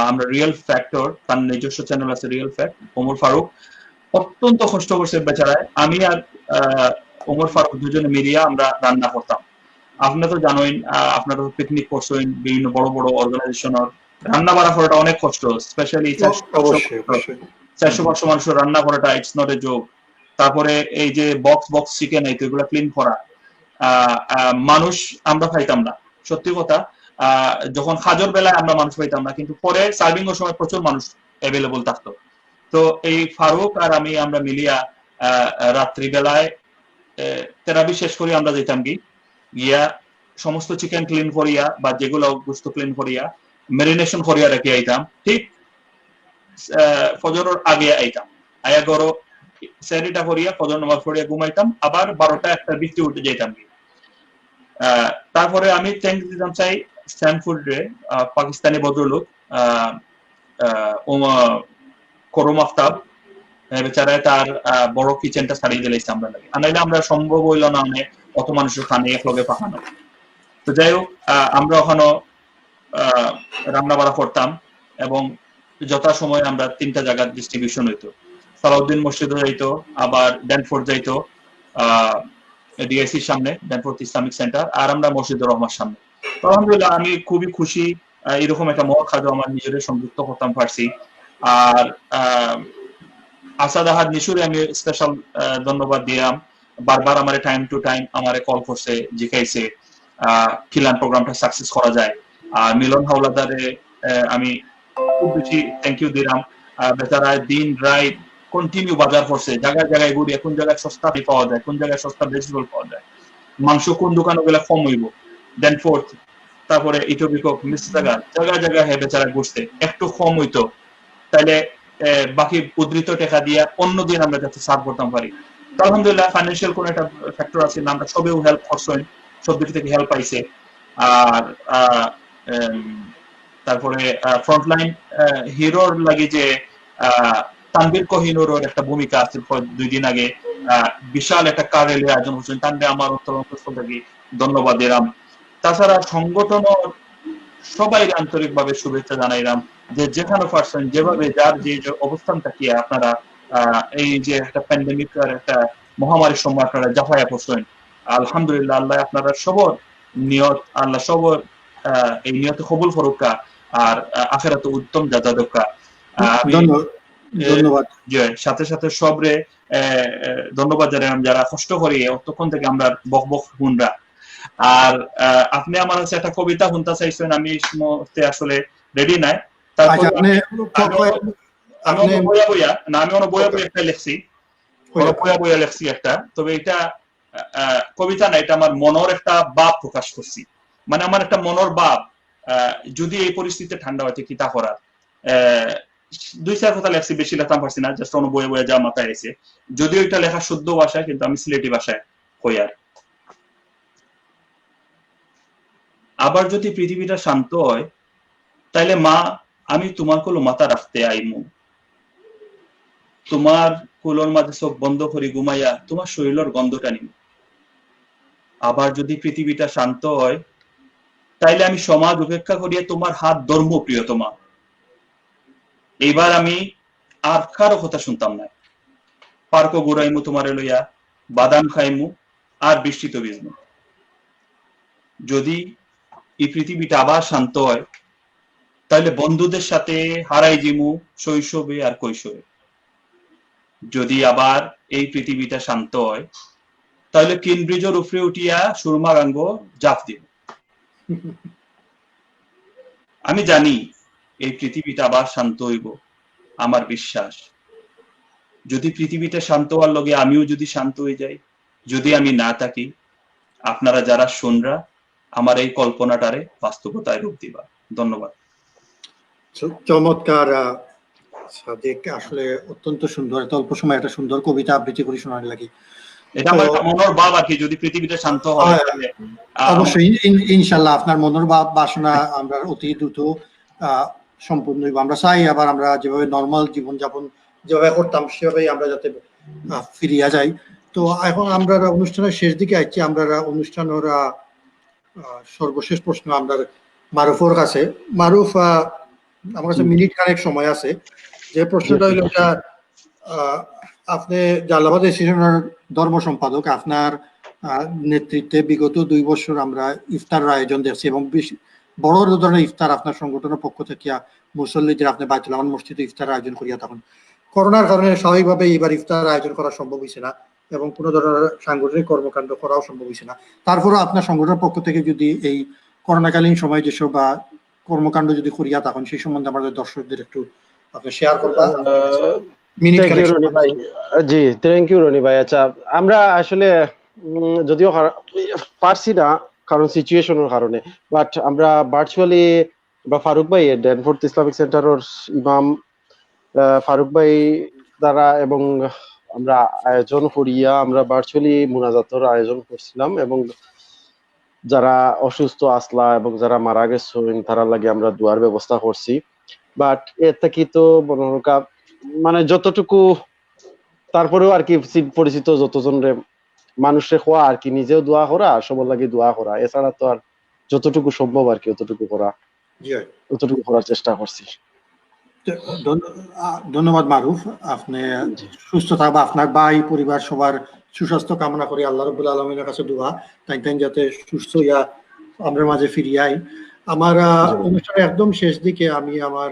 [SPEAKER 4] আমরা রিয়েল ফ্যাক্টর, তার নিজস্ব চ্যানেল আছে রিয়েল ফ্যাক্ট, ওমর ফারুক অত্যন্ত কষ্ট করছে বেচারায়। আমি আর ওমর ফারুক দুজনে মিলিয়ে আমরা রান্না করতাম। আপনারা তো জানেন, আপনারা তো পিকনিক করছেন বিভিন্ন বড় বড় অর্গানাইজেশনের, রান্না বাড়া করাটা অনেক কষ্ট, স্পেশালি 400-500 মানুষের রান্না করাটা ইটস নট এ জোক। তারপরে এই যে বক্স চিকেন এই তো এগুলো ক্লিন করা, মানুষ আমরা পাইতাম না, সত্যি কথা। যখন খাজর বেলায় আমরা মানুষ পাইতাম না, কিন্তু পরে সার্ভিং এর সময় প্রচুর মানুষ অ্যাভেলেবল থাকতো। তো এই ফারুক আর আমি আমরা মিলিয়া রাত্রি বেলায় তেরাবি শেষ করি আমরা যেতাম গিয়া সমস্ত চিকেন ক্লিন করিয়া বা যেগুলো গোশত ক্লিন করিয়া ম্যারিনেশন করিয়া রেখে আইতাম, ঠিক ফজরের আগে আইতাম, আয়া গরো সেরিটা করিয়া ফজর নামাজ পড়িয়া ঘুমাইতাম, আবার 12টা-1টার ভিতরে উঠে যেতাম। তারপরে আমি থ্যাংক দিতাম চাই স্ট্যানফোর্ড রে পাকিস্তানি ভদ্রলোক করম আফতাব, বেচারায় তার বড় কিচেনটা ছাড়িয়ে দিলাইছে আমরা লাগে, আনাইলে আমরা সম্ভব হইল না অত মানুষের খানে একলগে পাঠানো। তো যাই হোক, আমরা ওখানে রান্না বাড়া করতাম এবং যথা সময় আমরা 3টা জায়গার ডিস্ট্রিবিউশন হইতো, সালাউদ্দিন মসজিদে যাইতো, আবার ড্যানফোর্ড যাইতো ডিআইসির সামনে, ড্যানফোর্ড ইসলামিক সেন্টার, আর আমরা মসজিদুর রহমান সামনে। আলহামদুলিল্লাহ আমি খুবই খুশি এরকম একটা মহৎ কাজে আমার নিজেদের সংযুক্ত করতাম পারছি। আর আসাদ আহাদ নিশুরে আমি স্পেশাল ধন্যবাদ দিলাম, বারবার আমার টাইম টু টাইম আমারে কল করছে, জিজ্ঞাইছে কিলান প্রোগ্রামটা সাকসেস করা যায়। আর মিলন হাওলাদারে আমি খুব বেশি থ্যাংক ইউ দিলাম, বেচারা দিন রাত কন্টিনিউ বাজার করছে, জায়গায় জায়গায় ঘুরি, কোন জায়গায় সস্তা পাওয়া যায়, কোন জায়গায় সস্তা ভেজিটেবল পাওয়া যায়, মাংস কোন দোকানে গেলে কম হইব, ড্যানফোর্থ, তারপরে ইটোবিকক, মিসিসাগা, জায়গায় জায়গায় হ্যাঁ বেচারা ঘুরছে, একটু কম হইতো তাইলে বাকি উদ্ধৃত টাকা দিয়া অন্যদিন আমরা যাতে সার্ভ করতাম পারি। তো আলহামদুলিল্লাহ ফাইন্যান্সিয়াল কোন একটা ফ্যাক্টর আছে, আমরা সবেও হেল্প করছেন, সব দিক থেকে হেল্প পাইছে। আর তারপরে ফ্রন্টলাইন হিরোর লাগে যে তানভীর কোহিনুরের একটা ভূমিকা আছে, 2 দিন আগে বিশাল একটা কার র্যালি আয়োজন করছেন, তানভীর আমার অন্তরস্থল থেকে ধন্যবাদ দিলাম। তাছাড়া সংগঠন সবাই আন্তরিকভাবে শুভেচ্ছা জানাইলাম, যে যেখানে পারছেন যেভাবে যার যে অবস্থান থাকিয়ে আপনারা এই যে একটা প্যান্ডেমিক আর একটা মহামারীর সময় আপনারা জাফায়া পড়ছেন, আলহামদুলিল্লাহ আল্লাহ আপনারা সবর নিয়ত, আল্লাহ সবর এই নিয়ত কবুল করুকা আর আখিরাতে উত্তম জাযা দকা।
[SPEAKER 2] ধন্যবাদ।
[SPEAKER 4] সাথে সাথে সবরে ধন্যবাদ জানালাম যারা কষ্ট করি অতক্ষণ থেকে আমরা বক বক গুনরা। আর আপনি আমার কাছে একটা কবিতা শুনতে চাইছেন, আমি আসলে রেডি নাই। তারপর আমি বইয়া একটা লিখছি, বইয়া লিখছি একটা, তবে এটা কবিতা না, এটা আমার মনের একটা ভাব প্রকাশ করছি, মানে আমার একটা মনের ভাব, যদি এই পরিস্থিতিতে ঠান্ডা হয়েছে কি তা করার। 2-4 কথা লেখছি, বেশি লেখতাম পারছি না, জাস্ট অন্য বইয়ে বইয়ে যা মাথায় এসে, যদিও এটা লেখা শুদ্ধ ভাষায় কিন্তু আমি সিলেটি ভাষায় কই। আর আবার যদি পৃথিবীটা শান্ত হয় তাইলে মা আমি তোমার কোলো মাথা রাখতে আইমু, তোমার কোলোর মাঝে চোখ বন্ধ করি ঘুমাইয়া তোমার শরীরের গন্ধটা নিমু। আবার যদি পৃথিবীটা শান্ত হয় তাইলে আমি সমাজ উপেক্ষা করিয়া তোমার হাত ধর্ম প্রিয়তমা। এইবার আমি আর কারো কথা শুনতাম না, পার্ক ঘুরাইমু তোমারে লইয়া, বাদাম খাইমু আর বৃষ্টিতে ভিজমু। যদি এই পৃথিবীটা আবার শান্ত হয় তাহলে বন্ধুদের সাথে হারাই জিমু শৈশবে আর কৈশোরে। যদি আবার এই পৃথিবীটা শান্ত হয় তাহলে কেমব্রিজের উপরে উঠিয়া সুরমা গাঙ্গ জাপ দিব। আমি জানি এই পৃথিবীটা আবার শান্ত হইব, আমার বিশ্বাস। যদি পৃথিবীটা শান্ত হওয়ার লগে আমিও যদি শান্ত হয়ে যাই, যদি আমি না থাকি, আপনারা যারা শুনরা আমার এই কল্পনাটারে বাস্তবতায় রূপ দিবা। ধন্যবাদ।
[SPEAKER 2] চমৎকার সাদিক, আসলে অত্যন্ত সুন্দর, এত অল্প সময় একটা সুন্দর কবিতা আবৃত্তি করে শোনার লাগে।
[SPEAKER 4] এটা আমার একটা মনের ভাব আর কি, যদি পৃথিবীটা শান্ত হয় তাহলে
[SPEAKER 2] অবশ্যই ইনশাল্লাহ আপনার মনের বাসনা আমরা অতি দ্রুত সম্পূর্ণ হইব। আমরা চাই আবার আমরা যেভাবে নর্মাল জীবনযাপন যেভাবে করতাম সেভাবেই আমরা যাতে ফিরিয়া যাই। তো এখন আমরা অনুষ্ঠানের শেষ দিকে আসছি। আমরা অনুষ্ঠানের সর্বশেষ প্রশ্ন আমরা মারুফের কাছে। মারুফ, আমার কাছে মিনিট খানেক সময় আছে। যে প্রশ্নটা হইল এটা, আপনি জালালাবাদ এসোসিয়েশনের ধর্ম সম্পাদক, আপনার নেতৃত্বে বিগত 2 বছর আমরা ইফতার আয়োজন দেখছি এবং বড় ধরনের ইফতার আপনার সংগঠনের পক্ষ থেকে মুসল্লিদের আপনি বাইতুল আমান মসজিদে ইফতার আয়োজন করিয়া থাকুন। করোনার কারণে স্বাভাবিকভাবে এবার ইফতার আয়োজন করা সম্ভব হয়েছে না এবং কোনো ধরনের সাংগঠনিক কর্মকাণ্ড করাও সম্ভব হয়েছে না। তারপরেও আপনার সংগঠনের পক্ষ থেকে যদি এই করোনাকালীন সময় যেসব বা কর্মকাণ্ড যদি করিয়া থাকুন সেই সম্বন্ধে আমাদের দর্শকদের একটু আপনি শেয়ার করবা।
[SPEAKER 5] জি, থ্যাংক ইউ রনি ভাই। আচ্ছা, আমরা আসলে যদিও পারছি না কারণ সিচুয়েশনের কারণে, বাট আমরা ভার্চুয়ালি বা ফারুক ভাই ড্যানফোর্থ ইসলামিক সেন্টারের ইমাম ফারুক ভাই দ্বারা এবং আমরা আয়োজন করিয়া আমরা ভার্চুয়ালি মুনাজাতের আয়োজন করছিলাম এবং যারা অসুস্থ আসলা এবং যারা মারা গেছেন তারা লাগে আমরা দোয়ার ব্যবস্থা করছি। বাট এর থেকে তো মানে যতটুকু তারপরেও আর কি পরিচিত যতজন মানুষের হওয়া আর কি, নিজেও দোয়া করা আর সবার লাগে দোয়া করা, এছাড়া তো আর যতটুকু সম্ভব আর কি অতটুকু করার চেষ্টা করছি।
[SPEAKER 2] ধন্যবাদ মারুফ, আপনি সুস্থ থাকবা, আপনার ভাই পরিবার সবার সুস্বাস্থ্য কামনা করি। আল্লাহ রাব্বুল আলামিনের কাছে দোয়া তাই যাতে সুস্থ হইয়া আমরা মাঝে ফিরিয়ে আই। আমার অনুষ্ঠানের একদম শেষ দিকে আমি আমার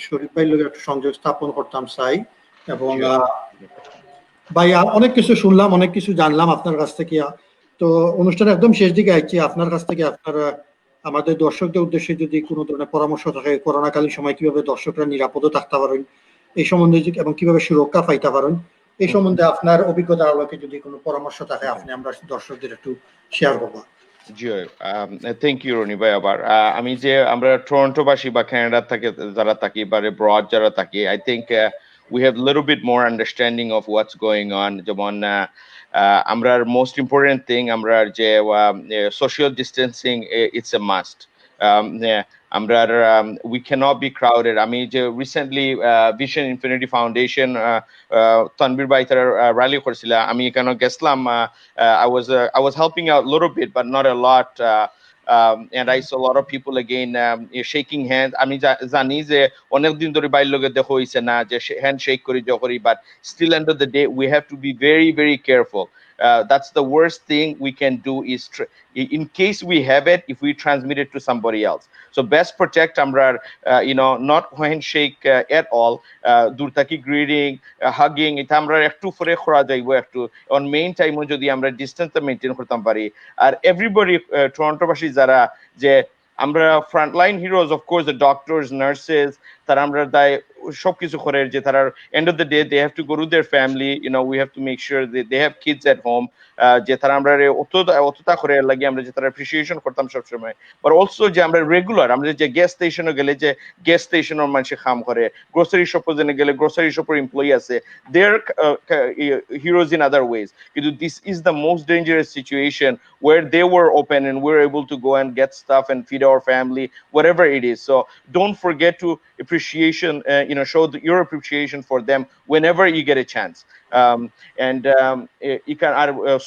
[SPEAKER 2] শরীফ ভাইয়ের লগে একটু সংযোগ স্থাপন করতাম চাই এবং ভাই অনেক কিছু শুনলাম, অনেক কিছু জানলাম আপনার কাছ থেকে। তো অনুষ্ঠানের একদম শেষ দিকে আইছি, আপনার কাছ থেকে আপনারা আমাদের দর্শকদের উদ্দেশ্যে যদি কোনো ধরনের পরামর্শ থাকে, করোনাকালীন সময় কিভাবে দর্শকরা নিরাপদে থাকতে পারেন এই সম্বন্ধে এবং কিভাবে সুরক্ষা পাইতে পারেন এই সম্বন্ধে আপনার অভিজ্ঞতার আলোকে যদি কোনো পরামর্শ থাকে আপনি আমরা দর্শকদের একটু শেয়ার করবো।
[SPEAKER 6] জি, থ্যাংক ইউ রনি ভাই। আবার আমি যে আমরা টরন্টোবাসী বা কানাডা থেকে যারা থাকি বা ব্রড যারা থাকি, I think we have a little bit more understanding of what's going on. যেমন আমরা most important thing আমরা যে social distancing, it's a must. আমরা we cannot be crowded. আমি যে recently Vision Infinity Foundation Tanvir ভাই তারা rally করছিল, আমি এখানে গেছিলাম। I was helping out a little bit but not a lot. And I saw a lot of people again shaking hands. আমি জানি যে অনেকদিন ধরে বাইর লোকে দেখো হইছে না যে হ্যান্ড শেক করি যখনই, but still end of the day we have to be very very careful. That's the worst thing we can do is in case we have it, if we transmit it to somebody else. So best protect amra not handshake at all. Durtaki greeting, hugging it amra ekটু পরে করা যাইবো, একটু on main time যদি আমরা distance maintain করতাম পারি। আর everybody টরন্টোবাসী যারা যে আমরা frontline heroes, of course the doctors, nurses, তারা আমরা দায় সবকিছু করে যে তারা end of the day they have to go to their family, we have to make sure that they have kids at home, যে তারা আমরা অতটা করে লাগে আমরা যে তারা appreciation করতাম সব সময়। but also যে আমরা রেগুলার আমরা যে গ্যাস স্টেশনে গেলে যে গ্যাস স্টেশনের মানুষ কাম করে, গ্রোসারি শপে গেলে গ্রোসারি শপের এমপ্লয়ি আছে, they are heroes in other ways. কিন্তু this is the most dangerous situation where they were open and we're able to go and get stuff and feed our family, whatever it is. So don't forget to appreciation, show your appreciation for them whenever you get a chance. You can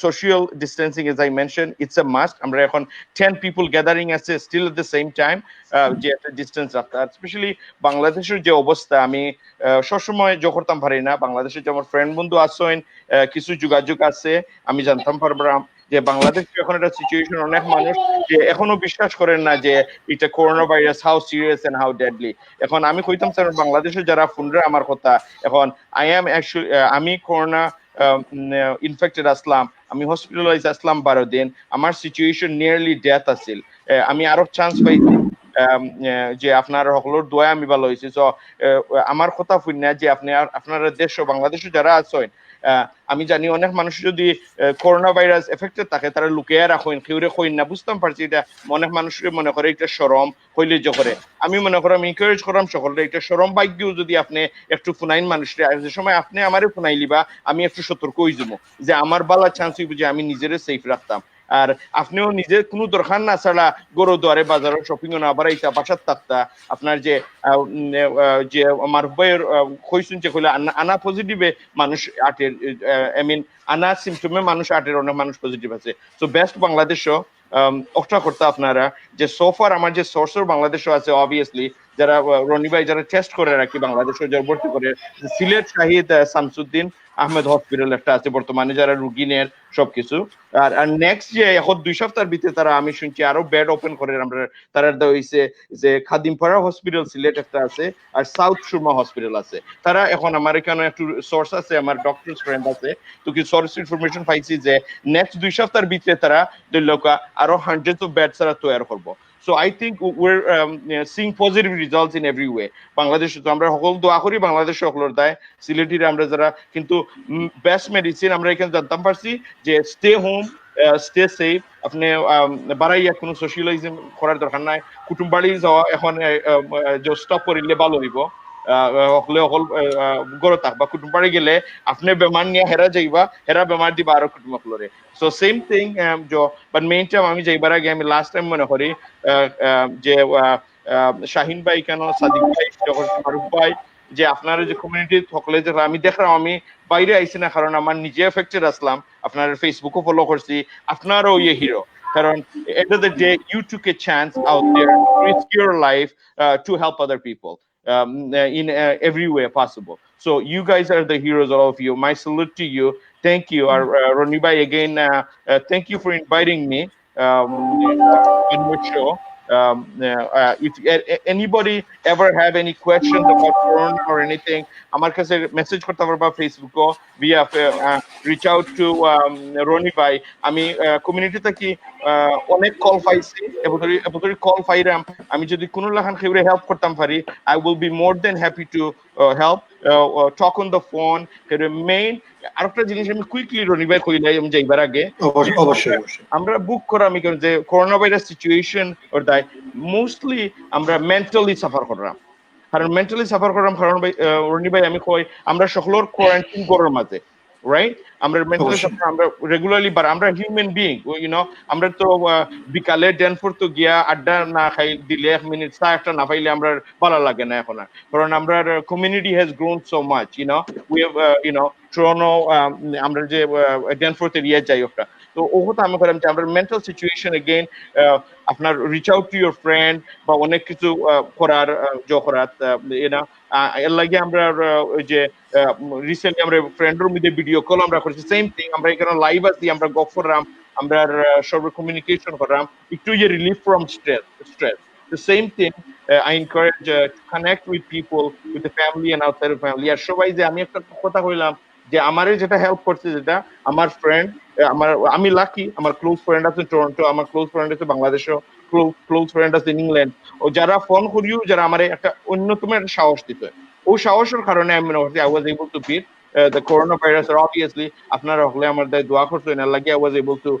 [SPEAKER 6] social distancing, as I mentioned, it's a must. আমরা এখন 10 people gathering আছে still at the same time, যে একটা distance রাখতে। Specially বাংলাদেশের যে অবস্থা, আমি সবসময় করতাম পারি না। বাংলাদেশের যে আমার ফ্রেন্ড বন্ধু আছেন, কিছু যোগাযোগ আছে, আমি জানতাম পারবো যে বাংলাদেশ এখন একটা সিচুয়েশন, অনেক মানুষ যে এখনো বিশ্বাস করেন না যে এটা corona virus how serious and how deadly. এখন আমি কইতাম স্যার বাংলাদেশে যারা শুনরে আমার কথা, এখন আমি করোনা ইনফেক্টেড আসলাম, আমি হসপিটালাইজ আসলাম 12 দিন, আমার সিচুয়েশন নিয়ারলি ডেথ আছিল, আমি আরো চান্স পাইছি যে আপনার সকলের দোয়া আমি ভালো হয়েছি। তো আমার কথা শুনে যে আপনারা দেশ বাংলাদেশে যারা আছেন, আমি জানি অনেক মানুষ যদি করোনা ভাইরাস এফেক্টেড থাকে তারা লুকিয়ে রাখেন, কেউরে কইন না, বুঝতাম পারছি এটা অনেক মানুষের মনে করে এটা শরম হইলেজ করে। আমি মনে করি আমি এনকারেজ করলাম সকলে এটা শরম ভাগ্যও যদি আপনি একটু ফুনাইন মানুষের, যে সময় আপনি আমারে ফুনাইলিবা আমি একটু সতর্ক হয়ে যাবো যে আমার বালা চান্স হইব যে আমি নিজেরে সেফ রাখতাম। আর আপনিও নিজে কোনো দরকার না ছাড়া গরু দুয়ারে বাজারে শপিং না বাড়াইতা বাসার থাকতা, আপনার যে যে আমার ভাইয়ের কইসুন যে কইলে আনা পজিটিভে মানুষ আটের, আই মিন আনা সিমটমে মানুষ আটের অনেক মানুষ পজিটিভ আছে। সো বেস্ট বাংলাদেশও অক্টা করতে আপনারা যে সোফার আমার যে সোর্সের বাংলাদেশও আছে অবভিয়াসলি, যারা রনি ভাই যারা টেস্ট করে রাখি বাংলাদেশও যারা ভর্তি করে, সিলেট শাহিদ শামসুদ্দিন আহমেদ হসপিটাল একটা আছে বর্তমানে যারা রুগী নেয় সবকিছু। আর নেক্সট যে এখন 2 সপ্তাহের ভিতরে তারা আমি শুনছি আরো বেড ওপেন করে আমরা, তারা হইছে যে খাদিমপাড়া হসপিটাল সিলেট একটা আছে আর সাউথ সুরমা হসপিটাল আছে। তারা এখন আমার এখানে একটু সোর্স আছে, আমার ডক্টর ফ্রেন্ড আছে, তো কি সোর্স ইনফরমেশন পাইছি যে নেক্সট 2 সপ্তাহের ভিতরে তারা আরো হান্ড্রেডস অফ বেডস তারা তৈরি করবো। So I think we're seeing positive results in every way. Bangladesh তো আমরা সকল দোয়া করি বাংলাদেশ সকলের দায়, সিলেটির আমরা যারা কিন্তু বেস্ট মেডিসিন আমরা এখানে জানতাম পারছি যে স্টে হোম, স্টে সেফ, আপনি বাড়াইয়া কোনো সোশ্যালাইজম করার দরকার নাই, কুটুম বাড়ি যাওয়া এখন স্টপ করিলে ভালো হইব, হকলে অকল গড় থাকবা, কুটুম বাড়ি গেলে আপনি বেমার নিয়ে হেরা যাইবা, হেরা বেমার দিবা আরো কুটুম হকলরে। So same thing but main time আমি যাইবার আগে আমি লাস্ট টাইম মনে করি যে শাহিন ভাই কেন, সাদিক ভাই, মারুফ ভাই, যে আপনারা যে কমিউনিটি সকলে যে আমি দেখলাম, আমি বাইরে আইছি না কারণ আমার নিজে এফেক্টেড আসলাম, আপনার ফেসবুকও ফলো করছি, আপনারও ইয়ে হিরো, কারণ end of the day you took a chance out there to risk your life to help other people in every way possible. So you guys are the heroes, all of you. My salute to you. Thank you. Roni Bhai, again, thank you for inviting me on your show. If anybody ever have any questions about Corona or anything, আমার কাছে message করতে পারবা ফেসবুকও, via reach out to Roni Bhai. আমি কমিউনিটিতে কি অনেক call পাইছি, এবতরি call পাইরাম, আমি যদি কোনো লাখান খেউরে হেল্প করতাম পারি, I will be more than happy to help, talk on the phone. Main আরেকটা জিনিস আমি কুইকলি রনি ভাই কইলাই আমি যাইবার আগে,
[SPEAKER 2] অবশ্যই
[SPEAKER 6] আমরা বুক করা আমি যে করোনা ভাইরাস সিচুয়েশন ওর দায় মোস্টলি আমরা মেন্টালি সাফার করলাম, কারণ মেন্টালি সাফার করলাম কারণ রনি ভাই আমি কই আমরা সকলের কোয়ারেন্টাইন করার মাঝে, রাইট? আমরা মেন্টালি সাফার, আমরা রেগুলারলি, আমরা হিউম্যান বিইং, আমরা তো বিকালে ড্যানফোর তো গিয়া আড্ডা না খাই দিলে 1 মিনিট চা একটা না পাইলে আমরা ভালো লাগে না এখন, কারণ আমরা community has grown so much, we have Toronto, আমরা যে ড্যানফোর্থ এরিয়া যাই ওটা, তো ও কথা আমি বললাম যে আমরা মেন্টাল সিচুয়েশন এগেইন আপনার reach out to your friend বা অনেক কিছু করার করাত এর লাগে আমরা ওই যে রিসেন্টলি আমরা ফ্রেন্ডের মধ্যে ভিডিও কল আমরা করছি, সেম থিং আমরা এখানে লাইভ আছি, আমরা গপ করলাম, আমরা সব কমিউনিকেশন করলাম, একটু যে relief from stress. The same thing, I encourage to connect with people, with the family and outside of family. আর সবাই যে আমি একটা কথা কইলাম যে আমারে যেটা হেল্প করছে, যেটা আমার ফ্রেন্ড, আমি লাকি, আমার ক্লোজ ফ্রেন্ড আছে টরন্টো, আমার ক্লোজ ফ্রেন্ড আছে বাংলাদেশও, ক্লোজ ফ্রেন্ড আছে ইংল্যান্ড, ও যারা ফোন করিও যারা আমার একটা অন্যতম একটা সাহস দিতে, ও সাহসের কারণে আমি মনে করছি I was able to beat the coronavirus. Or obviously আপনারা হলে আমার দোয়া করছেন, এর লাগে I was able to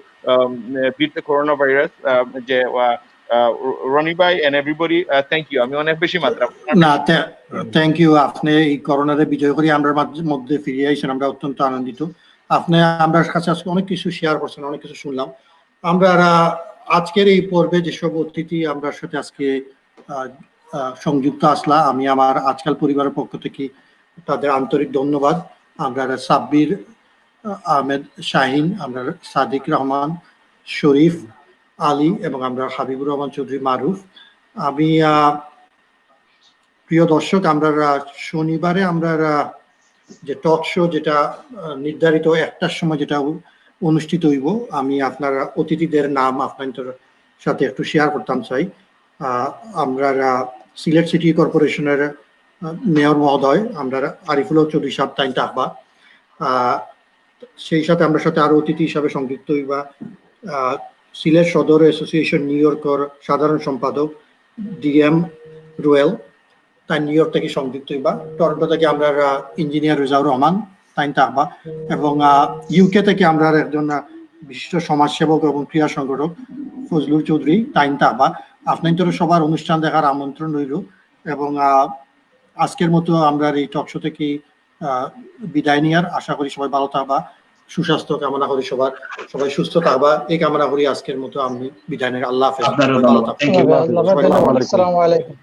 [SPEAKER 6] beat the coronavirus. যে রনি ভাই and everybody, thank you. আমি অনেক বেশি মাত্রা
[SPEAKER 2] না, থ্যাংক ইউ। আপনি এই করোনারে বিজয় করি আমরা মধ্যে ফিরে আইছেন, আমরা অত্যন্ত আনন্দিত। আপনি আমরা কাছে আজকে অনেক কিছু শেয়ার করছেন, অনেক কিছু শুনলাম। আমরা আজকের এই পর্বে যেসব অতিথি আমরা সাথে আজকে সংযুক্ত আসলা, আমি আমার আজকাল পরিবারের পক্ষ থেকে তাদের আন্তরিক ধন্যবাদ। আমরা সাব্বির আহমেদ শাহিন, আমরা সাদিক রহমান, শরীফ আলী এবং আমরা হাবিবুর রহমান চৌধুরী মারুফ। আমি প্রিয় দর্শক, আমরা শনিবারে আমরা যে টক শো যেটা নির্ধারিত 1টার সময় যেটা অনুষ্ঠিত হইব। আমি আপনার অতিথিদের নাম আপনাদের সাথে একটু শেয়ার করতাম চাই। আমরা সিলেট সিটি কর্পোরেশনের মেয়র মহোদয় আমরা আরিফুল হক চৌধুরী সাহেব তাইন থাকবা। সেই সাথে আমরা সাথে আরো অতিথি হিসাবে সংযুক্ত হইবা সিলেট সদর অ্যাসোসিয়েশন নিউ ইয়র্কের সাধারণ সম্পাদক ডিএম রুয়েল, তাই নিউ ইয়র্ক থেকে সংযুক্ত হইবা। টরন্টো থেকে আমরা ইঞ্জিনিয়ার রেজাউর রহমান তাইন থাকবা, এবং ইউকে থেকে আমরা একজন বিশিষ্ট সমাজসেবক এবং ক্রীড়া সংগঠক ফজলুল চৌধুরী তাইন থাকবা। আপনাদের সবার অনুষ্ঠান দেখার আমন্ত্রণ রইল, এবং আজকের মতো আমরা এই টক শো থেকে বিদায় নেওয়ার আশা করি সবাই ভালো থাকবা, সুস্বাস্থ্য কামনা করি, সবাই সুস্থ থাকবা এই কামনা করি আজকের মতো আমি বিদায় নেই। আল্লাহ হাফেজ।
[SPEAKER 4] আপনারও ধন্যবাদ। Thank you.
[SPEAKER 3] আসসালামু আলাইকুম।